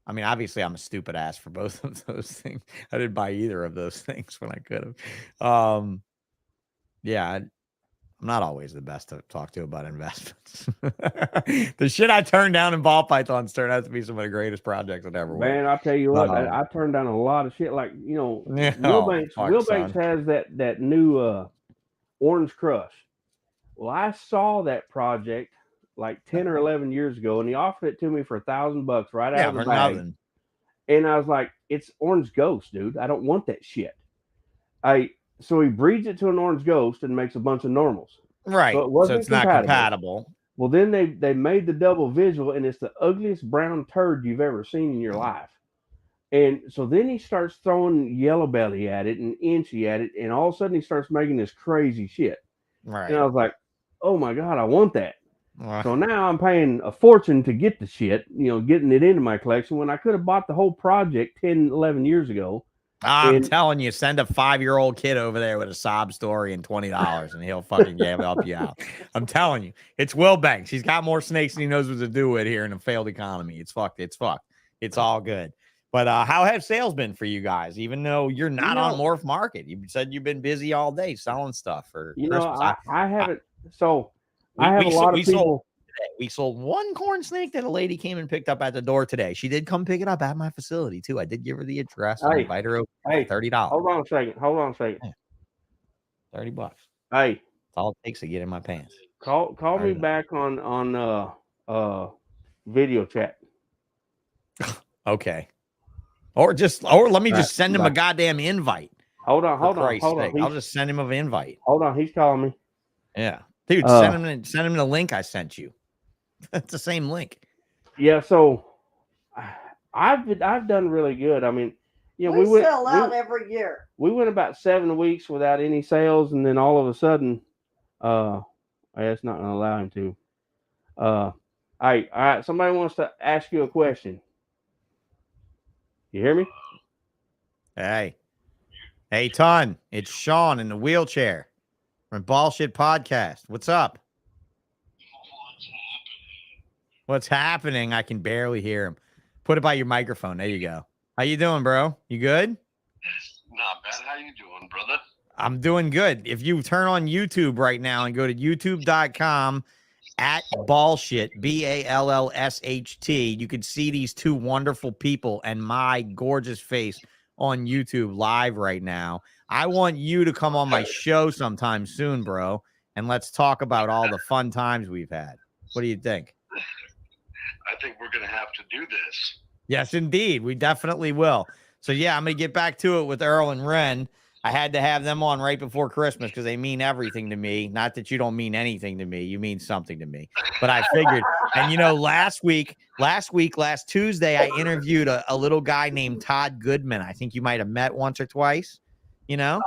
S2: I mean, obviously, I'm a stupid ass for both of those things. I didn't buy either of those things when I could have. Yeah, I'm not always the best to talk to about investments. The shit I turned down in ball pythons turned out to be some of the greatest projects I've ever worked.
S3: Man, I'll tell you what, I turned down a lot of shit. Like, you know,
S2: Yeah,
S3: Wilbanks has that new Orange Crush. Well, I saw that project like 10 or 11 years ago, and he offered it to me for $1,000 right out of the
S2: for
S3: bag.
S2: nothing.
S3: And I was like, it's Orange Ghost, dude. I don't want that shit. So he breeds it to an Orange Ghost and makes a bunch of normals.
S2: Right.
S3: So
S2: it's not compatible.
S3: Well, then they made the double visual, and it's the ugliest brown turd you've ever seen in your life. And so then he starts throwing yellow belly at it and inchy at it, and all of a sudden he starts making this crazy shit.
S2: Right.
S3: And I was like, oh my God, I want that. So now I'm paying a fortune to get the shit, you know, getting it into my collection when I could have bought the whole project 10, 11 years ago.
S2: I'm telling you, send a 5-year-old kid over there with a sob story and $20 and he'll fucking help you out. I'm telling you, it's Wilbanks. He's got more snakes than he knows what to do with here in a failed economy. It's fucked. It's all good. But how have sales been for you guys? Even though you're not on MORPH Market, you said you've been busy all day selling stuff for Christmas.
S3: I haven't. I have a lot of people.
S2: We sold one corn snake that a lady came and picked up at the door today. She did come pick it up at my facility too. I did give her the address and invite her over. $30.
S3: Hold on a second.
S2: $30.
S3: Hey,
S2: that's all it takes to get in my pants.
S3: Call me back on video chat.
S2: Okay. Or let me just send him a goddamn invite.
S3: Hold on.
S2: I'll just send him an invite.
S3: Hold on, he's calling me.
S2: Yeah, dude, send him the link I sent you. That's the same link.
S3: Yeah, so I've done really good. I mean, you know,
S4: we sell out every year.
S3: We went about 7 weeks without any sales, and then all of a sudden, it's not going to allow him to. All right. Somebody wants to ask you a question. You hear me?
S2: Hey, Ton, it's Sean in the wheelchair from Ballsh Podcast. What's up? What's happening? I can barely hear him. Put it by your microphone. There you go. How you doing, bro? You good?
S5: Not bad. How you doing, brother?
S2: I'm doing good. If you turn on YouTube right now and go to youtube.com at Ballsh, BALLSHT, you can see these two wonderful people and my gorgeous face on YouTube live right now. I want you to come on my show sometime soon, bro, and let's talk about all the fun times we've had. What do you think?
S5: I think we're going to have to do this.
S2: Yes, indeed. We definitely will. So, yeah, I'm going to get back to it with Earl and Ren. I had to have them on right before Christmas because they mean everything to me. Not that you don't mean anything to me. You mean something to me. But I figured. And, you know, last Tuesday, I interviewed a little guy named Todd Goodman. I think you might have met once or twice, you know?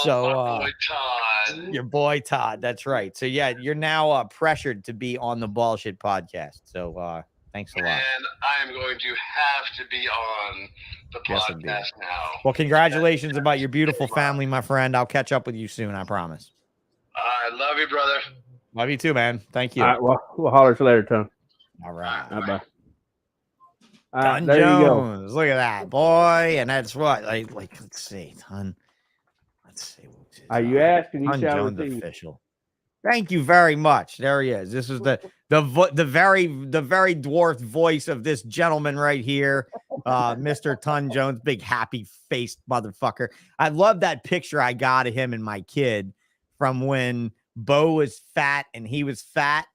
S5: Oh, my boy Todd.
S2: Your boy Todd. That's right. So, yeah, you're now pressured to be on the Ballsh podcast. So, thanks a lot.
S5: And I am going to have to be on the podcast now.
S2: Well, congratulations about your beautiful family, my friend. I'll catch up with you soon, I promise.
S5: I love you, brother.
S2: Love you too, man. Thank you.
S3: All right, well, we'll holler at you later, Tom.
S2: All right.
S3: Bye.
S2: Ton
S3: there
S2: Jones.
S3: You go.
S2: Look at that, boy. And that's what, like let's see, Ton. Let's see.
S3: Are you asking? You
S2: Ton
S3: shall
S2: Jones
S3: receive.
S2: official. Thank you very much. There he is. This is the very dwarfed voice of this gentleman right here, Mr. Ton Jones, big happy faced motherfucker. I love that picture I got of him and my kid from when Bo was fat and he was fat.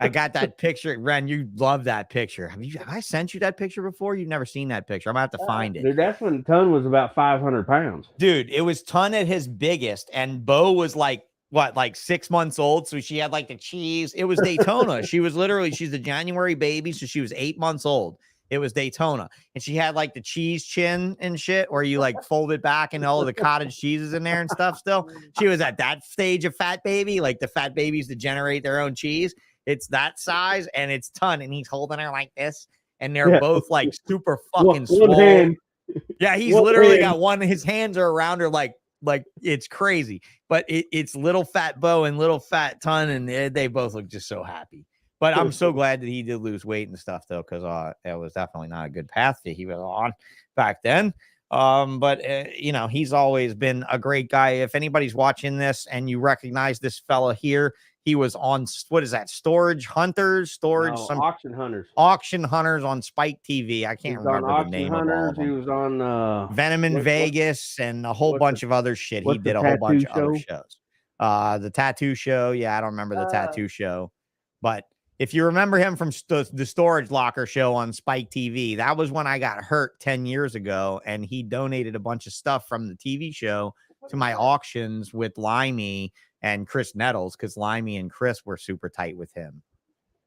S2: I got that picture. Ren, you love that picture. Have I sent you that picture before? You've never seen that picture. I'm gonna have to find it.
S3: Dude, that's when Ton was about 500 pounds.
S2: Dude, it was Ton at his biggest, and Bo was like what, like 6 months old. So she had like the cheese. It was Daytona. She's a January baby. So she was 8 months old. It was Daytona. And she had like the cheese chin and shit where you like fold it back and all of the cottage cheeses in there and stuff still. She was at that stage of fat baby, like the fat babies that generate their own cheese. It's that size and it's ton. And he's holding her like this. And they're both like super fucking swole.
S3: hand.
S2: Yeah, he's literally got one. His hands are around her like it's crazy. But it's little fat Bo and little fat Ton, and they both look just so happy. But I'm so glad that he did lose weight and stuff, though, because it was definitely not a good path that he was on back then. But you know, he's always been a great guy. If anybody's watching this and you recognize this fella here, he was on, what is that?
S3: Auction Hunters.
S2: Auction Hunters on Spike TV. I can't remember the name of all of them.
S3: He was on
S2: Venom in Vegas and a whole bunch of other shit. He did a whole bunch of other shows. The tattoo show. Yeah, I don't remember the tattoo show. But if you remember him from the Storage Locker show on Spike TV, that was when I got hurt 10 years ago. And he donated a bunch of stuff from the TV show to my auctions with Limey and Chris Nettles, because Limey and Chris were super tight with him,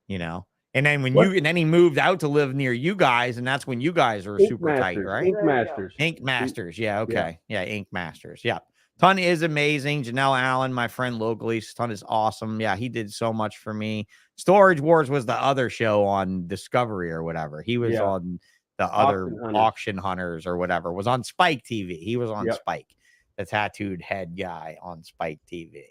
S2: you know. And then and then he moved out to live near you guys, and that's when you guys were super tight, right? Ink Masters. Yeah, okay. Yeah, Ink Masters. Yeah. Ton is amazing. Janelle Allen, my friend locally, Ton is awesome. Yeah, he did so much for me. Storage Wars was the other show on Discovery or whatever. He was on the other Auction Hunters or whatever. Was on Spike TV. He was on Spike, the tattooed head guy on Spike TV.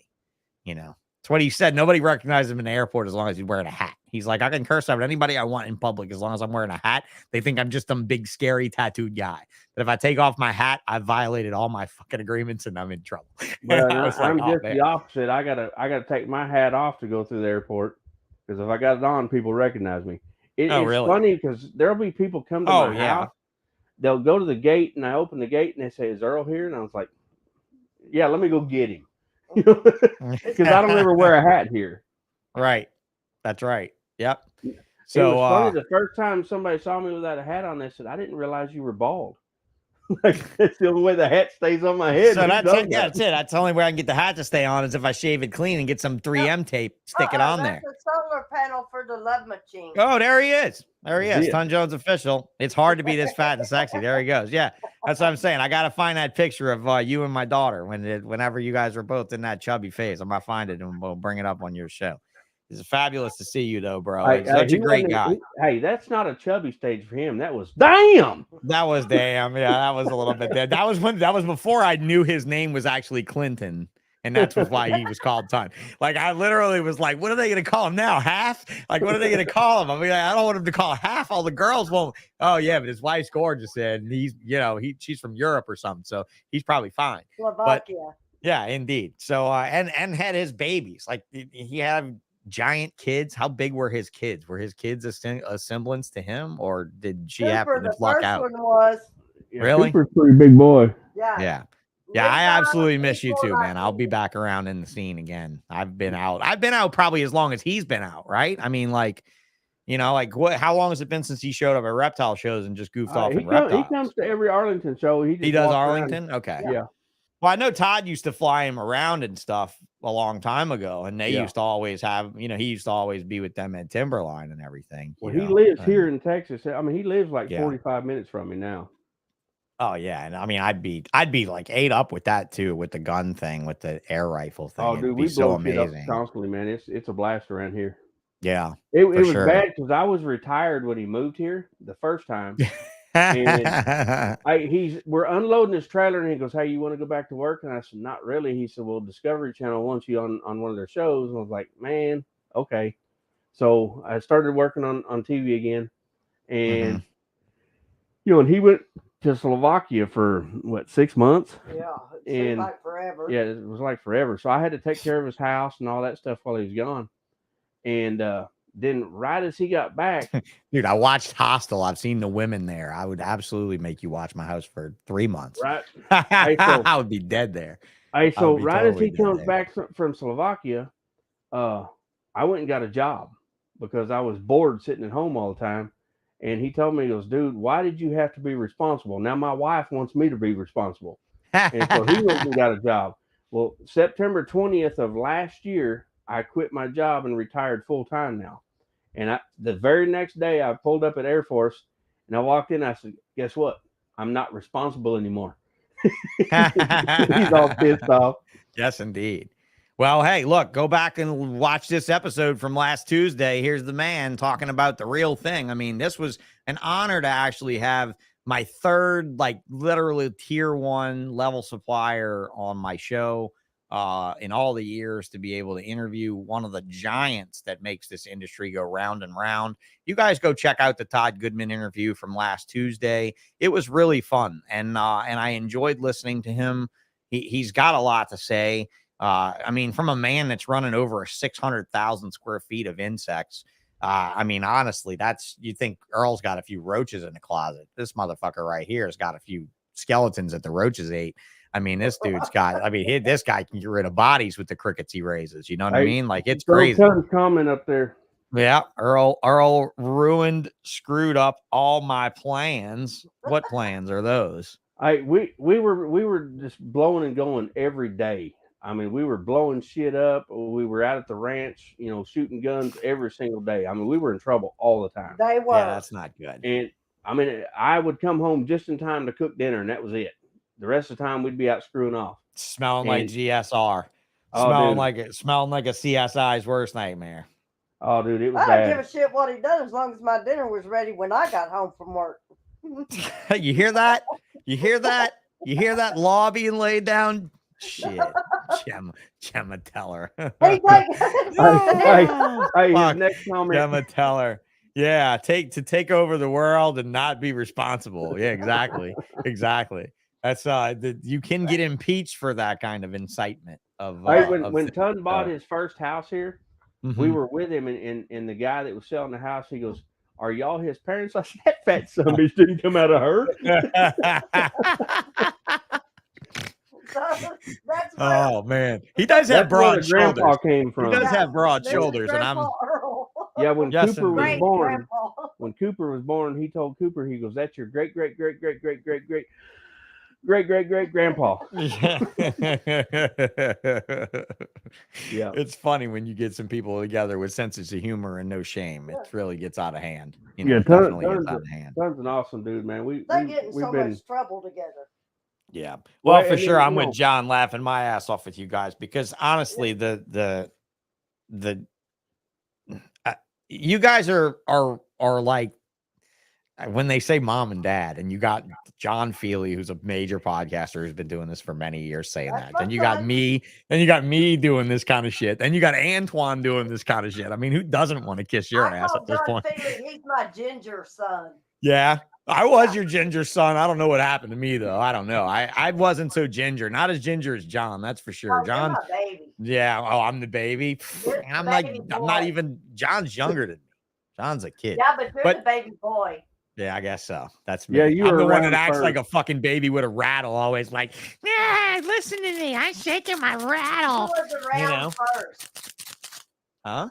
S2: You know, it's what he said. Nobody recognizes him in the airport as long as he's wearing a hat. He's like, I can curse out anybody I want in public as long as I'm wearing a hat. They think I'm just some big, scary tattooed guy. But if I take off my hat, I've violated all my fucking agreements and I'm in trouble.
S3: Well, I'm just the opposite. I gotta take my hat off to go through the airport, because if I got it on, people recognize me. It's really funny because there'll be people come to my house. They'll go to the gate and I open the gate and they say, "Is Earl here?" And I was like, "Yeah, let me go get him." Because I don't ever wear a hat here.
S2: Right. That's right. Yep.
S3: So it was funny, the first time somebody saw me without a hat on, they said, "I didn't realize you were bald." Like, that's the only way the hat stays on my head.
S2: So that's it. Yeah, that's it. That's the only way I can get the hat to stay on is if I shave it clean and get some 3M tape, stick it on there.
S4: That's the solar panel for the love machine.
S2: Oh, there he is. There he is. Ton Jones official. It's hard to be this fat and sexy. There he goes. Yeah, that's what I'm saying. I got to find that picture of you and my daughter whenever you guys were both in that chubby phase. I'm going to find it and we'll bring it up on your show. It's fabulous to see you, though, bro. He's such a great guy.
S3: Hey, that's not a chubby stage for him. That was damn.
S2: That was damn. Yeah, that was a little bit dead. That was before I knew his name was actually Clinton, and that's why he was called Ton. Like, I literally was like, what are they going to call him now? Half? Like, what are they going to call him? I mean, I don't want him to call half. All the girls won't. Oh yeah, but his wife's gorgeous, and he's, she's from Europe or something, so he's probably fine.
S4: Slovakia.
S2: But, yeah, indeed. So and had his babies. Like, he had giant kids. How big were his kids? Were his kids a semblance to him, or did she happen to luck out?
S4: One was.
S2: Really?
S3: Cooper's pretty big boy.
S2: Yeah. I absolutely miss you too, man. I'll be back around in the scene again. I've been out probably as long as he's been out, right? I mean, like, how long has it been since he showed up at Reptile shows and just goofed off? He
S3: comes to every Arlington show. He
S2: does Arlington. Okay.
S3: Yeah.
S2: Well, I know Todd used to fly him around and stuff a long time ago, and they used to always have, he used to always be with them at Timberline and everything.
S3: Well, he lives here in Texas. I mean, he lives like 45 minutes from me now.
S2: Oh yeah, and I mean, I'd be like ate up with that too, with the gun thing, with the air rifle thing.
S3: Oh, dude, we blow shit up constantly, man. It's a blast around here.
S2: Yeah,
S3: it was bad because I was retired when he moved here the first time. And we're unloading his trailer and he goes, "Hey, you want to go back to work?" And I said, "Not really." He said, "Well, Discovery Channel wants you on one of their shows." And I was like, "Man, okay." So I started working on TV again, and and he went to Slovakia for 6 months.
S4: Yeah, it seemed like forever.
S3: Yeah, it was like forever. So I had to take care of his house and all that stuff while he was gone. And then right as he got back,
S2: dude, I watched Hostel. I've seen the women there. I would absolutely make you watch my house for 3 months.
S3: Right.
S2: I would be dead there.
S3: So right as he comes back from Slovakia, I went and got a job because I was bored sitting at home all the time. And he told me, he goes, "Dude, why did you have to be responsible? Now my wife wants me to be responsible." And so he went and got a job. Well, September 20th of last year, I quit my job and retired full time now. And the very next day, I pulled up at Air Force and I walked in. I said, "Guess what? I'm not responsible anymore." He's all pissed off.
S2: Yes, indeed. Well, hey, look, go back and watch this episode from last Tuesday. Here's the man talking about the real thing. I mean, this was an honor to actually have my third, like literally tier 1 level supplier on my show in all the years, to be able to interview one of the giants that makes this industry go round and round. You guys go check out the Todd Goodman interview from last Tuesday. It was really fun, and I enjoyed listening to him. He's got a lot to say. I mean, from a man that's running over 600,000 square feet of insects. I mean, honestly, you think Earl's got a few roaches in the closet. This motherfucker right here has got a few skeletons that the roaches ate. I mean, this dude's got, this guy can get rid of bodies with the crickets he raises. You know what I mean? Like, it's crazy.
S3: Comment up there.
S2: Yeah. Earl screwed up all my plans. What plans are those?
S3: We were just blowing and going every day. I mean, we were blowing shit up. We were out at the ranch, shooting guns every single day. I mean, we were in trouble all the time.
S4: They were.
S2: Yeah, that's not good.
S3: And I mean, I would come home just in time to cook dinner, and that was it. The rest of the time, we'd be out screwing off.
S2: Smelling like GSR. Smelling like a CSI's worst nightmare.
S3: Oh, dude, it was
S4: I
S3: bad.
S4: don't give a shit what he done as long as my dinner was ready when I got home from work.
S2: You hear that? You hear that? You hear that law being laid down? Shit. Gemma, tell her.
S3: Hey, his next comment.
S2: Gemma, tell her. Yeah, take over the world and not be responsible. Yeah, exactly. Exactly. That's you can get impeached for that kind of incitement of
S3: when Tun bought his first house here, we were with him, and the guy that was selling the house, he goes, "Are y'all his parents?" I said, "That fat son of a bitch didn't come out of her."
S4: That's
S2: oh man, he does have broad shoulders.
S3: Grandpa came from.
S2: He does have broad shoulders, and I'm.
S4: Earl.
S3: Yeah, when
S2: Yes,
S3: Cooper was
S2: indeed.
S3: born, he told Cooper, he goes, "That's your great grandpa."
S2: Yeah.
S3: Yeah,
S2: It's funny when you get some people together with senses of humor and no shame. It really gets out of hand.
S3: Definitely
S2: gets out of hand.
S3: Tun's an awesome dude, man.
S4: They get in so much trouble together.
S2: Yeah. Well, for sure, I'm
S3: with
S2: with John laughing my ass off with you guys because honestly, you guys are like when they say mom and dad, and you got John Feely, who's a major podcaster who's been doing this for many years, saying that. Then you got me. Then you got me doing this kind of shit. Then you got Antoine doing this kind of shit. I mean, who doesn't want to kiss your ass at this point?
S4: He's my ginger son.
S2: Yeah. I was your ginger son. I don't know what happened to me though. I don't know. I wasn't so ginger. Not as ginger as John. That's for sure.
S4: Oh,
S2: John.
S4: you're my baby.
S2: Yeah. Oh, I'm the baby. I'm not even. John's younger than me. John's a kid.
S4: Yeah, but you're the baby boy.
S2: Yeah, I guess so. That's me.
S3: Yeah,
S2: I'm the one that acts like a fucking baby with a rattle, always like, yeah, listen to me. I'm shaking my rattle.
S4: You was around first.
S2: Huh?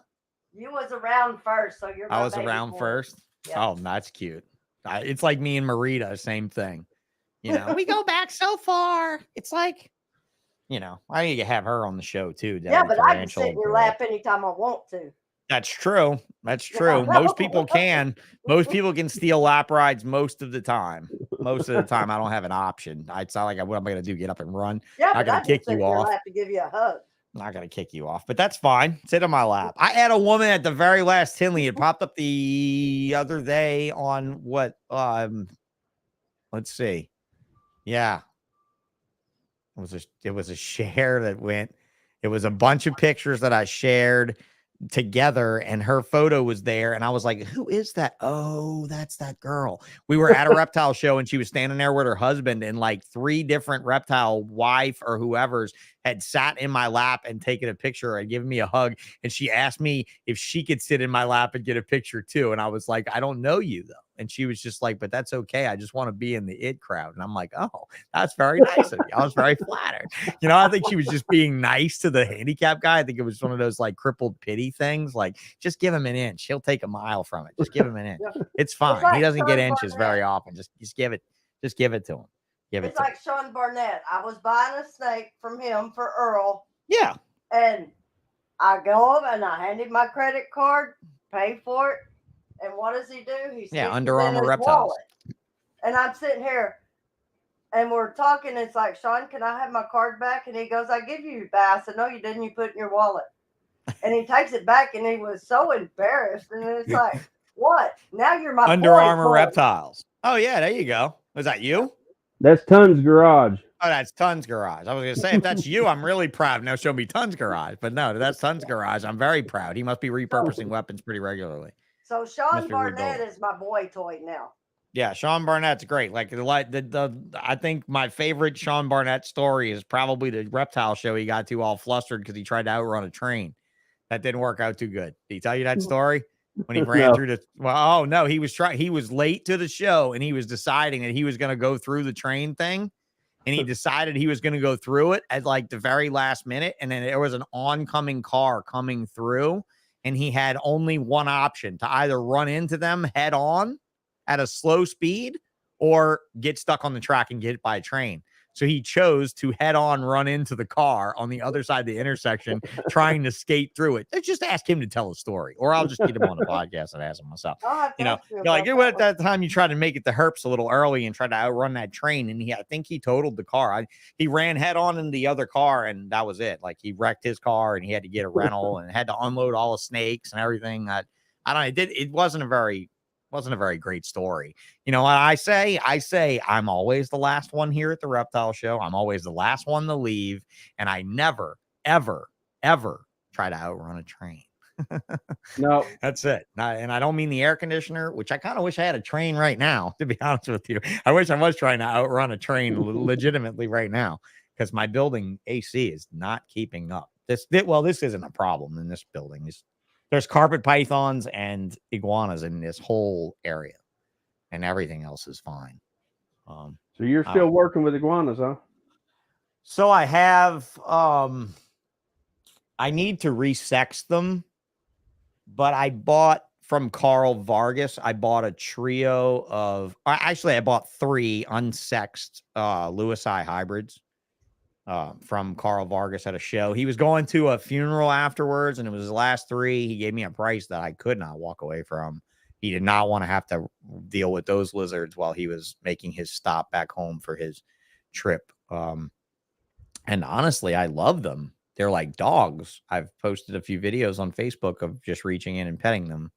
S4: You was around first, so you're.
S2: I was around first.
S4: Yeah.
S2: Oh, that's cute. It's like me and Marita, same thing. We go back so far. It's like, I need to have her on the show too.
S4: Yeah, but I can sit in your lap anytime I want to.
S2: That's true. That's true. Most people can. Most people can steal lap rides most of the time. Most of the time, I don't have an option. It's not like what am I going to do? Get up and run?
S4: Yeah,
S2: I'm going to kick you off.
S4: I have to give you a hug.
S2: I'm not going to kick you off, but that's fine. Sit on my lap. I had a woman at the very last Tinley. It popped up the other day on what? Let's see. Yeah. It was a share that went. It was a bunch of pictures that I shared together, and her photo was there, and I was like, who is that? Oh, that's that girl. We were at a reptile show, and she was standing there with her husband, and like 3 different reptile wife or whoever's had sat in my lap and taken a picture and given me a hug, and she asked me if she could sit in my lap and get a picture too, and I was like, I don't know you though. And she was just like, but that's okay. I just want to be in the it crowd. And I'm like, oh, that's very nice of you. I was very flattered. I think she was just being nice to the handicap guy. I think it was one of those like crippled pity things. Like, just give him an inch. He'll take a mile from it. Just give him an inch. It's fine. He doesn't get inches very often. Just give it to him. Give it
S4: It's
S2: to
S4: like Sean Barnett. I was buying a snake from him for Earl,
S2: yeah.
S4: and I go up and I hand him my credit card, pay for it, and what does he do? He sticks
S2: Under
S4: it in
S2: Armour
S4: his
S2: Reptiles.
S4: wallet. And I'm sitting here, and we're talking. It's like, Sean, can I have my card back? And he goes, I give you back. I said, no, you didn't. You put it in your wallet. And he takes it back, and he was so embarrassed. And it's like, what? Now you're my
S2: Under
S4: boy
S2: Armour
S4: toy.
S2: Reptiles. Oh yeah, there you go. Was that you?
S3: That's Tons Garage.
S2: Oh, that's Tons Garage. I was gonna say if that's you, I'm really proud. Now show me Tons Garage, but no, that's Tons Garage. I'm very proud. He must be repurposing weapons pretty regularly.
S4: So Sean
S2: Must be
S4: Barnett
S2: rebuilt.
S4: is my boy toy now.
S2: Yeah, Sean Barnett's great. Like the I think my favorite Sean Barnett story is probably the reptile show he got too all flustered because he tried to outrun a train. That didn't work out too good. Did he tell you that story? When he ran
S3: No.
S2: through the oh no, he was late to the show and he was deciding that he was gonna go through the train thing. And he decided he was gonna go through it at like the very last minute. And then there was an oncoming car coming through, and he had only one option to either run into them head on at a slow speed or get stuck on the track and get hit by a train. So he chose to head on run into the car on the other side of the intersection, trying to skate through it. Let's just ask him to tell a story, or I'll just get him on the podcast and ask him myself.
S4: I'll have to
S2: You know,
S4: ask you
S2: you're like,
S4: about
S2: you know what,
S4: that
S2: at that time you tried to make it to Herps a little early and tried to outrun that train. And I think he totaled the car. He ran head on into the other car, and that was it. Like he wrecked his car and he had to get a rental and had to unload all the snakes and everything. I don't know. It wasn't a very great story. You know what I say? I say I'm always the last one here at the Reptile Show. I'm always the last one to leave. And I never, ever, ever try to outrun a train.
S3: No,
S2: That's it. And I don't mean the air conditioner, which I kind of wish I had a train right now, to be honest with you. I wish I was trying to outrun a train legitimately right now, because my building AC is not keeping up. This isn't a problem in this building. There's carpet pythons and iguanas in this whole area, and everything else is fine.
S3: so you're still working with iguanas, huh?
S2: So I have, I need to resex them, but I bought from Carl Vargas. I bought a trio of, actually I bought 3 unsexed Lewis-I hybrids. From Carl Vargas at a show. He was going to a funeral afterwards, and it was his last 3. He gave me a price that I could not walk away from. He did not want to have to deal with those lizards while he was making his stop back home for his trip. And honestly, I love them. They're like dogs. I've posted a few videos on Facebook of just reaching in and petting them,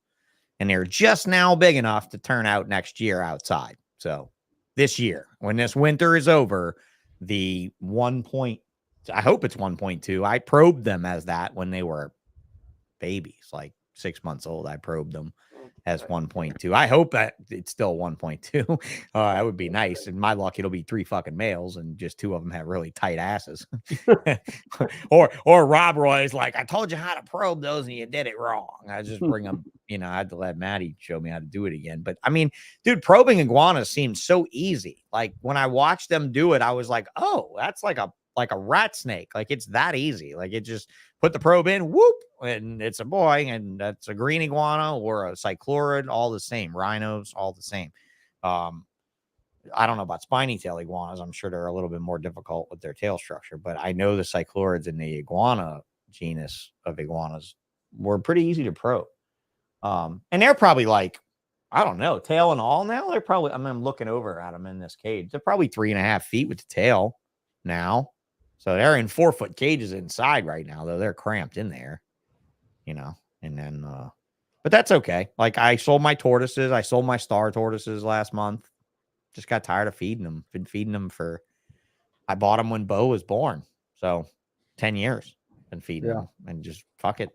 S2: and they're just now big enough to turn out next year outside. So this year, when this winter is over, the I hope it's 1.2. I probed them as that when they were babies, like 6 months old. I probed them as 1.2. I hope that it's still 1.2. That would be nice. In my luck, it'll be 3 fucking males, and just 2 of them have really tight asses. or Rob Roy's like, I told you how to probe those and you did it wrong. I just bring them, I had to let Maddie show me how to do it again. But I mean, dude, probing iguanas seems so easy. Like when I watched them do it, I was like, oh, that's like a rat snake. Like it's that easy. Like it just put the probe in, whoop, and it's a boy, and that's a green iguana or a cyclorid, all the same. Rhinos, all the same. I don't know about spiny tail iguanas. I'm sure they're a little bit more difficult with their tail structure, but I know the cyclorids in the iguana genus of iguanas were pretty easy to probe. And they're probably like, I don't know, tail and all now. They're probably, I'm looking over at them in this cage. They're probably 3.5 feet with the tail now. So they're in 4-foot cages inside right now, though they're cramped in there, and then, but that's okay. Like I sold my tortoises. I sold my star tortoises last month. Just got tired of feeding them. Been feeding them I bought them when Bo was born. So 10 years been feeding them, and just fuck it.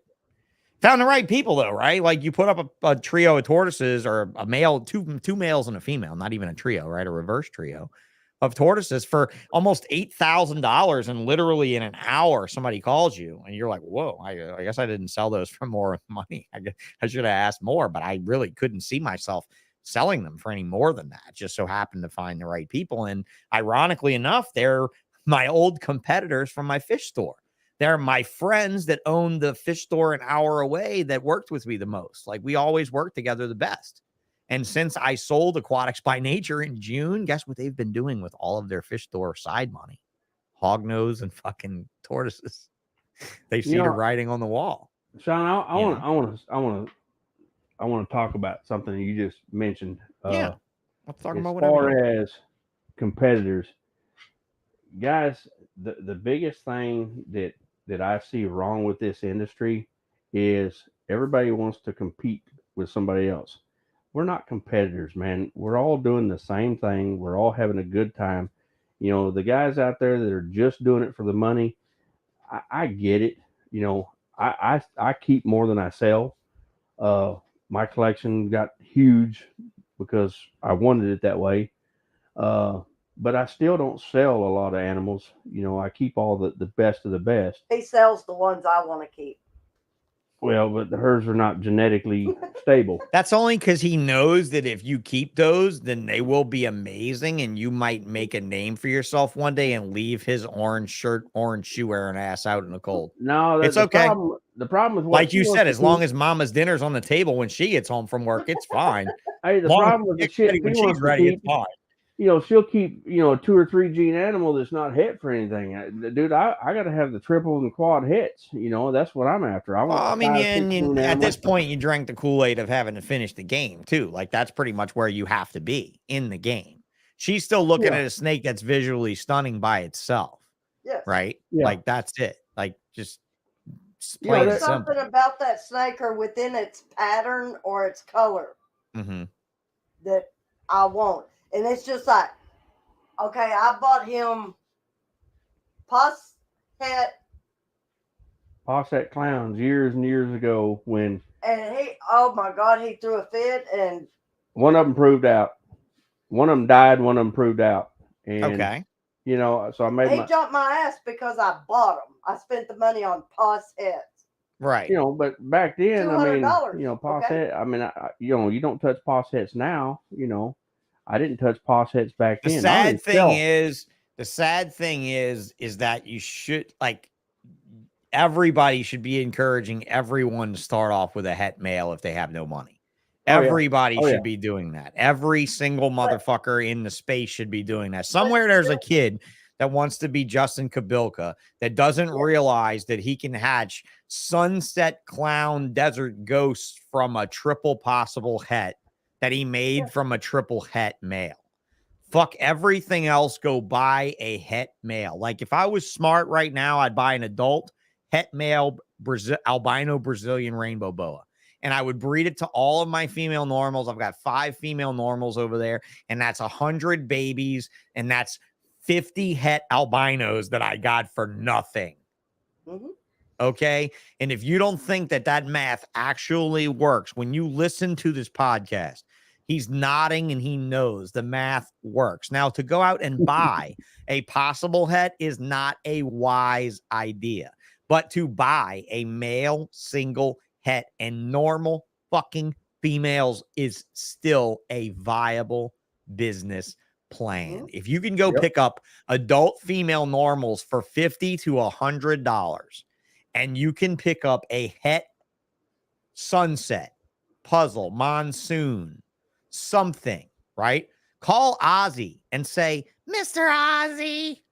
S2: Found the right people though, right? Like you put up a trio of tortoises, or a male, two males and a female, not even a trio, right? A reverse trio of tortoises for almost $8,000, and literally in an hour somebody calls you and you're like, whoa, I guess I didn't sell those for more money. I should have asked more, but I really couldn't see myself selling them for any more than that. Just so happened to find the right people. And ironically enough, they're my old competitors from my fish store. They're my friends that owned the fish store an hour away that worked with me the most. Like we always worked together the best. And since I sold Aquatics by Nature in June, guess what they've been doing with all of their fish store side money? Hognose and fucking tortoises. They see the writing on the wall.
S3: Sean, I want to talk about something you just mentioned.
S2: Yeah. Let's talk about
S3: as
S2: whatever.
S3: far as competitors, guys, the biggest thing that I see wrong with this industry is everybody wants to compete with somebody else. We're not competitors, man. We're all doing the same thing. We're all having a good time. You know, the guys out there that are just doing it for the money, I get it. You know, I keep more than I sell. My collection got huge because I wanted it that way. But I still don't sell a lot of animals. You know, I keep all the best of the best.
S4: He sells the ones I want to keep.
S3: Well, but hers are not genetically stable.
S2: That's only because he knows that if you keep those, then they will be amazing, and you might make a name for yourself one day and leave his orange shirt, orange shoe wearing ass out in the cold.
S3: No,
S2: it's okay.
S3: The problem is,
S2: like you said, as long as Mama's dinner's on the table when she gets home from work, it's fine.
S3: Hey, the problem with the shit
S2: when she's ready, it's fine.
S3: You know, she'll keep, you know, a 2 or 3 gene animal that's not het for anything. Dude, I got to have the triple and quad hets. You know, that's what I'm after. I
S2: mean, at this point, you drank the Kool-Aid of having to finish the game too. Like that's pretty much where you have to be in the game. She's still looking at a snake that's visually stunning by itself.
S4: Yes.
S2: Right?
S3: Yeah.
S2: Like that's it. Like just
S4: plain and simple. Something about that snake or within its pattern or its color that I want. And it's just like, okay, I bought him Posset
S3: clowns years and years ago when.
S4: And he, oh my God, he threw a fit and.
S3: One of them proved out. One of them died, one of them proved out. And, you know, so I made
S4: He jumped my ass because I bought them. I spent the money on Possets.
S2: Right.
S3: You know, but back then, I mean,
S4: $200,
S3: you know, Posset, I mean, you know, you don't touch Possets now, you know. I didn't touch Possets back then.
S2: The sad thing is that you should, like, everybody should be encouraging everyone to start off with a het male if they have no money. Everybody should be doing that. Every single motherfucker in the space should be doing that. Somewhere there's a kid that wants to be Justin Kabilka that doesn't realize that he can hatch sunset clown desert ghosts from a triple possible het that he made from a triple het male. Fuck everything else. Go buy a het male. Like if I was smart right now, I'd buy an adult het male albino Brazilian rainbow boa. And I would breed it to all of my female normals. I've got 5 female normals over there. And that's 100 babies. And that's 50 het albinos that I got for nothing. Okay. And if you don't think that that math actually works, when you listen to this podcast, he's nodding and he knows the math works. Now, to go out and buy a possible het is not a wise idea, but to buy a male single het and normal fucking females is still a viable business plan. If you can go pick up adult female normals for $50 to $100 and you can pick up a het sunset, puzzle, monsoon, something, right? Call Ozzy and say, Mr. Ozzy,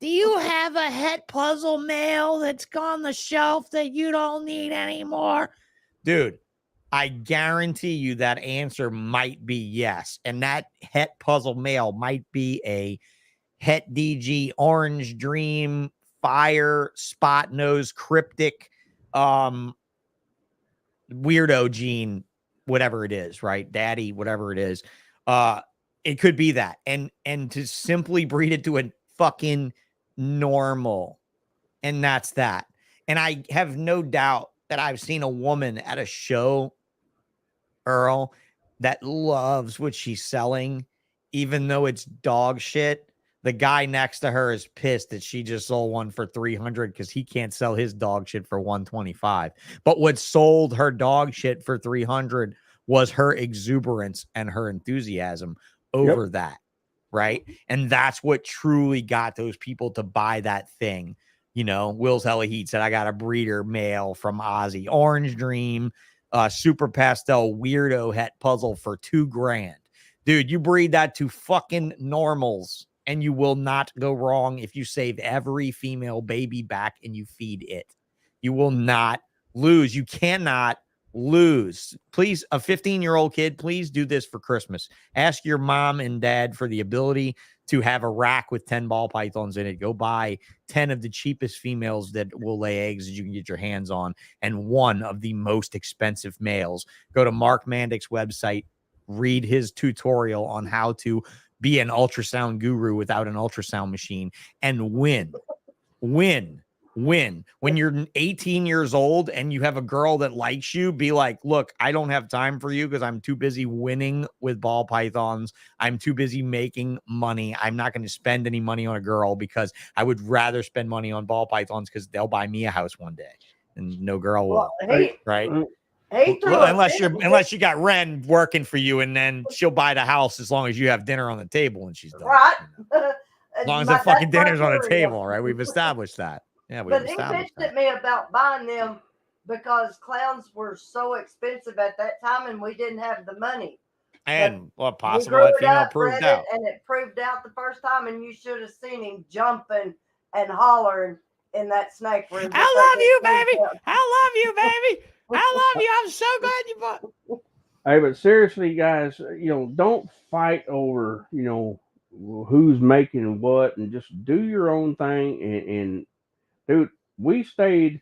S2: do you have a het puzzle male that's on the shelf that you don't need anymore? Dude, I guarantee you that answer might be yes. And that het puzzle male might be a het DG orange dream fire spot nose cryptic weirdo gene, whatever it is, right? Daddy, whatever it is. It could be that. And to simply breed it to a fucking normal. And that's that. And I have no doubt that I've seen a woman at a show, Earl, that loves what she's selling, even though it's dog shit. The guy next to her is pissed that she just sold one for $300 because he can't sell his dog shit for $125. But what sold her dog shit for $300 was her exuberance and her enthusiasm over that, right? And that's what truly got those people to buy that thing. You know, Will's Hella Heat said, I got a breeder male from Ozzy. Orange Dream, super pastel weirdo het puzzle for $2,000. Dude, you breed that to fucking normals and you will not go wrong if you save every female baby back and you feed it. You will not lose. You cannot lose. Please, a 15-year-old kid, please do this for Christmas. Ask your mom and dad for the ability to have a rack with 10 ball pythons in it. Go buy 10 of the cheapest females that will lay eggs that you can get your hands on and one of the most expensive males. Go to Mark Mandick's website, read his tutorial on how to be an ultrasound guru without an ultrasound machine and win. When you're 18 years old and you have a girl that likes you, be like, look, I don't have time for you because I'm too busy winning with ball pythons. I'm too busy making money. I'm not going to spend any money on a girl because I would rather spend money on ball pythons because they'll buy me a house one day and no girl will. Right? Unless you got Ren working for you and then she'll buy the house as long as you have dinner on the table and she's done.
S4: Right.
S2: As long as the fucking dinner's on the table, right? We've established that. Yeah,
S4: but he bitched at me about buying them because clowns were so expensive at that time and we didn't have the money.
S2: And what possible that female proved out.
S4: And it proved out the first time, and you should have seen him jumping and hollering in that snake room.
S2: I love you, baby. I love you, baby. I love you. I'm so glad you bought.
S3: Hey, but seriously, guys, don't fight over, who's making what, and just do your own thing. And dude, we stayed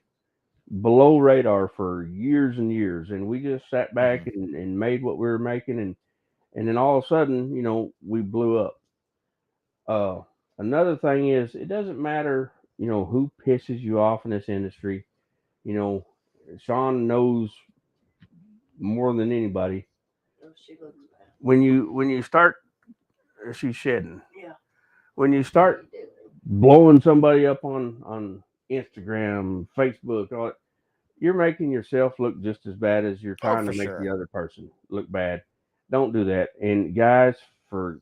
S3: below radar for years and years, and we just sat back and made what we were making, and then all of a sudden, we blew up. Another thing is, it doesn't matter, who pisses you off in this industry. Sean knows more than anybody. When you start, she's shedding.
S4: Yeah.
S3: When you start blowing somebody up on Instagram, Facebook, you're making yourself look just as bad as you're trying to make the other person look bad. Don't do that. And guys, for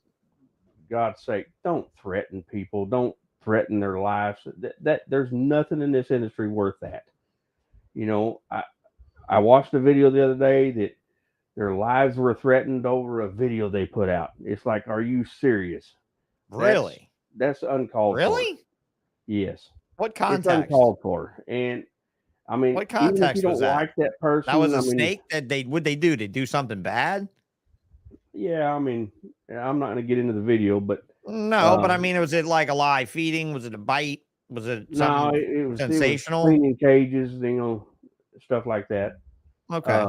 S3: God's sake, don't threaten people. Don't threaten their lives. That there's nothing in this industry worth that. I watched a video the other day that their lives were threatened over a video they put out. It's like, are you serious?
S2: Really?
S3: That's uncalled for.
S2: Really?
S3: Yes. What context? It's uncalled for. And I mean,
S2: what context
S3: was that? Like that person,
S2: that was a snake that would they do something bad?
S3: Yeah, I mean, I'm not going to get into the video, but
S2: no, but I mean, was it like a live feeding? Was it a bite? Was it something
S3: it was
S2: sensational?
S3: It was cleaning cages, stuff like that.
S2: Okay.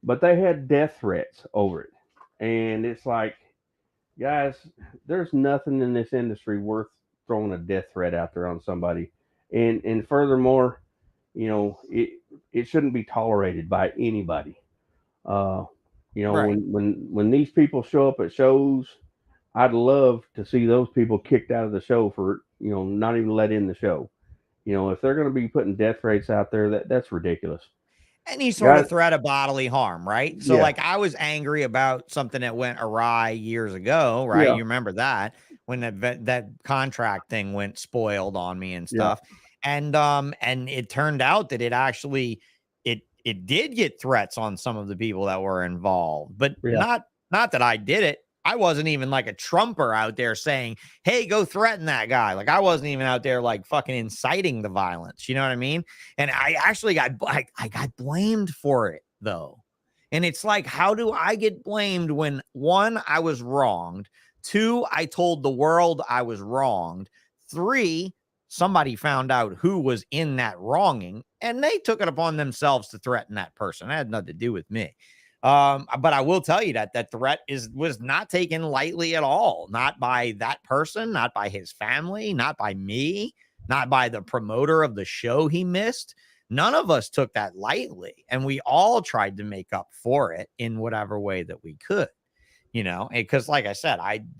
S3: But they had death threats over it. And it's like, guys, there's nothing in this industry worth throwing a death threat out there on somebody. And furthermore, it shouldn't be tolerated by anybody. Right. When these people show up at shows, I'd love to see those people kicked out of the show for, not even let in the show. If they're going to be putting death threats out there, that's ridiculous.
S2: Any sort of threat of bodily harm, right? So, like, I was angry about something that went awry years ago, right? Yeah. You remember that when that contract thing went spoiled on me and stuff, and it turned out that it actually it did get threats on some of the people that were involved, but not that I did it. I wasn't even like a trumper out there saying, hey, go threaten that guy. Like, I wasn't even out there like fucking inciting the violence. You know what I mean? And I actually I got blamed for it, though. And it's like, how do I get blamed when, one, I was wronged, two, I told the world I was wronged, three, somebody found out who was in that wronging and they took it upon themselves to threaten that person. It had nothing to do with me. But I will tell you that threat was not taken lightly at all. Not by that person, not by his family, not by me, not by the promoter of the show he missed. None of us took that lightly. And we all tried to make up for it in whatever way that we could, because like I said,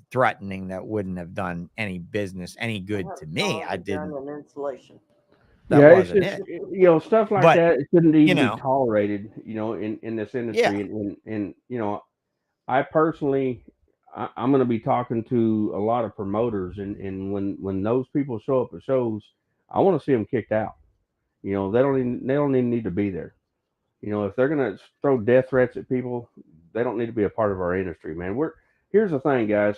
S2: threatening that wouldn't have done any business, any good to me. I didn't.
S4: Insulation.
S3: That wasn't it. Stuff like that shouldn't even be tolerated, in this industry. Yeah. And I personally, I'm going to be talking to a lot of promoters, and when those people show up at shows, I want to see them kicked out. They don't even need to be there. You know, if they're gonna throw death threats at people, they don't need to be a part of our industry, man. Here's the thing, guys.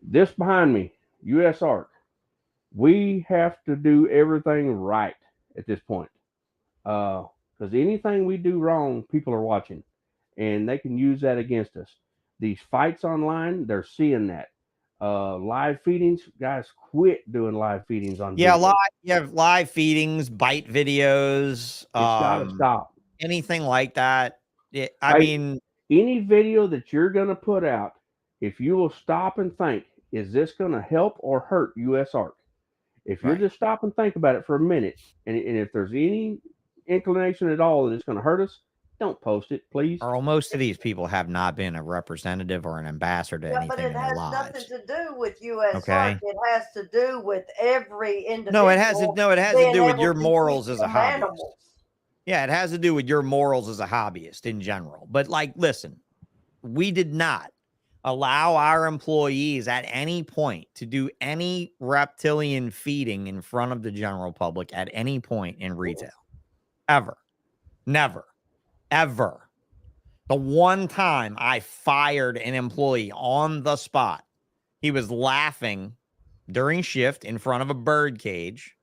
S3: This behind me, U.S. Ark. We have to do everything right at this point. Because anything we do wrong, people are watching, and they can use that against us. These fights online, they're seeing that. Live feedings, guys, quit doing live feedings on
S2: Yeah,
S3: video.
S2: you have live feedings, bite videos,
S3: It's got to stop.
S2: anything like that. I
S3: Hey,
S2: mean,
S3: any video that you're going to put out, if you will stop and think, is this going to help or hurt U.S. Ark? If you'll
S2: Right.
S3: just stop and think about it for a minute, and if there's any inclination at all that it's going to hurt us, don't post it, please.
S2: Earl, most of these people have not been a representative or an ambassador to
S4: Yeah, but
S2: anything
S4: it
S2: in their
S4: has nothing
S2: lives.
S4: to do with U.S.
S2: Okay.
S4: Ark. It has to do with every individual.
S2: No, it has to
S4: being
S2: do with
S4: able
S2: your
S4: to
S2: morals
S4: eat
S2: as a
S4: some
S2: hobbyist.
S4: animals.
S2: Yeah, it has to do with your morals as a hobbyist in general. But like, listen, we did not allow our employees at any point to do any reptilian feeding in front of the general public at any point in retail. Ever. Never. Ever. The one time I fired an employee on the spot, he was laughing during shift in front of a bird cage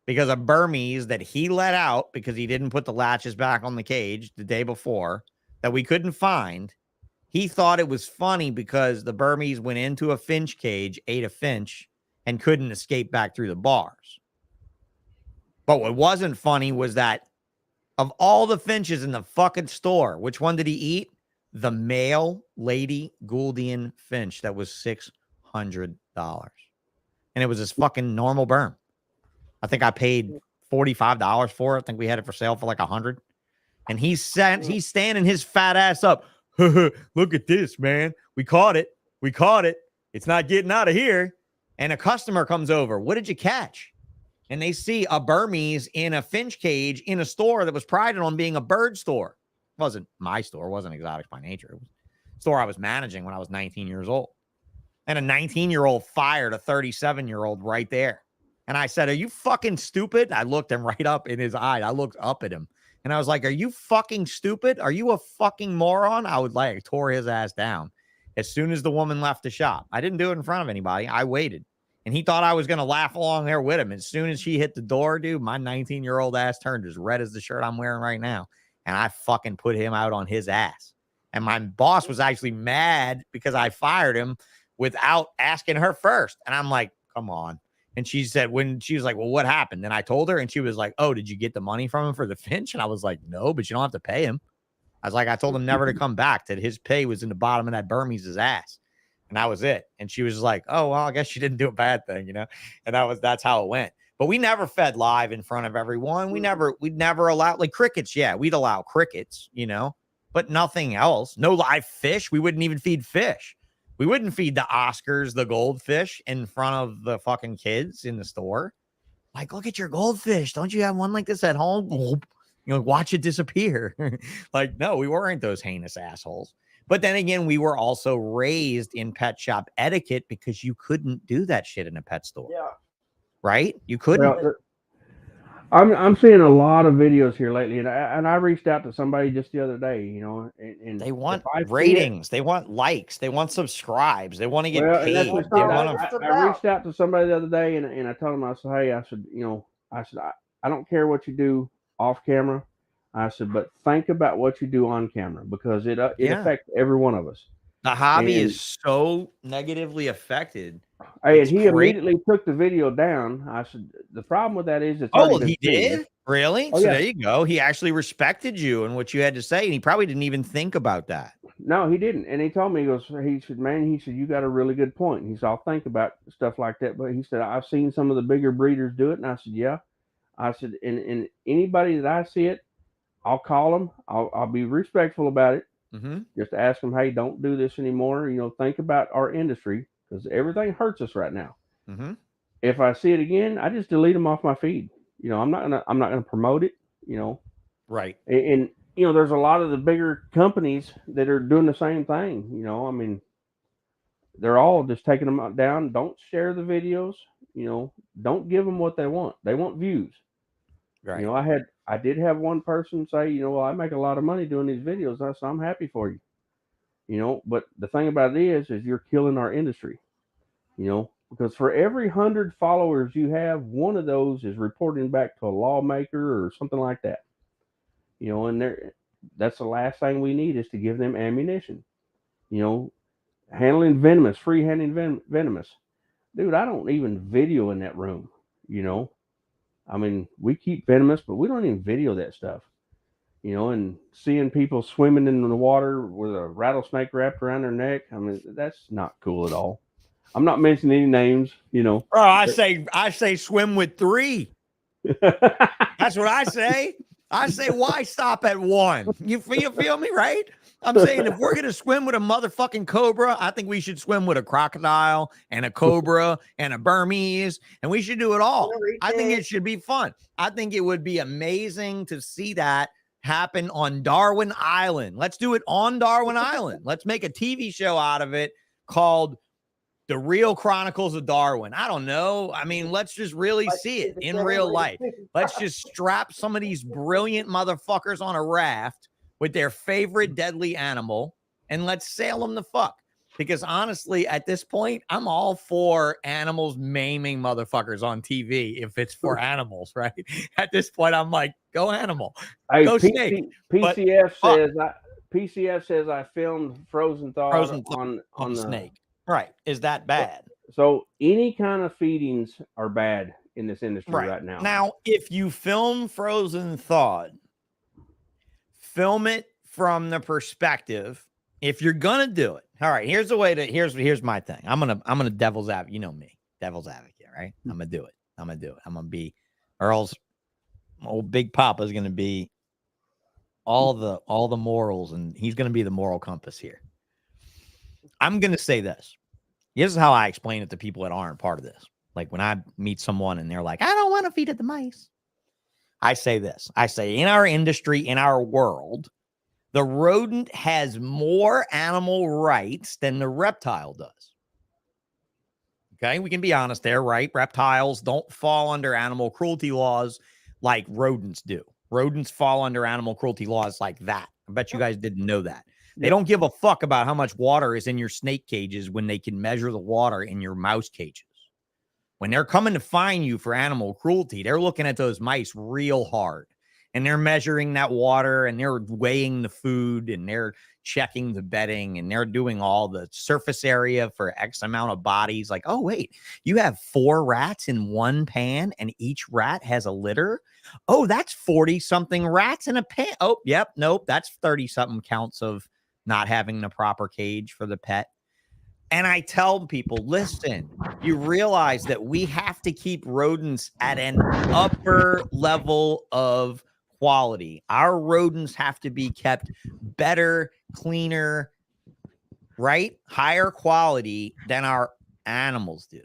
S2: because a Burmese that he let out because he didn't put the latches back on the cage the day before that we couldn't find. He thought it was funny because the Burmese went into a finch cage, ate a finch, and couldn't escape back through the bars. But what wasn't funny was that of all the finches in the fucking store, which one did he eat? The male Lady Gouldian finch that was $600. And it was his fucking normal Burm. I think I paid $45 for it. I think we had it for sale for like $100. And he's standing his fat ass up. Look at this, man. We caught it. We caught it. It's not getting out of here. And a customer comes over. What did you catch? And they see a Burmese in a finch cage in a store that was prided on being a bird store. It wasn't my store. It wasn't Exotics by Nature. It was a store I was managing when I was 19 years old. And a 19-year-old fired a 37-year-old right there. And I said, are you fucking stupid? I looked him right up in his eye. I looked up at him. And I was like, are you fucking stupid? Are you a fucking moron? I tore his ass down as soon as the woman left the shop. I didn't do it in front of anybody. I waited. And he thought I was going to laugh along there with him. As soon as she hit the door, dude, my 19-year-old ass turned as red as the shirt I'm wearing right now. And I fucking put him out on his ass. And my boss was actually mad because I fired him without asking her first. And I'm like, come on. And she said, when she was like, well, what happened? And I told her, and she was like, oh, did you get the money from him for the finch? And I was like, no, but you don't have to pay him. I was like, I told him never to come back, that his pay was in the bottom of that Burmese's ass. And that was it. And she was like, oh, well, I guess she didn't do a bad thing, you know? And that's how it went. But we never fed live in front of everyone. We'd never allow, like crickets. Yeah, we'd allow crickets, you know, but nothing else. No live fish. We wouldn't even feed fish. We wouldn't feed the Oscars, the goldfish in front of the fucking kids in the store. Like, look at your goldfish. Don't you have one like this at home? You know, watch it disappear. Like, no, we weren't those heinous assholes. But then again, we were also raised in pet shop etiquette because you couldn't do that shit in a pet store.
S4: Yeah.
S2: Right? You couldn't.
S3: Well, I'm seeing a lot of videos here lately, and I reached out to somebody just the other day, you know, and
S2: they want ratings, they want likes, they want subscribes, they want to get paid.
S3: I reached out to somebody the other day, and I told them, I said, hey, I said, you know, I don't care what you do off camera. I said, but think about what you do on camera because it affects every one of us.
S2: The hobby is so negatively affected.
S3: Hey, and he immediately took the video down. I said, the problem with that is
S2: he did? Really? So there you go. He actually respected you and what you had to say, and he probably didn't even think about that.
S3: No, he didn't. And he told me, he said, you got a really good point. He said, I'll think about stuff like that. But he said, I've seen some of the bigger breeders do it. And I said, yeah. I said, and anybody that I see it, I'll call them. I'll be respectful about it.
S2: Mm-hmm.
S3: Just ask them, hey, don't do this anymore. You know, think about our industry because everything hurts us right now.
S2: Mm-hmm.
S3: If I see it again, I just delete them off my feed. You know, I'm not gonna promote it. You know,
S2: right?
S3: And you know, there's a lot of the bigger companies that are doing the same thing. You know, I mean, they're all just taking them down. Don't share the videos. You know, don't give them what they want. They want views.
S2: Right.
S3: You know, I did have one person say, you know, well, I make a lot of money doing these videos. I said, I'm happy for you. You know, but the thing about it is you're killing our industry. You know, because for every 100 followers you have, one of those is reporting back to a lawmaker or something like that. You know, and that's the last thing we need is to give them ammunition. You know, handling venomous, free handling venomous. Dude, I don't even video in that room. You know, I mean, we keep venomous, but we don't even video that stuff. You know, and seeing people swimming in the water with a rattlesnake wrapped around their neck, I mean, that's not cool at all. I'm not mentioning any names, you know.
S2: Bro, I say swim with 3. That's what I say. I say, why stop at 1? You feel me, right? I'm saying if we're gonna swim with a motherfucking cobra, I think we should swim with a crocodile and a cobra and a Burmese, and we should do it all. I think it should be fun. I think it would be amazing to see that happen on Darwin Island. Let's do it on Darwin Island. Let's make a TV show out of it called The Real Chronicles of Darwin. I don't know. I mean, let's just really see it in real life. Let's just strap some of these brilliant motherfuckers on a raft with their favorite deadly animal and let's sail them the fuck. Because honestly, at this point, I'm all for animals maiming motherfuckers on TV if it's for animals, right? At this point, I'm like, go animal.
S3: Hey,
S2: go snake.
S3: PCF says I filmed Frozen Thought on the
S2: snake. Right. Is that bad?
S3: So any kind of feedings are bad in this industry right now.
S2: Now, if you film Frozen Thought, film it from the perspective. If you're gonna do it, all right. Here's the way to. Here's my thing. I'm gonna devil's advocate. You know me, devil's advocate, right? I'm gonna do it. I'm gonna be Earl's old Big Papa is gonna be all the morals, and he's gonna be the moral compass here. I'm gonna say this. This is how I explain it to people that aren't part of this. Like when I meet someone and they're like, I don't want to feed it the mice. I say this. I say in our industry, in our world, the rodent has more animal rights than the reptile does. Okay, we can be honest there, right? Reptiles don't fall under animal cruelty laws like rodents do. Rodents fall under animal cruelty laws like that. I bet you guys didn't know that. They don't give a fuck about how much water is in your snake cages when they can measure the water in your mouse cages. When they're coming to fine you for animal cruelty, they're looking at those mice real hard. And they're measuring that water and they're weighing the food and they're checking the bedding and they're doing all the surface area for X amount of bodies. Like, oh, wait, you have 4 rats in one pan and each rat has a litter. Oh, that's 40 something rats in a pan. Oh, yep. Nope. That's 30 something counts of not having the proper cage for the pet. And I tell people, listen, you realize that we have to keep rodents at an upper level of quality. Our rodents have to be kept better, cleaner, right? Higher quality than our animals do.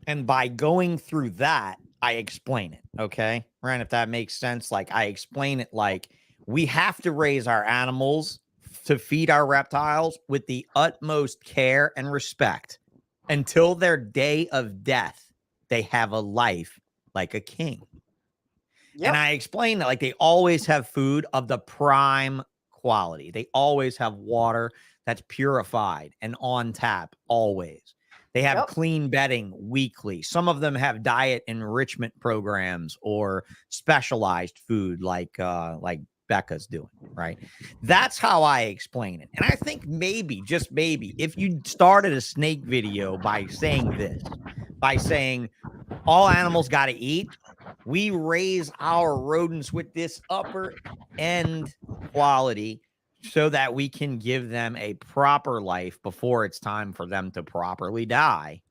S2: And by going through that, I explain it. Okay. Ryan, if that makes sense, like I explain it like we have to raise our animals to feed our reptiles with the utmost care and respect until their day of death. They have a life like a king. Yep. And I explain that like they always have food of the prime quality. They always have water that's purified and on tap always. They have clean bedding weekly. Some of them have diet enrichment programs or specialized food like Becca's doing, right? That's how I explain it. And I think maybe, just maybe, if you started a snake video by saying this, by saying all animals got to eat, we raise our rodents with this upper end quality so that we can give them a proper life before it's time for them to properly die.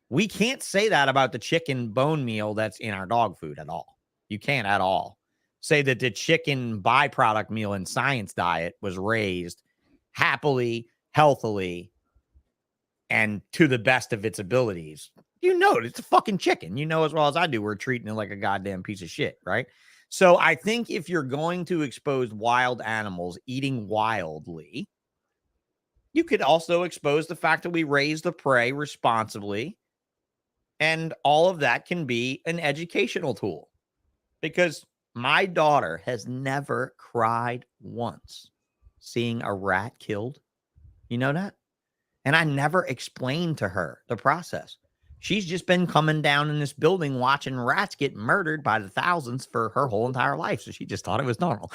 S2: We can't say that about the chicken bone meal that's in our dog food at all. You can't at all say that the chicken byproduct meal in science diet was raised happily, healthily, and to the best of its abilities. You know, it's a fucking chicken. You know as well as I do, we're treating it like a goddamn piece of shit, right? So I think if you're going to expose wild animals eating wildly, you could also expose the fact that we raise the prey responsibly. And all of that can be an educational tool. because my daughter has never cried once seeing a rat killed. You know that? And I never explained to her the process. She's just been coming down in this building watching rats get murdered by the thousands for her whole entire life. So she just thought it was normal.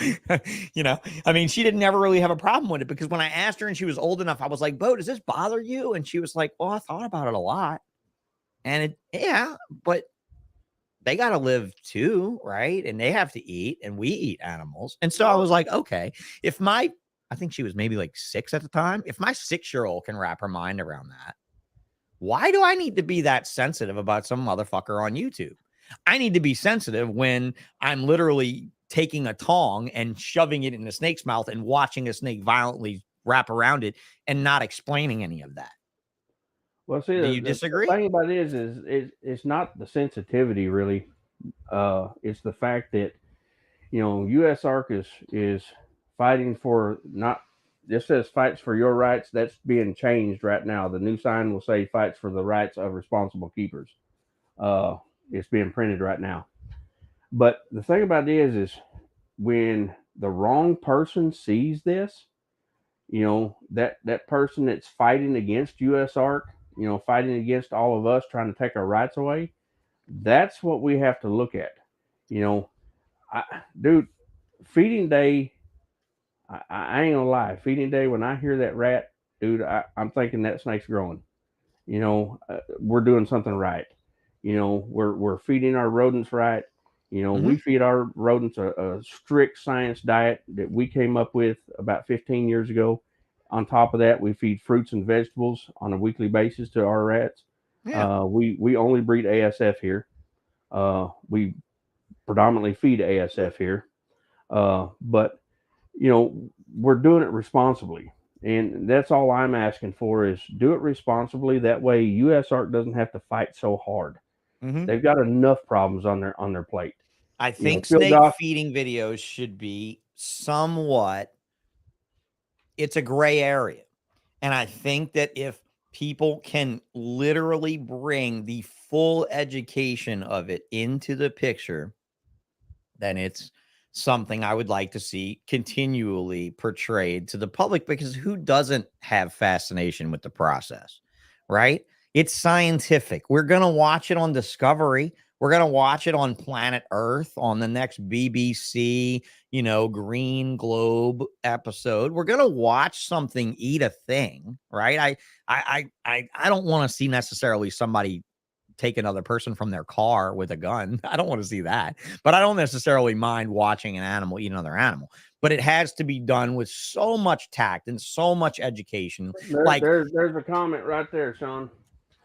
S2: You know, I mean, she didn't ever really have a problem with it, because when I asked her and she was old enough, I was like, Bo, does this bother you? And she was like, well, I thought about it a lot. And yeah, but they got to live too, right? And they have to eat, and we eat animals. And so I was like, okay, I think she was maybe like 6 at the time. If my 6-year-old can wrap her mind around that, why do I need to be that sensitive about some motherfucker on YouTube? I need to be sensitive when I'm literally taking a tong and shoving it in a snake's mouth and watching a snake violently wrap around it and not explaining any of that.
S3: Well, see,
S2: do you disagree?
S3: The thing about it is it's not the sensitivity really. It's the fact that, you know, USARC is fighting for not. This says fights for your rights. That's being changed right now. The new sign will say fights for the rights of responsible keepers. It's being printed right now. But the thing about it is when the wrong person sees this, you know, that person that's fighting against USARC, you know, fighting against all of us trying to take our rights away, that's what we have to look at. You know, dude, feeding day, I ain't gonna lie. Feeding day, when I hear that rat, dude, I'm thinking that snake's growing. You know, we're doing something right. You know, we're feeding our rodents right. You know, we feed our rodents a strict science diet that we came up with about 15 years ago. On top of that, we feed fruits and vegetables on a weekly basis to our rats. Yeah. We only breed ASF here. We predominantly feed ASF here. But you know, we're doing it responsibly, and that's all I'm asking for is do it responsibly. That way USARC doesn't have to fight so hard. They've got enough problems on their plate.
S2: I think snake feeding videos should be somewhat, it's a gray area. And I think that if people can literally bring the full education of it into the picture, then it's something I would like to see continually portrayed to the public, because who doesn't have fascination with the process, right? It's scientific. We're going to watch it on Discovery. We're going to watch it on Planet Earth on the next BBC, you know, Green Globe episode. We're going to watch something eat a thing, right? I don't want to see necessarily somebody take another person from their car with a gun. I don't want to see that, but I don't necessarily mind watching an animal eat another animal, but it has to be done with so much tact and so much education.
S3: There's a comment right there, Sean.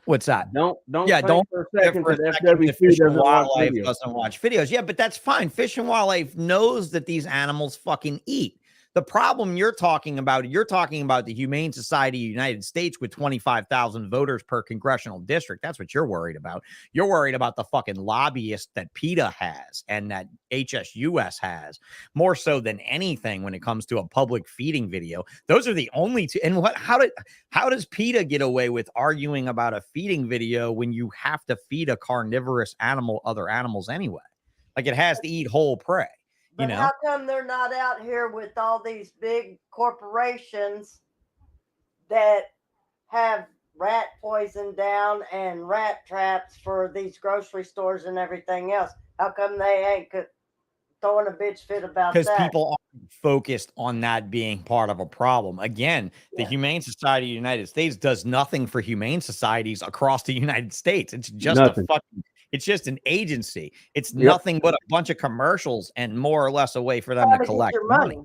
S2: What's that?
S3: Don't
S2: for a second that Fish and Wildlife doesn't watch videos. Yeah, but that's fine. Fish and Wildlife knows that these animals fucking eat. The problem you're talking about the Humane Society of the United States with 25,000 voters per congressional district. That's what you're worried about. You're worried about the fucking lobbyists that PETA has and that HSUS has, more so than anything when it comes to a public feeding video. Those are the only two. And how does PETA get away with arguing about a feeding video when you have to feed a carnivorous animal other animals anyway? Like, it has to eat whole prey.
S4: But how come they're not out here with all these big corporations that have rat poison down and rat traps for these grocery stores and everything else? How come they ain't throwing a bitch fit about that?
S2: Because people are focused on that being part of a problem. Again, the Humane Society of the United States does nothing for humane societies across the United States. It's just it's just an agency. It's nothing but a bunch of commercials and more or less a way for them to collect money.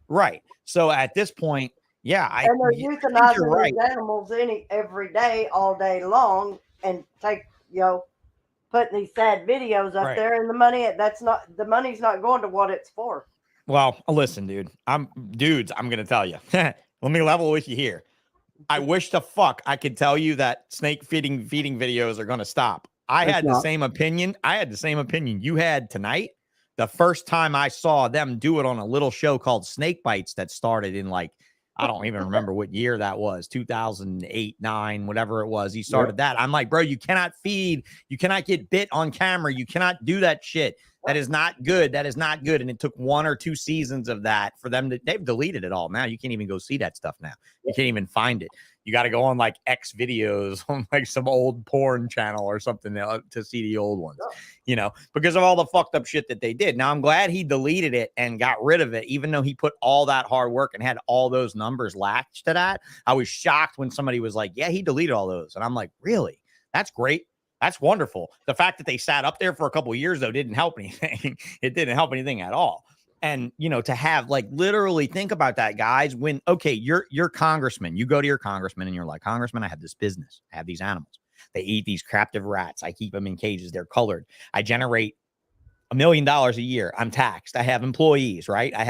S2: Right. So at this point,
S4: and they're euthanizing these animals every day, all day long, and putting these sad videos up there, and the money's not going to what it's for.
S2: Well, listen, dude. I'm gonna tell you. Let me level with you here. I wish the fuck I could tell you that snake feeding videos are gonna stop. I had the same opinion you had tonight. The first time I saw them do it on a little show called Snake Bites that started in, like, I don't even remember what year that was, 2008, 9, whatever it was. He started that. I'm like, bro, you cannot feed. You cannot get bit on camera. You cannot do that shit. That is not good. That is not good. And it took 1 or 2 seasons of that for them to, they've deleted it all now. You can't even go see that stuff now. You can't even find it. You got to go on like X videos on like some old porn channel or something to see the old ones, you know, because of all the fucked up shit that they did. Now I'm glad he deleted it and got rid of it, even though he put all that hard work and had all those numbers latched to that. I was shocked when somebody was like, yeah, he deleted all those. And I'm like, really? That's great. That's wonderful. The fact that they sat up there for a couple of years, though, didn't help anything. It didn't help anything at all. And, you know, to have like literally think about that, guys, when, okay, you're congressman, you go to your congressman and you're like, Congressman, I have this business. I have these animals. They eat these captive rats. I keep them in cages. They're colored. I generate $1 million a year. I'm taxed. I have employees, right? I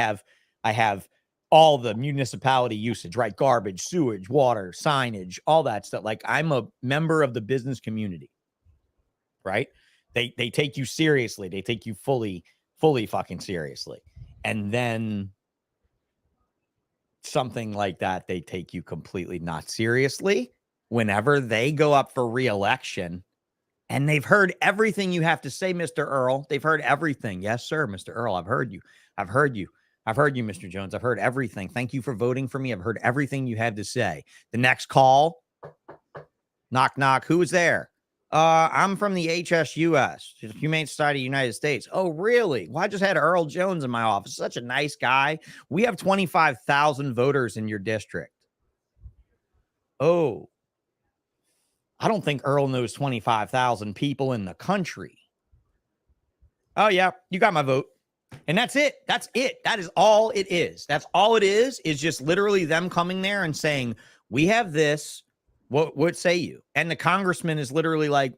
S2: have all the municipality usage, right? Garbage, sewage, water, signage, all that stuff. Like I'm a member of the business community. Right? They take you seriously. They take you fully fucking seriously. And then something like that, they take you completely not seriously whenever they go up for re-election. And they've heard everything you have to say, Mr. Earl. They've heard everything. Yes, sir, Mr. Earl. I've heard you. I've heard you. I've heard you, Mr. Jones. I've heard everything. Thank you for voting for me. I've heard everything you had to say. The next call, knock, knock. Who is there? I'm from the HSUS, Humane Society of the United States. Oh, really? Well, I just had Earl Jones in my office. Such a nice guy. We have 25,000 voters in your district. Oh, I don't think Earl knows 25,000 people in the country. Oh, yeah, you got my vote. And that's it. That's it. That is all it is. That's all it is just literally them coming there and saying, we have this. What say you? And the congressman is literally like,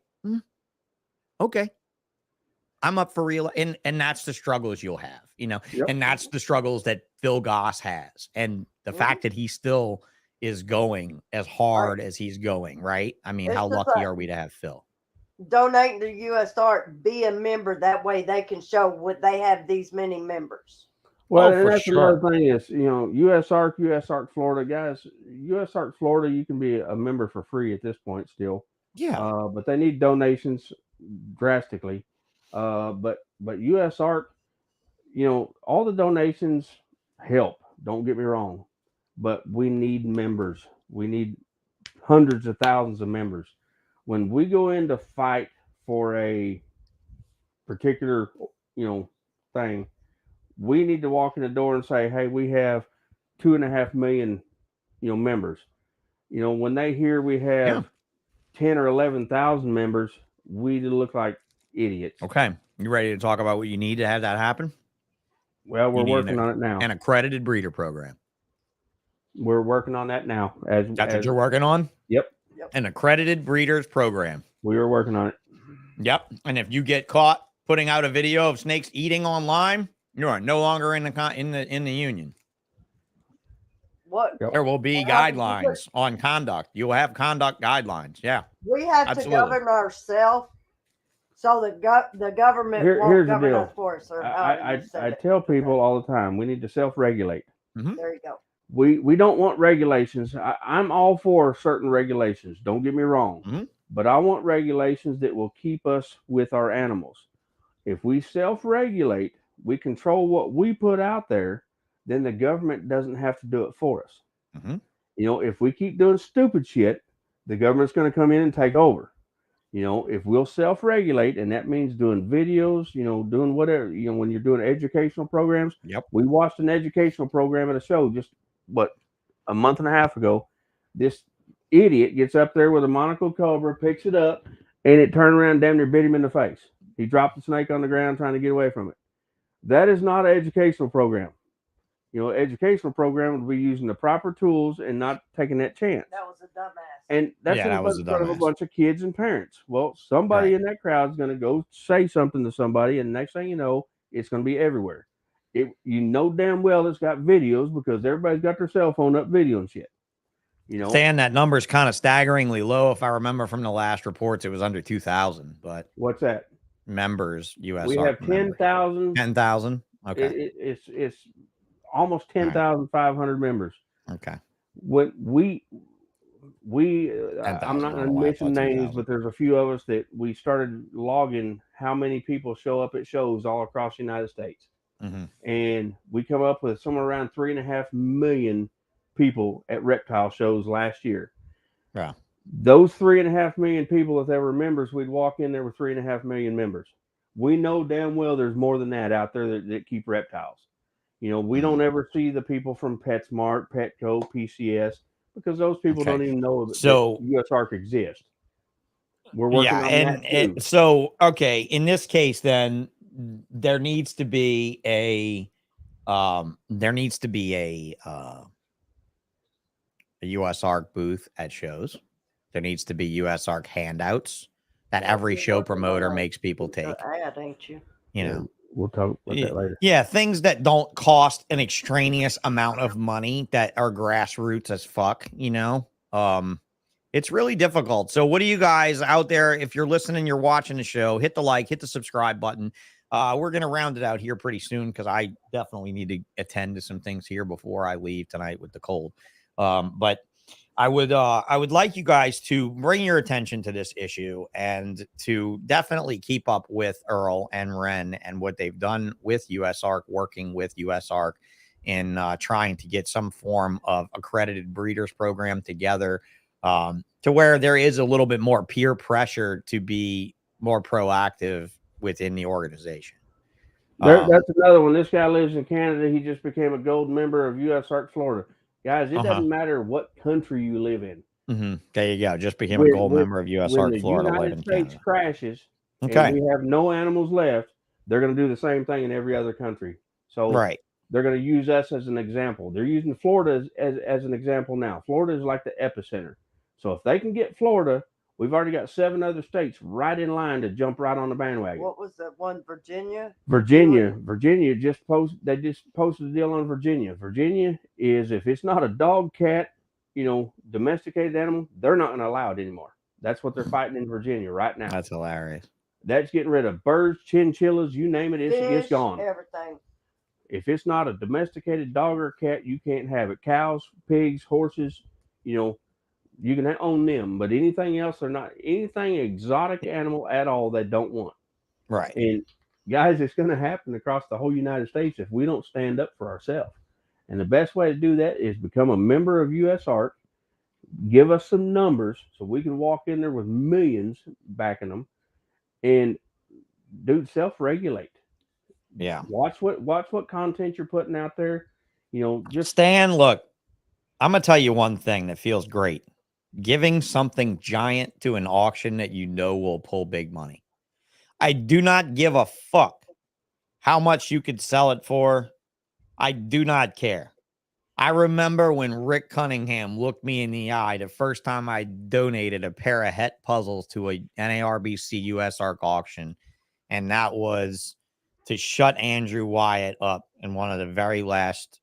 S2: okay, I'm up for real. And that's the struggles you'll have, you know, and that's the struggles that Phil Goss has. And the fact that he still is going as hard as he's going, right? I mean, how lucky are we to have Phil?
S4: Donate to US Art, be a member. That way they can show what they have these many members.
S3: Well, and that's another thing is, you know, US Art Florida, guys, US Art Florida, you can be a member for free at this point still.
S2: Yeah.
S3: But they need donations drastically. But US Art, you know, all the donations help. Don't get me wrong. But we need members. We need hundreds of thousands of members. When we go in to fight for a particular, you know, thing, we need to walk in the door and say, hey, we have 2.5 million, you know, members. You know, when they hear we have 10 or 11,000 members, we look like idiots.
S2: Okay. You ready to talk about what you need to have that happen?
S3: Well, we're working on it now.
S2: An accredited breeder program.
S3: We're working on that now.
S2: That's what you're working on?
S3: Yep.
S2: An accredited breeders program.
S3: We are working on it.
S2: Yep. And if you get caught putting out a video of snakes eating online, you are no longer in the union.
S4: What?
S2: There will be guidelines on conduct. You will have conduct guidelines. Yeah.
S4: We have to govern ourselves, so the government won't govern us for us.
S3: I tell people all the time, we need to self-regulate.
S4: There you go.
S3: We don't want regulations. I'm all for certain regulations. Don't get me wrong. But I want regulations that will keep us with our animals. If we self-regulate, we control what we put out there, then the government doesn't have to do it for us. You know, if we keep doing stupid shit, the government's going to come in and take over. You know, if we'll self-regulate, and that means doing videos, you know, doing whatever, you know, when you're doing educational programs. We watched an educational program at a show just, a month and a half ago. This idiot gets up there with a monocle cobra, picks it up, and it turned around and damn near bit him in the face. He dropped the snake on the ground trying to get away from it. That is not an educational program. You know, educational program would be using the proper tools and not taking that chance.
S4: That was a dumbass.
S3: And that's in front of a bunch of kids and parents. Well, somebody in that crowd is going to go say something to somebody, and the next thing you know, it's going to be everywhere. You know damn well it's got videos because everybody's got their cell phone up videoing shit. You know,
S2: Stan, that number is kind of staggeringly low. If I remember from the last reports, it was under 2,000. But
S3: what's that?
S2: Members, US.
S3: We have 10,000.
S2: 10,000. Okay.
S3: It's almost 10,500 members.
S2: Okay.
S3: When I'm not going to mention names, but there's a few of us that we started logging how many people show up at shows all across the United States.
S2: Mm-hmm.
S3: And we come up with somewhere around 3.5 million people at reptile shows last year.
S2: Yeah.
S3: Those 3.5 million people, if they were members, we'd walk in there with 3.5 million members. We know damn well there's more than that out there that keep reptiles. You know, we don't ever see the people from PetSmart, Petco, PCS, because those people don't even know that USARK exists. We're working on that too.
S2: So, okay, in this case, then there needs to be a USARK booth at shows. There needs to be USARK handouts that every show promoter makes people take.
S4: Ad, ain't you?
S2: You know,
S3: we'll talk about that later.
S2: Yeah, things that don't cost an extraneous amount of money that are grassroots as fuck. You know, it's really difficult. So, what do you guys out there? If you're listening, you're watching the show, hit the like, hit the subscribe button. We're gonna round it out here pretty soon because I definitely need to attend to some things here before I leave tonight with the cold. But I would like you guys to bring your attention to this issue and to definitely keep up with Earl and Ren and what they've done with USARK, working with USARK in trying to get some form of accredited breeders program together to where there is a little bit more peer pressure to be more proactive within the organization.
S3: That's another one. This guy lives in Canada. He just became a gold member of USARK Florida. Guys, it doesn't matter what country you live in.
S2: There you go. Just became a gold member of USARK Florida.
S3: When the United States crashes,
S2: and
S3: we have no animals left, they're going to do the same thing in every other country. So they're going to use us as an example. They're using Florida as an example now. Florida is like the epicenter. So if they can get Florida, we've already got 7 other states right in line to jump right on the bandwagon.
S4: What was that one? Virginia
S3: just posted a deal on Virginia. Virginia is, if it's not a dog, cat, domesticated animal, they're not going to allow it anymore. That's what they're fighting in Virginia right now.
S2: That's hilarious.
S3: That's getting rid of birds, chinchillas, you name it, it's gone.
S4: Everything.
S3: If it's not a domesticated dog or cat, you can't have it. Cows, pigs, horses, you can own them, but anything else, they're not anything exotic animal at all they don't want.
S2: Right.
S3: And guys, it's going to happen across the whole United States if we don't stand up for ourselves. And the best way to do that is become a member of USARK, give us some numbers so we can walk in there with millions backing them, and dude, self-regulate.
S2: Yeah.
S3: Watch what content you're putting out there. Just
S2: Stan, look, I'm going to tell you one thing that feels great. Giving something giant to an auction that will pull big money. I do not give a fuck how much you could sell it for. I do not care. I remember when Rick Cunningham looked me in the eye the first time I donated a pair of Het puzzles to a NARBC USARK auction, and that was to shut Andrew Wyatt up in one of the very last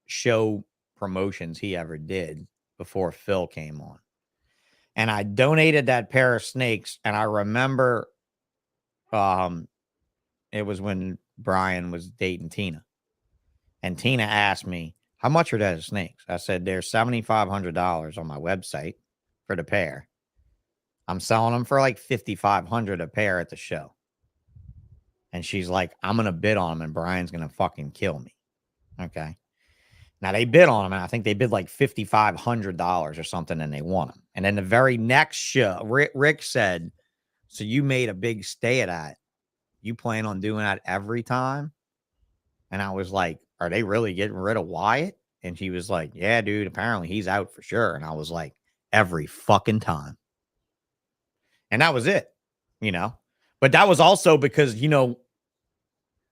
S2: show promotions he ever did before Phil came on. And I donated that pair of snakes. And I remember it was when Brian was dating Tina. And Tina asked me, how much are those snakes? I said, they're $7,500 on my website for the pair. I'm selling them for like $5,500 a pair at the show. And she's like, I'm going to bid on them and Brian's going to fucking kill me. Okay. Now, they bid on them, and I think they bid like $5,500 or something, and they won them. And then the very next show, Rick said, so you made a big stay at that. You plan on doing that every time? And I was like, are they really getting rid of Wyatt? And she was like, yeah, dude, apparently he's out for sure. And I was like, every fucking time. And that was it, But that was also because,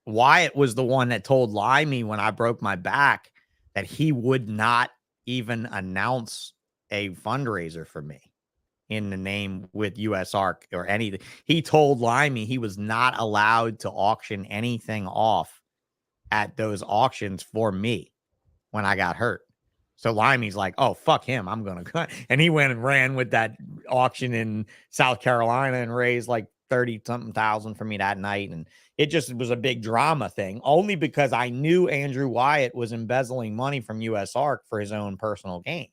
S2: Wyatt was the one that told Limey when I broke my back that he would not even announce a fundraiser for me in the name with USARK or anything. He told Limey he was not allowed to auction anything off at those auctions for me when I got hurt. So Limey's like, oh, fuck him. I'm going to cut. And he went and ran with that auction in South Carolina and raised like 30-something thousand for me that night. And it just was a big drama thing, only because I knew Andrew Wyatt was embezzling money from USARK for his own personal gain.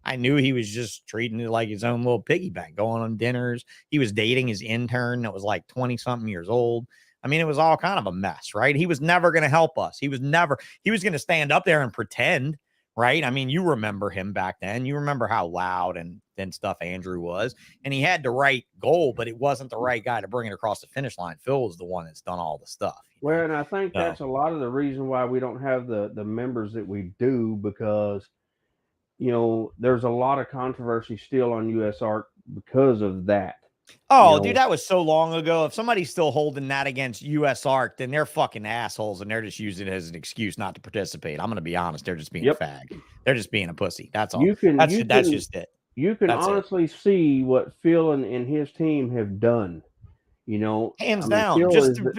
S2: I knew he was just treating it like his own little piggy bank, going on dinners. He was dating his intern that was like 20 something years old. I mean, it was all kind of a mess, right? He was never going to help us. He was going to stand up there and pretend, right? I mean, you remember him back then. You remember how loud and stuff Andrew was, and he had the right goal, but it wasn't the right guy to bring it across the finish line. Phil was the one that's done all the stuff.
S3: Well, and I think that's a lot of the reason why we don't have the members that we do, because there's a lot of controversy still on US Arc because of that.
S2: Oh, dude, that was so long ago. If somebody's still holding that against US Arc, then they're fucking assholes and they're just using it as an excuse not to participate. I'm going to be honest. They're just being a fag. They're just being a pussy. That's all. That's just it.
S3: You can honestly see what Phil and his team have done.
S2: Hands down,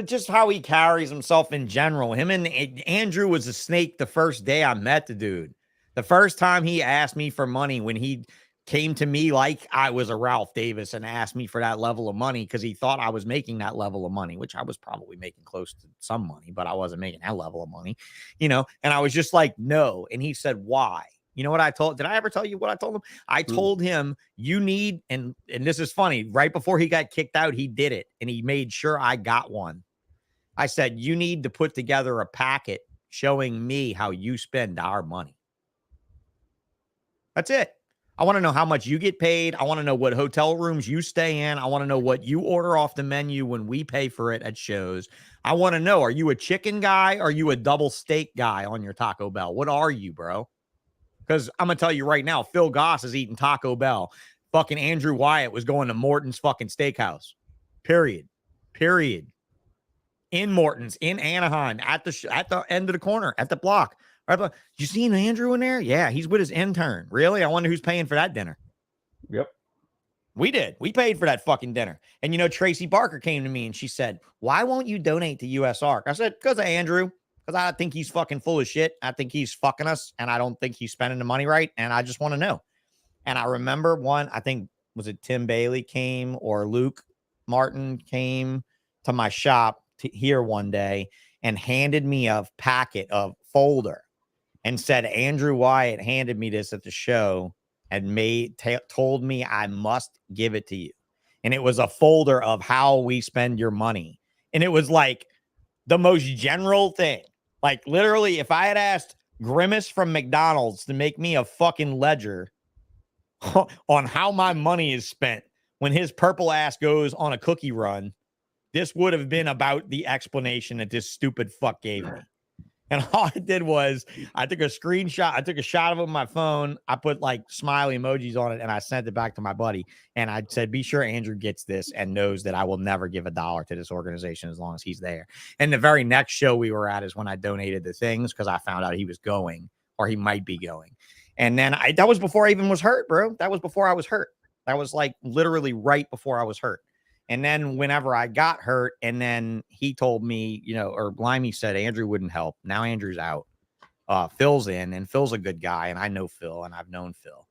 S2: just how he carries himself in general. Him and Andrew was a snake the first day I met the dude. The first time he asked me for money, when he came to me like I was a Ralph Davis and asked me for that level of money because he thought I was making that level of money, which I was probably making close to some money, but I wasn't making that level of money, and I was just like, no. And he said, why? You know what I told? Did I ever tell you what I told him? I told him, you need, and this is funny, right before he got kicked out, he did it, and he made sure I got one. I said, you need to put together a packet showing me how you spend our money. That's it. I want to know how much you get paid. I want to know what hotel rooms you stay in. I want to know what you order off the menu when we pay for it at shows. I want to know, are you a chicken guy? Are you a double steak guy on your Taco Bell? What are you, bro? Because I'm going to tell you right now, Phil Goss is eating Taco Bell. Fucking Andrew Wyatt was going to Morton's fucking steakhouse. Period. In Morton's, in Anaheim, at the end of the corner, at the block. You seen Andrew in there? Yeah, he's with his intern. Really? I wonder who's paying for that dinner.
S3: Yep.
S2: We did. We paid for that fucking dinner. And Tracy Barker came to me and she said, why won't you donate to US Arc? I said, because of Andrew. Because I think he's fucking full of shit. I think he's fucking us. And I don't think he's spending the money right. And I just want to know. And I remember I think, was it Tim Bailey came or Luke Martin came to my shop here one day and handed me a packet of folder and said, Andrew Wyatt handed me this at the show and told me I must give it to you. And it was a folder of how we spend your money. And it was like the most general thing. Like literally, if I had asked Grimace from McDonald's to make me a fucking ledger on how my money is spent when his purple ass goes on a cookie run, this would have been about the explanation that this stupid fuck gave me. And all I did was I took a screenshot. I took a shot of it with my phone. I put like smiley emojis on it and I sent it back to my buddy. And I said, be sure Andrew gets this and knows that I will never give $1 to this organization as long as he's there. And the very next show we were at is when I donated the things because I found out he was going or he might be going. And then that was before I even was hurt, bro. That was before I was hurt. That was like literally right before I was hurt. And then whenever I got hurt, and then he told me, or Blimey said Andrew wouldn't help. Now Andrew's out. Phil's in, and Phil's a good guy, and I know Phil, and I've known Phil.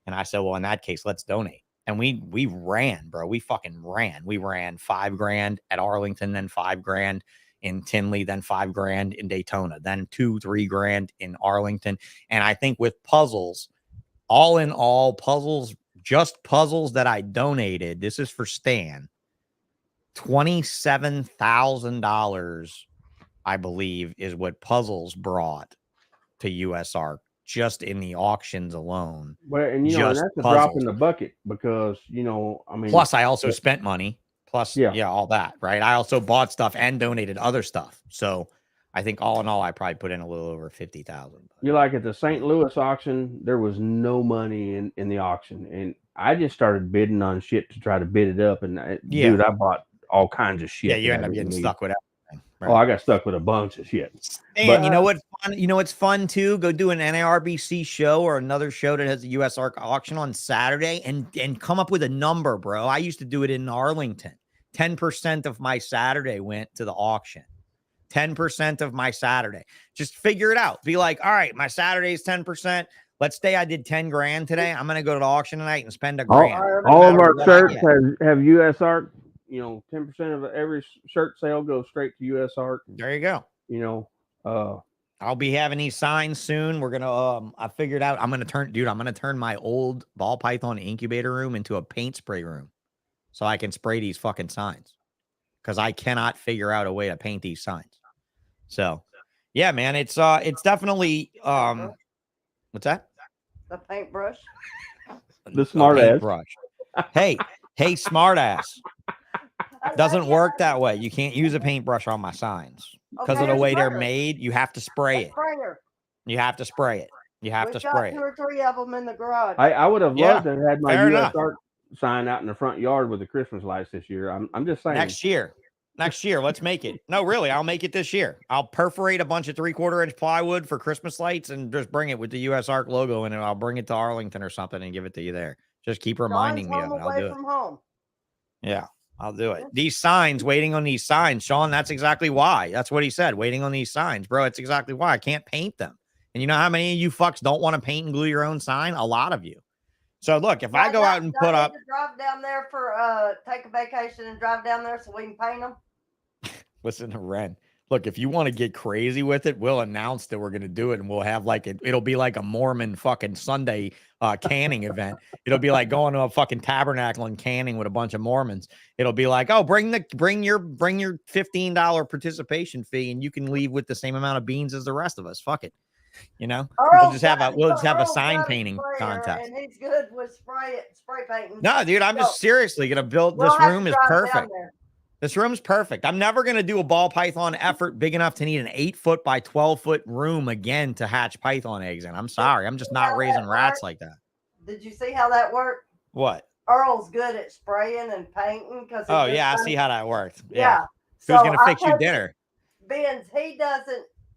S2: And I said, well, in that case, let's donate. And we ran, bro. We fucking ran. We ran $5,000 at Arlington, then $5,000 in Tinley, then $5,000 in Daytona, then $2,000-3,000 in Arlington. And I think with puzzles, all in all, puzzles that I donated, this is for Stan, $27,000, I believe, is what puzzles brought to US Arc just in the auctions alone.
S3: Well, and and that's a drop in the bucket because
S2: plus I also spent money. Plus, all that, right? I also bought stuff and donated other stuff. So I think all in all, I probably put in a little over 50,000.
S3: You like at the St. Louis auction, there was no money in the auction, and I just started bidding on shit to try to bid it up. And dude, I bought all kinds of shit.
S2: Yeah, you end up getting stuck with everything.
S3: Right? Oh, I got stuck with a bunch of shit.
S2: And you know what's fun? You know what's fun too? Go do an NARBC show or another show that has a US Arc auction on Saturday and come up with a number, bro. I used to do it in Arlington. 10% of my Saturday went to the auction. 10% of my Saturday. Just figure it out. Be like, all right, my Saturday is 10%. Let's say I did $10,000 today. I'm going to go to the auction tonight and spend $1,000.
S3: All of our shirts have US Arc. 10% of every shirt sale goes straight to US Arc.
S2: There you go. I'll be having these signs soon. We're gonna I figured out I'm gonna turn my old ball python incubator room into a paint spray room. So I can spray these fucking signs. Because I cannot figure out a way to paint these signs. So yeah, man, it's definitely what's that?
S4: The paintbrush.
S3: The smart ass.
S2: Paintbrush. Hey, smart ass. Doesn't work that way. You can't use a paintbrush on my signs. Because of the way they're made, you have to spray it. You have to spray it. You have to spray it.
S4: 2 or 3 of them in the garage.
S3: I would have loved to have had my
S2: fair
S3: US
S2: enough.
S3: Art sign out in the front yard with the Christmas lights this year. I'm just saying.
S2: Next year, let's make it. No, really, I'll make it this year. I'll perforate a bunch of 3/4 inch plywood for Christmas lights and just bring it with the US Arc logo in it. I'll bring it to Arlington or something and give it to you there. Just keep reminding me of it. I'll do it.
S4: From home.
S2: Yeah, I'll do it. These signs, waiting on these signs, Sean, that's exactly why. That's what he said, waiting on these signs. Bro, it's exactly why. I can't paint them. And you know how many of you fucks don't want to paint and glue your own sign? A lot of you. So look, if I go out and put up,
S4: drive down there for take a vacation and drive down there so we can paint them.
S2: Listen to Ren. Look, if you want to get crazy with it, we'll announce that we're going to do it, and we'll have it'll be like a Mormon fucking Sunday canning event. It'll be like going to a fucking tabernacle and canning with a bunch of Mormons. It'll be like, oh, bring your $15 participation fee, and you can leave with the same amount of beans as the rest of us. Fuck it. You know, we'll just have a sign painting contest.
S4: And he's good with spray painting.
S2: No, dude, I'm just seriously gonna build. This room is perfect. This room's perfect. I'm never gonna do a ball python effort big enough to need an 8 foot by 12 foot room again to hatch python eggs in. I'm sorry, I'm just not raising rats like that.
S4: Did you see how that worked?
S2: What?
S4: Earl's good at spraying and painting because.
S2: Oh yeah, I see how that worked.
S4: Yeah.
S2: Who's gonna fix you dinner?
S4: Ben's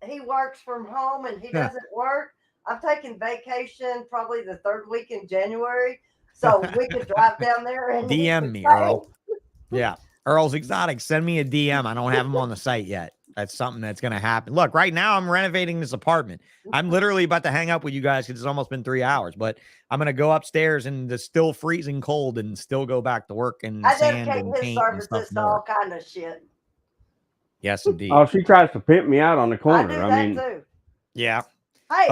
S4: he works from home and he doesn't work. I'm taking vacation probably the 3rd week in January. So we could drive down there and
S2: DM me, Earl. Yeah. Earl's Exotic. Send me a DM. I don't have them on the site yet. That's something that's going to happen. Look, right now I'm renovating this apartment. I'm literally about to hang up with you guys because it's almost been 3 hours, but I'm going to go upstairs in the still freezing cold and still go back to work and sand and paint and stuff
S4: to all kind of shit.
S2: Yes, indeed.
S3: Oh, she tries to pimp me out on the corner.
S4: I mean, too.
S2: Yeah.
S4: Hey,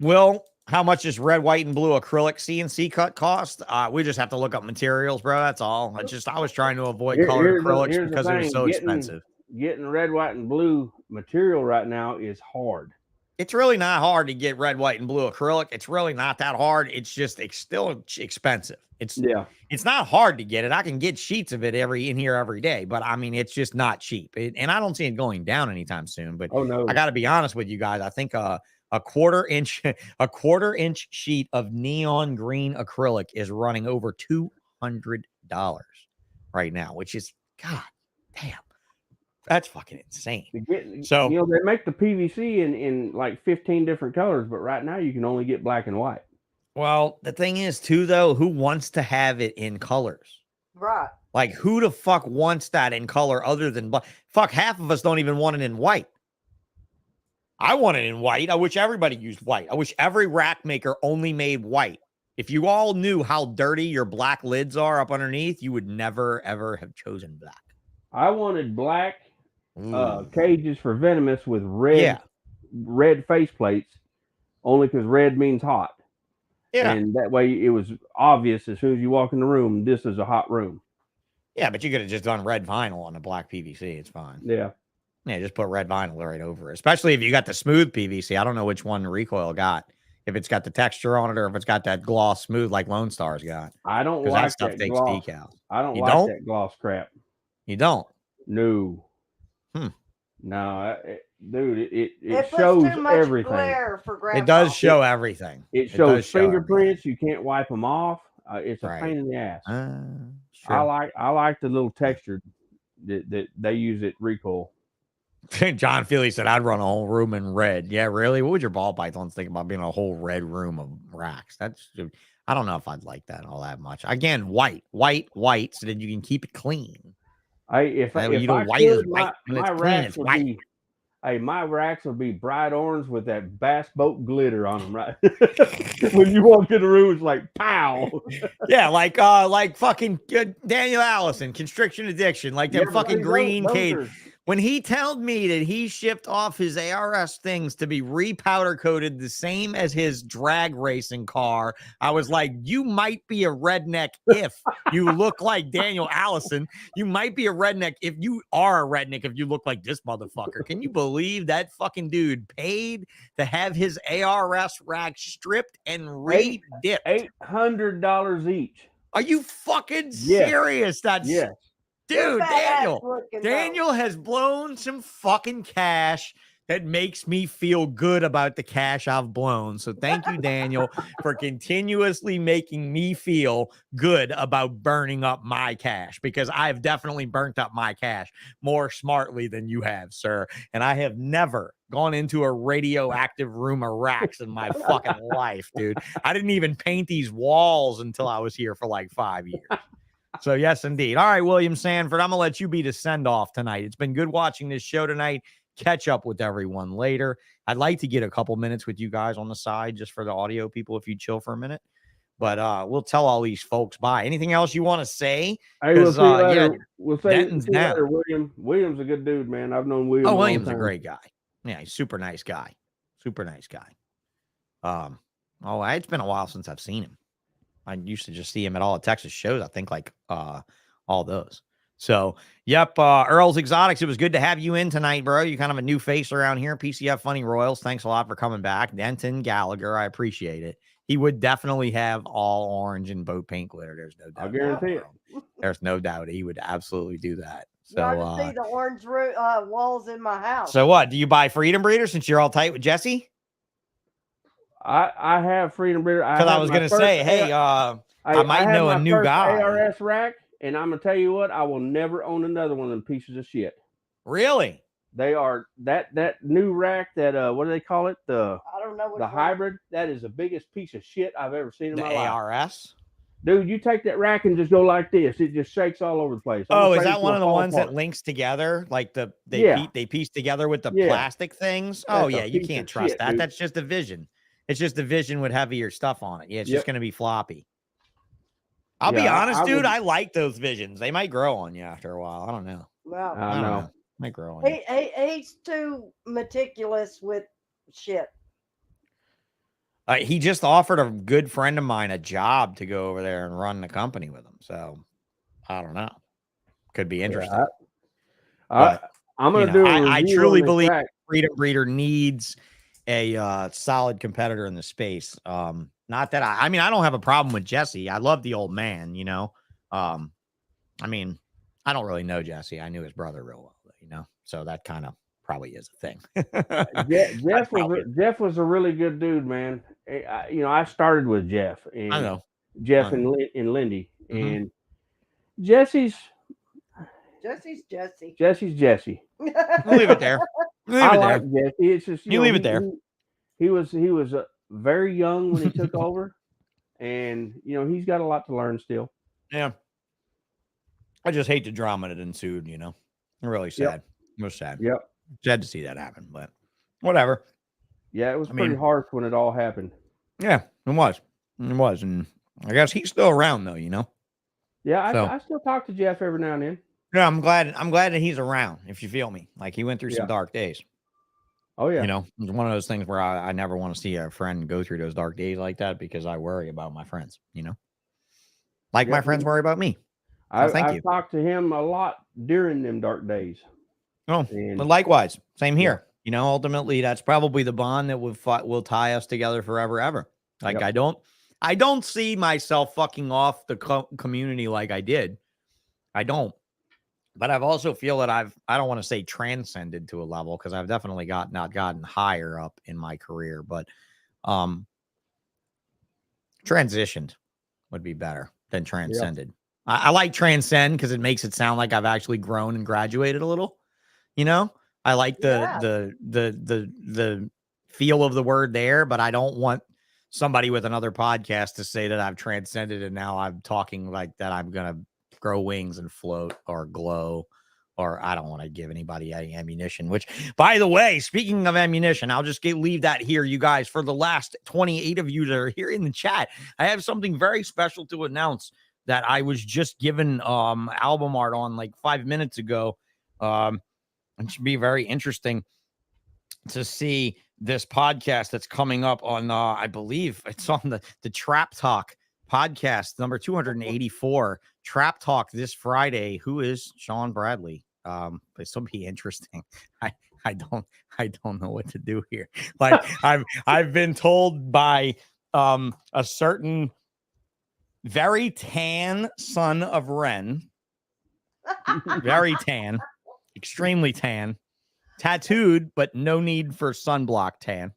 S2: Will, how much does red, white, and blue acrylic CNC cut cost? We just have to look up materials, bro. That's all. I was trying to avoid colored acrylics because it was so expensive.
S3: Getting red, white, and blue material right now is hard.
S2: It's really not hard to get red, white, and blue acrylic. It's really not that hard. It's still expensive. It's not hard to get it. I can get sheets of it in here every day, but I mean, it's just not cheap. And I don't see it going down anytime soon. But I got to be honest with you guys. I think a quarter inch sheet of neon green acrylic is running over $200 right now, which is, god damn. That's fucking insane. So
S3: they make the PVC in like 15 different colors, but right now you can only get black and white.
S2: Well, the thing is too, though, who wants to have it in colors?
S4: Right.
S2: Like, who the fuck wants that in color other than black? Fuck, half of us don't even want it in white. I want it in white. I wish everybody used white. I wish every rack maker only made white. If you all knew how dirty your black lids are up underneath, you would never, ever have chosen black.
S3: I wanted black cages for venomous with red face plates, only because red means hot. Yeah. And that way it was obvious as soon as you walk in the room, this is a hot room.
S2: Yeah, but you could have just done red vinyl on the black PVC. It's fine.
S3: Yeah.
S2: Yeah, just put red vinyl right over it. Especially if you got the smooth PVC. I don't know which one the Recoil got. If it's got the texture on it or if it's got that gloss smooth like Lone Star's got.
S3: I don't like that stuff takes gloss. Decals. I don't like that gloss crap.
S2: You don't?
S3: No. No, dude, it shows everything.
S2: It does show everything.
S3: It shows fingerprints. You can't wipe them off. It's a pain in the ass. Sure. I like the little texture that they use at Recoil.
S2: John Feely said, I'd run a whole room in red. Yeah, really? What would your ball pythons think about being a whole red room of racks? I don't know if I'd like that all that much. Again, white, so that you can keep it clean.
S3: My racks would be bright orange with that bass boat glitter on them, right? When you walk in the room, it's like pow.
S2: Yeah, like fucking Daniel Allison, Constriction Addiction, like them fucking green cage. When he told me that he shipped off his ARS things to be repowder coated the same as his drag racing car, I was like, you might be a redneck if you look like Daniel Allison. You might be a redneck if you are a redneck if you look like this motherfucker. Can you believe that fucking dude paid to have his ARS rack stripped and re-dipped?
S3: $800 each.
S2: Are you fucking
S3: Yes.
S2: serious? That's
S3: Yes.
S2: dude,
S4: Look at that
S2: Daniel.
S4: looking
S2: Daniel has blown some fucking cash that makes me feel good about the cash I've blown. So thank you, Daniel, for continuously making me feel good about burning up my cash, because I've definitely burnt up my cash more smartly than you have, sir. And I have never gone into a radioactive room of racks in my fucking life, dude. I didn't even paint these walls until I was here for like 5 years. So yes, indeed. All right, William Sanford, I'm going to let you be the send-off tonight. It's been good watching this show tonight. Catch up with everyone later. I'd like to get a couple minutes with you guys on the side just for the audio people if you chill for a minute. But we'll tell all these folks bye. Anything else you want to say?
S3: Hey, we'll see you later.
S2: Yeah,
S3: We'll see
S2: Denton's
S3: you
S2: down.
S3: later, William. William's a good dude, man. I've known William.
S2: Oh,
S3: a long
S2: William's a
S3: time.
S2: great guy. Yeah, he's super nice guy. Super nice guy. It's been a while since I've seen him. I used to just see him at all the Texas shows. I think like all those. So, yep. Earl's Exotics. It was good to have you in tonight, bro. You're kind of a new face around here. PCF Funny Royals. Thanks a lot for coming back. Denton Gallagher. I appreciate it. He would definitely have all orange and boat paint glitter. There's no doubt.
S3: I'll guarantee it.
S2: There's no doubt he would absolutely do that.
S4: You ought
S2: So,
S4: to see the orange walls in my house.
S2: so what? Do you buy Freedom Breeder since you're all tight with Jesse?
S3: I have Freedom Breeder.
S2: Because I was going to say, hey, I might know a new guy.
S3: ARS rack, and I'm gonna tell you what, I will never own another one of them pieces of shit.
S2: Really?
S3: They are that new rack that what do they call it?
S4: I don't know.
S3: The hybrid. That is the biggest piece of shit I've ever seen in my life.
S2: ARS?
S3: Dude, you take that rack and just go like this. It just shakes all over the place.
S2: Oh, is that one of the ones that links together? Like they piece together with the plastic things? Oh, yeah, you can't trust that. Dude. That's just a vision. It's just a vision with heavier stuff on it. Yeah, it's just going to be floppy. I'll be honest, dude. I like those visions. They might grow on you after a while. I don't know.
S4: Well,
S3: I don't know.
S2: Might grow on you.
S4: He's too meticulous with shit.
S2: He just offered a good friend of mine a job to go over there and run the company with him. So I don't know. Could be interesting.
S3: I'm going to do
S2: I truly believe Freedom Breeder needs a solid competitor in the space. Not that I don't have a problem with Jesse. I love the old man, you know. I don't really know Jesse. I knew his brother real well, you know. So that kind of probably is a thing.
S3: Jeff was a really good dude, man. I started with Jeff. And
S2: I know.
S3: Jeff and Lindy. Mm-hmm. And Jesse's Jesse.
S2: We'll leave it there.
S3: I like Jesse. It's just
S2: you leave it there.
S3: He was very young when he took over, and he's got a lot to learn still.
S2: Yeah, I just hate the drama that ensued. Really sad.
S3: Yep.
S2: It was sad.
S3: Yep,
S2: sad to see that happen, but whatever.
S3: Yeah, it was pretty harsh when it all happened.
S2: Yeah, it was, and I guess he's still around though.
S3: Yeah, I still talk to Jeff every now and then.
S2: Yeah, I'm glad that he's around. If you feel me, like he went through some dark days.
S3: Oh yeah.
S2: It's one of those things where I never want to see a friend go through those dark days like that because I worry about my friends, like my friends worry about me. So thank you.
S3: I talked to him a lot during them dark days.
S2: Oh, but likewise, same here. Ultimately that's probably the bond that will tie us together forever, ever. Like I don't see myself fucking off the community like I did. I don't. But I've also feel that I don't want to say transcended to a level because I've definitely not gotten higher up in my career, but transitioned would be better than transcended. Yep. I like transcend because it makes it sound like I've actually grown and graduated a little. I like the feel of the word there, but I don't want somebody with another podcast to say that I've transcended and now I'm talking like that I'm gonna grow wings and float or glow, or I don't want to give anybody any ammunition, which, by the way, speaking of ammunition, I'll just leave that here, you guys. For the last 28 of you that are here in the chat, I have something very special to announce that I was just given album art on like 5 minutes ago. It should be very interesting to see this podcast that's coming up on, I believe it's on the Trap Talk podcast, number 284, Trap Talk this Friday. Who is Sean Bradley? This will be interesting. I don't know what to do here. Like I've been told by a certain very tan son of Ren, very tan, extremely tan, tattooed, but no need for sunblock tan,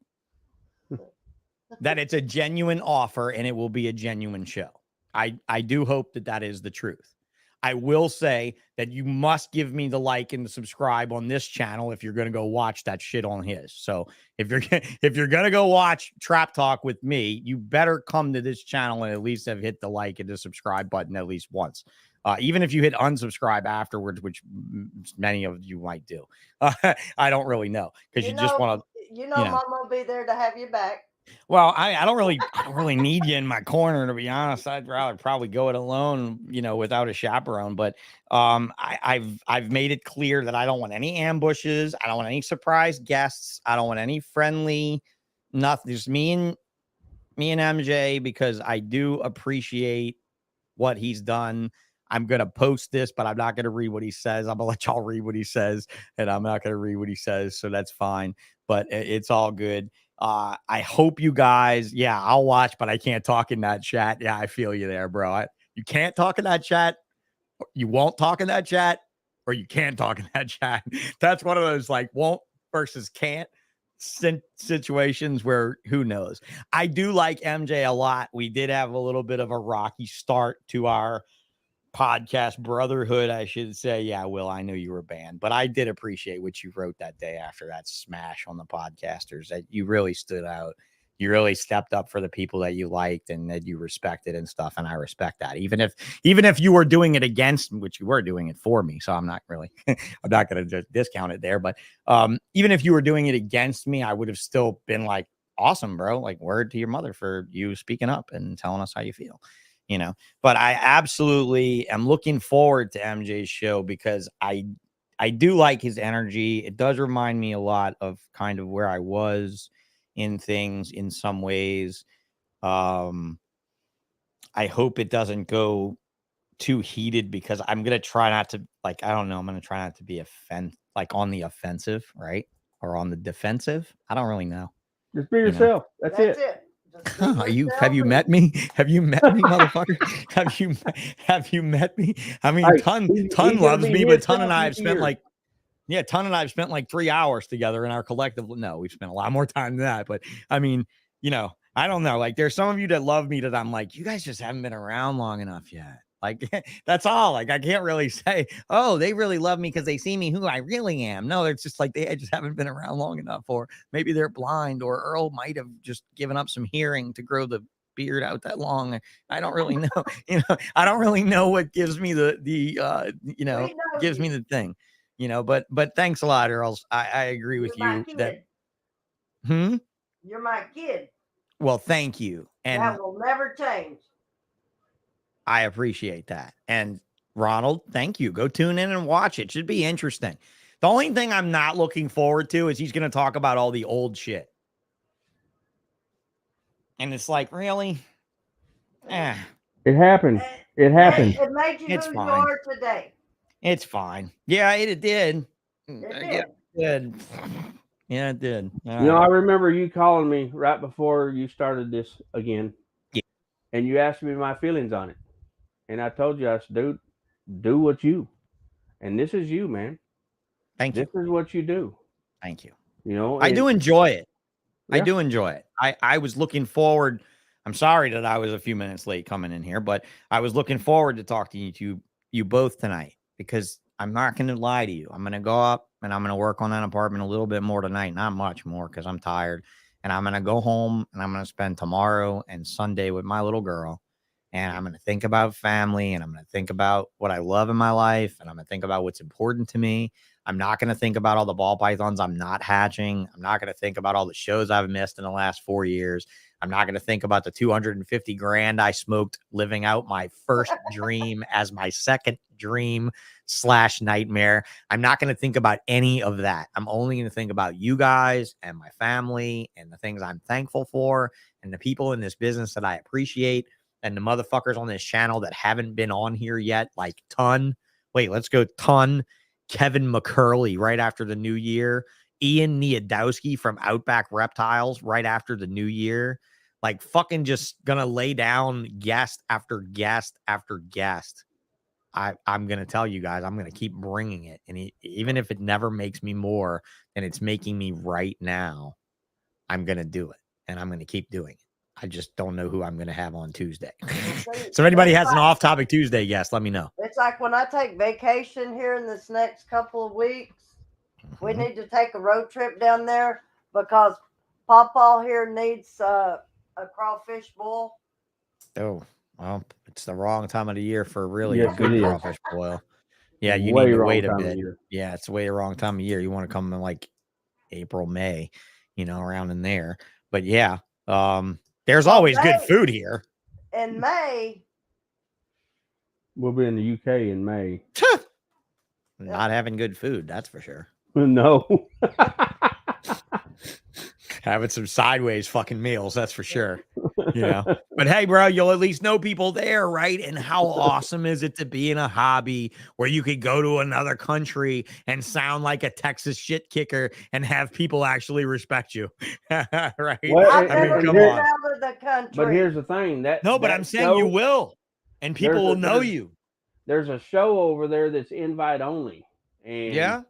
S2: that it's a genuine offer and it will be a genuine show. I do hope that is the truth. I will say that you must give me the like and the subscribe on this channel if you're going to go watch that shit on his. So if you're going to go watch Trap Talk with me, you better come to this channel and at least have hit the like and the subscribe button at least once. Even if you hit unsubscribe afterwards, which many of you might do. I don't really know, because you just want to.
S4: Mom will be there to have you back.
S2: Well, I don't really need you in my corner, to be honest. I'd rather probably go it alone, without a chaperone. But I've made it clear that I don't want any ambushes. I don't want any surprise guests. I don't want any friendly nothing. Just me and MJ, because I do appreciate what he's done. I'm going to post this, but I'm not going to read what he says. I'm going to let y'all read what he says, and I'm not going to read what he says. So that's fine, but it's all good. I hope you guys, I'll watch, but I can't talk in that chat. Yeah, I feel you there, bro. You can't talk in that chat. You won't talk in that chat, or you can talk in that chat. That's one of those like won't versus can't situations where who knows. I do like MJ a lot. We did have a little bit of a rocky start to our podcast brotherhood, I should say. Yeah, Will, I knew you were banned, but I did appreciate what you wrote that day after that smash on the podcasters, that you really stood out. You really stepped up for the people that you liked and that you respected and stuff, and I respect that. Even if you were doing it against, which you were doing it for me, so I'm not really I'm not going to just discount it there, but even if you were doing it against me, I would have still been like, awesome, bro, like word to your mother for you speaking up and telling us how you feel. But I absolutely am looking forward to MJ's show, because I do like his energy. It does remind me a lot of kind of where I was in things in some ways. I hope it doesn't go too heated, because I'm going to try not to, like, I don't know. I'm going to try not to be on the offensive, right? Or on the defensive. I don't really know.
S3: Just be yourself. That's it.
S2: Have you met me? Have you met me, motherfucker? Have you met me? I mean, Ton loves me, but Ton and I have spent I've spent like 3 hours together in our collective. No, we've spent a lot more time than that. But I mean, I don't know. Like, there's some of you that love me that I'm like, you guys just haven't been around long enough yet. Like, that's all. Like, I can't really say, oh, they really love me because they see me who I really am. No, it's just like they just haven't been around long enough, or maybe they're blind, or Earl might have just given up some hearing to grow the beard out that long. I don't really know. I don't really know what gives me gives me the thing, but thanks a lot, Earl. I agree with you that.
S4: You're my kid.
S2: Well, thank you. And
S4: that will never change.
S2: I appreciate that. And Ronald, thank you. Go tune in and watch it. Should be interesting. The only thing I'm not looking forward to is he's going to talk about all the old shit. And it's like, really?
S3: It happened. It happened.
S4: It made you who you are today.
S2: It's fine. Yeah, it did.
S4: It
S2: did. Yeah, it did.
S3: I remember you calling me right before you started this again.
S2: Yeah.
S3: And you asked me my feelings on it. And I told you, I said, dude, do what you. And this is you, man.
S2: Thank you.
S3: This is what you do.
S2: Thank you.
S3: I
S2: do enjoy it.
S3: Yeah.
S2: I do enjoy it. I was looking forward. I'm sorry that I was a few minutes late coming in here, but I was looking forward to talking to you both tonight, because I'm not going to lie to you. I'm going to go up and I'm going to work on that apartment a little bit more tonight. Not much more, because I'm tired. And I'm going to go home and I'm going to spend tomorrow and Sunday with my little girl. And I'm going to think about family, and I'm going to think about what I love in my life, and I'm going to think about what's important to me. I'm not going to think about all the ball pythons I'm not hatching. I'm not going to think about all the shows I've missed in the last 4 years. I'm not going to think about the 250 grand I smoked living out my first dream as my second dream / nightmare. I'm not going to think about any of that. I'm only going to think about you guys and my family and the things I'm thankful for and the people in this business that I appreciate and the motherfuckers on this channel that haven't been on here yet, like Ton. Wait, let's go Ton. Kevin McCurley right after the new year. Ian Niadowski from Outback Reptiles right after the new year. Like fucking just gonna lay down guest after guest after guest. I'm gonna tell you guys, I'm gonna keep bringing it, and even if it never makes me more than it's making me right now, I'm gonna do it, and I'm gonna keep doing it. I just don't know who I'm gonna have on Tuesday. So if anybody has an off-topic Tuesday guest, let me know.
S4: It's like when I take vacation here in this next couple of weeks, we need to take a road trip down there because Pawpaw here needs a crawfish boil.
S2: Oh, well, it's the wrong time of the year for really a
S3: Yes,
S2: good
S3: it is.
S2: crawfish boil. Yeah, you
S3: Way
S2: need to
S3: wrong
S2: wait a
S3: time of
S2: bit.
S3: year.
S2: Yeah, it's way the wrong time of year. You want to come in like April, May, around in there. But yeah, there's always good food here.
S4: In May,
S3: We'll be in the UK in May.
S2: Not having good food, that's for sure.
S3: No.
S2: Having some sideways fucking meals, that's for sure. But hey, bro, you'll at least know people there, right? And how awesome is it to be in a hobby where you could go to another country and sound like a Texas shit kicker and have people actually respect you, right?
S3: Well,
S4: I've
S2: I mean,
S4: never
S2: come
S4: been
S2: on.
S4: out of the country.
S3: But here's the thing.
S2: But I'm saying you will, and people will know you.
S3: There's a show over there that's invite only. And
S2: Yeah.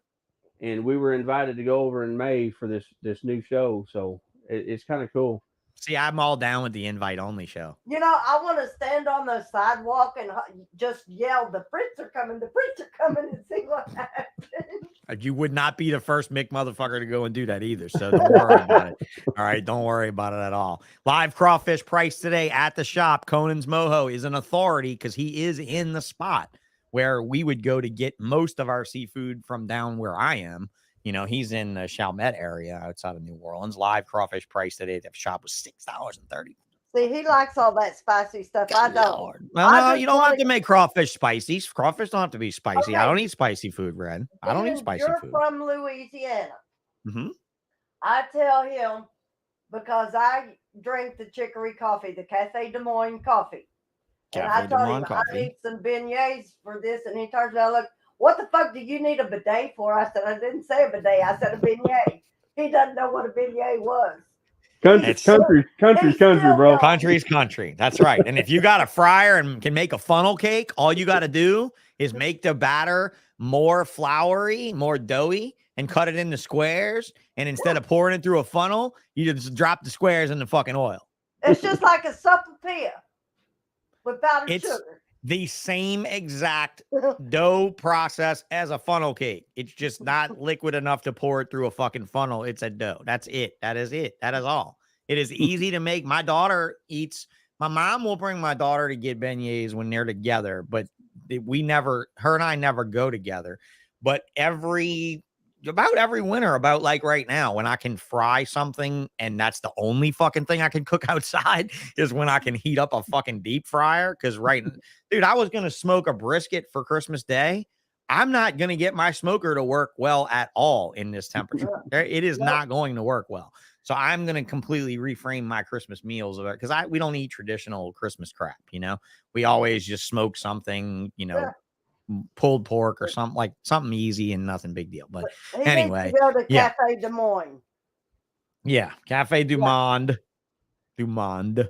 S3: And we were invited to go over in May for this new show. So it's kind of cool.
S2: See, I'm all down with the invite only show.
S4: I want to stand on the sidewalk and just yell, "The Brits are coming, the Brits are coming," and see what happens.
S2: You would not be the first Mick motherfucker to go and do that either. So don't worry about it. All right. Don't worry about it at all. Live crawfish price today at the shop. Conan's Moho is an authority because he is in the spot where we would go to get most of our seafood from down where I am. He's in the Chalmette area outside of New Orleans. Live crawfish price today at the shop was $6.30.
S4: See, he likes all that spicy stuff. I don't.
S2: Lord. Well, no, you don't have to make crawfish spicy. Crawfish don't have to be spicy.
S4: Okay.
S2: I don't eat spicy food, Red. I don't eat spicy
S4: You're
S2: food.
S4: from Louisiana.
S2: Mm-hmm.
S4: I tell him, because I drink the chicory coffee, the Cafe Des Moines coffee. And I told him I need some beignets for this, and he turns around, look, what the fuck do you need a bidet for? I said, I didn't say a bidet. I said a beignet. He doesn't know what a beignet was.
S3: Country's country, bro.
S2: Country's country. That's right. And if you got a fryer and can make a funnel cake, all you got to do is make the batter more floury, more doughy, and cut it into squares. And instead of pouring it through a funnel, you just drop the squares in the fucking oil.
S4: It's just like a sopapilla with powdered sugar.
S2: The same exact dough process as a funnel cake. It's just not liquid enough to pour it through a fucking funnel. It's a dough. That's it. That is it. That is all. It is easy to make. My daughter eats. My mom will bring my daughter to get beignets when they're together, but her and I never go together. But about every winter, about like right now, when I can fry something and that's the only fucking thing I can cook outside is when I can heat up a fucking deep fryer. Because dude, I was going to smoke a brisket for Christmas Day. I'm not going to get my smoker to work well at all in this temperature. It is not going to work well. So I'm going to completely reframe my Christmas meals because we don't eat traditional Christmas crap. We always just smoke something, pulled pork or something easy and nothing big deal. But anyway,
S4: go to Cafe Des Moines.
S2: Yeah, Cafe Du Monde. Du Monde.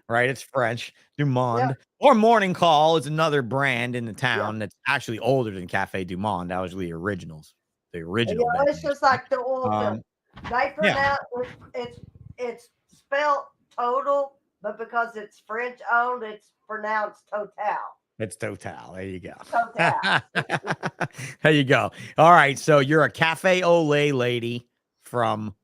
S2: Right? It's French. Du Monde. Or Morning Call is another brand in the town that's actually older than Cafe Du Monde. That was the originals. The original.
S4: It's just like the oil film. They pronounce it's spelled total, but because it's French owned, it's pronounced Total.
S2: It's Total. There you go.
S4: Total.
S2: There you go. All right. So you're a Cafe au lait lady from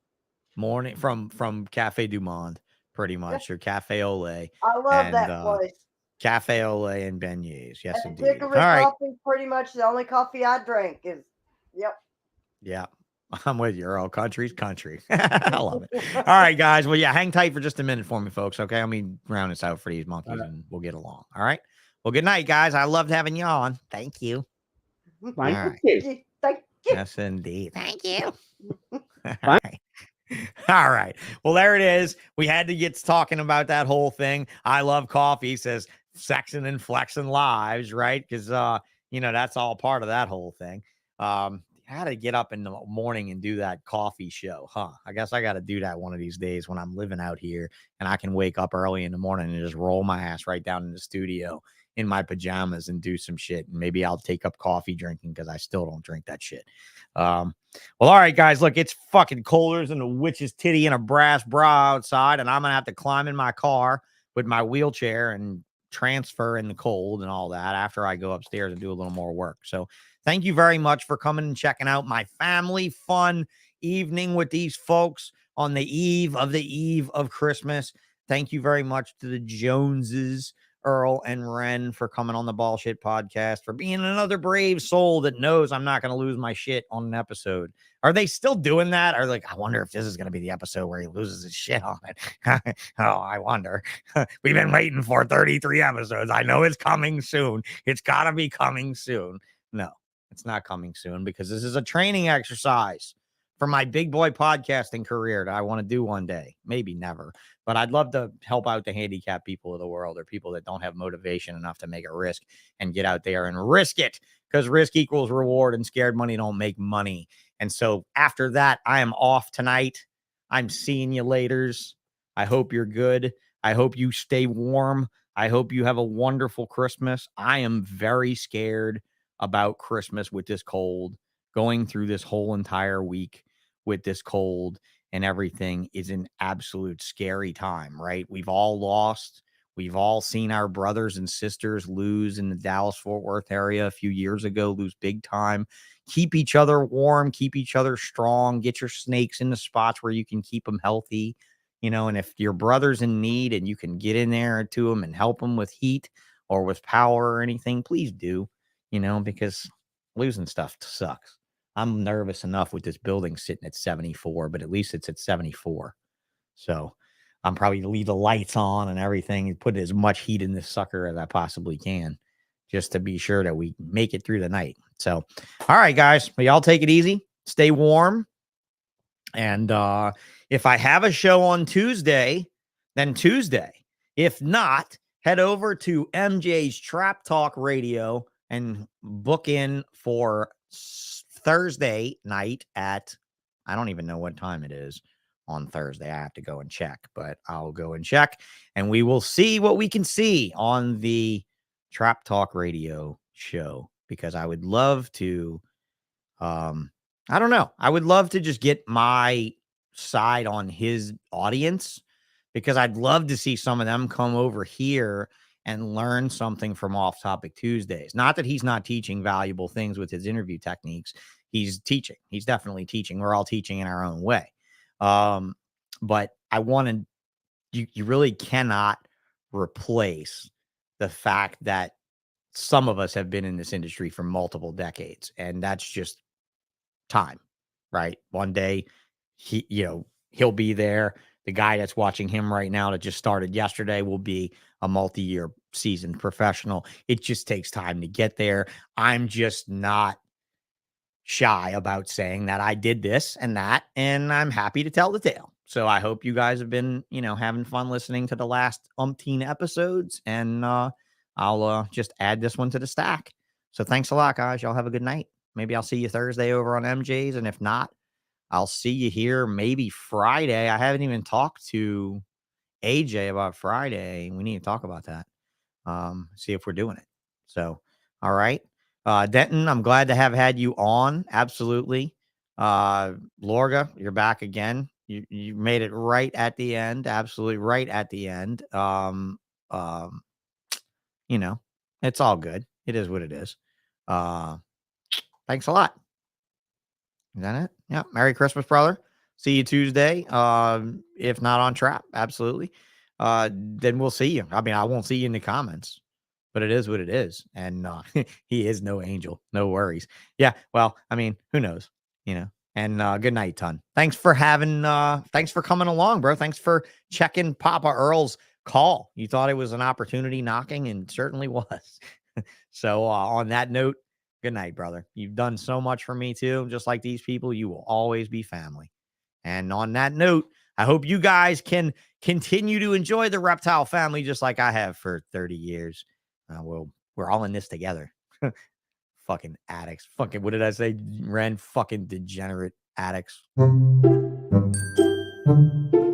S2: Cafe Du Monde, pretty much. You're Cafe au lait.
S4: I love that place.
S2: Cafe au lait and beignets. Yes,
S4: and
S2: indeed.
S4: All right. Coffee, pretty much the only coffee I drink is.
S2: Yeah. I'm with you, Earl. Country's country. I love it. All right, guys. Well, yeah, hang tight for just a minute for me, folks. Okay. Let me round this out for these monkeys and we'll get along. All right. Well, good night, guys. I loved having you on. Thank you.
S3: Thank
S2: All right.
S3: you.
S4: Thank you.
S2: Yes, indeed. Thank you. All right. All right. Well, there it is. We had to get talking about that whole thing. I love coffee, says sexing and flexing lives, right? Because that's all part of that whole thing. I had to get up in the morning and do that coffee show, huh? I guess I got to do that one of these days when I'm living out here and I can wake up early in the morning and just roll my ass right down in the studio in my pajamas and do some shit. And maybe I'll take up coffee drinking because I still don't drink that shit. Well, all right, guys, look, it's fucking colder than a witch's titty and a brass bra outside. And I'm going to have to climb in my car with my wheelchair and transfer in the cold and all that after I go upstairs and do a little more work. So thank you very much for coming and checking out my family fun evening with these folks on the eve of Christmas. Thank you very much to the Joneses, Earl and Ren, for coming on the Bullshit podcast, for being another brave soul that knows I'm not going to lose my shit on an episode. Are they still doing that? Or like, I wonder if this is going to be the episode where he loses his shit on it. Oh, I wonder. We've been waiting for 33 episodes. I know it's coming soon. It's got to be coming soon. No, it's not coming soon because this is a training exercise for my big boy podcasting career that I want to do one day. Maybe never, but I'd love to help out the handicapped people of the world or people that don't have motivation enough to make a risk and get out there and risk it, because risk equals reward and scared money don't make money. And so after that, I am off tonight. I'm seeing you laters. I hope you're good. I hope you stay warm. I hope you have a wonderful Christmas. I am very scared about Christmas with this cold. Going through this whole entire week with this cold and everything is an absolute scary time, right? We've all lost. We've all seen our brothers and sisters lose in the Dallas-Fort Worth area a few years ago, lose big time. Keep each other warm, keep each other strong, get your snakes in the spots where you can keep them healthy, and if your brother's in need and you can get in there to them and help them with heat or with power or anything, please do, because losing stuff sucks. I'm nervous enough with this building sitting at 74, but at least it's at 74. So I'm probably going to leave the lights on and everything and put as much heat in this sucker as I possibly can just to be sure that we make it through the night. So, all right, guys, y'all take it easy. Stay warm. And if I have a show on Tuesday, then Tuesday. If not, head over to MJ's Trap Talk Radio and book in for Thursday night at, I don't even know what time it is on Thursday. I have to go and check, but I'll go and check and we will see what we can see on the Trap Talk Radio show, because I would love to, I don't know. I would love to just get my side on his audience, because I'd love to see some of them come over here and learn something from Off Topic Tuesdays. Not that he's not teaching valuable things with his interview techniques. He's teaching. He's definitely teaching. We're all teaching in our own way. But I wanted, you really cannot replace the fact that some of us have been in this industry for multiple decades, and that's just time, right? One day he'll be there. The guy that's watching him right now that just started yesterday will be a multi-year seasoned professional. It just takes time to get there. I'm just not shy about saying that I did this and that, and I'm happy to tell the tale. So I hope you guys have been, having fun listening to the last umpteen episodes, and I'll just add this one to the stack. So thanks a lot, guys. Y'all have a good night. Maybe I'll see you Thursday over on MJ's, and if not, I'll see you here maybe Friday. I haven't even talked to AJ about Friday. We need to talk about that. See if we're doing it. So, all right. Denton, I'm glad to have had you on. Absolutely. Lorga, you're back again. You made it right at the end. Absolutely right at the end. It's all good. It is what it is. Thanks a lot. Is that it? Yeah. Merry Christmas, brother. See you Tuesday. If not on Trap, absolutely. Then we'll see you. I mean, I won't see you in the comments, but it is what it is. And he is no angel. No worries. Yeah. Well, I mean, who knows? And good night, Ton. Thanks for coming along, bro. Thanks for checking Papa Earl's call. You thought it was an opportunity knocking, and certainly was. So on that note, good night, brother. You've done so much for me too. Just like these people, you will always be family. And on that note, I hope you guys can continue to enjoy the reptile family just like I have for 30 years. We're all in this together. Fucking addicts. Fucking, what did I say? Ren, fucking degenerate addicts.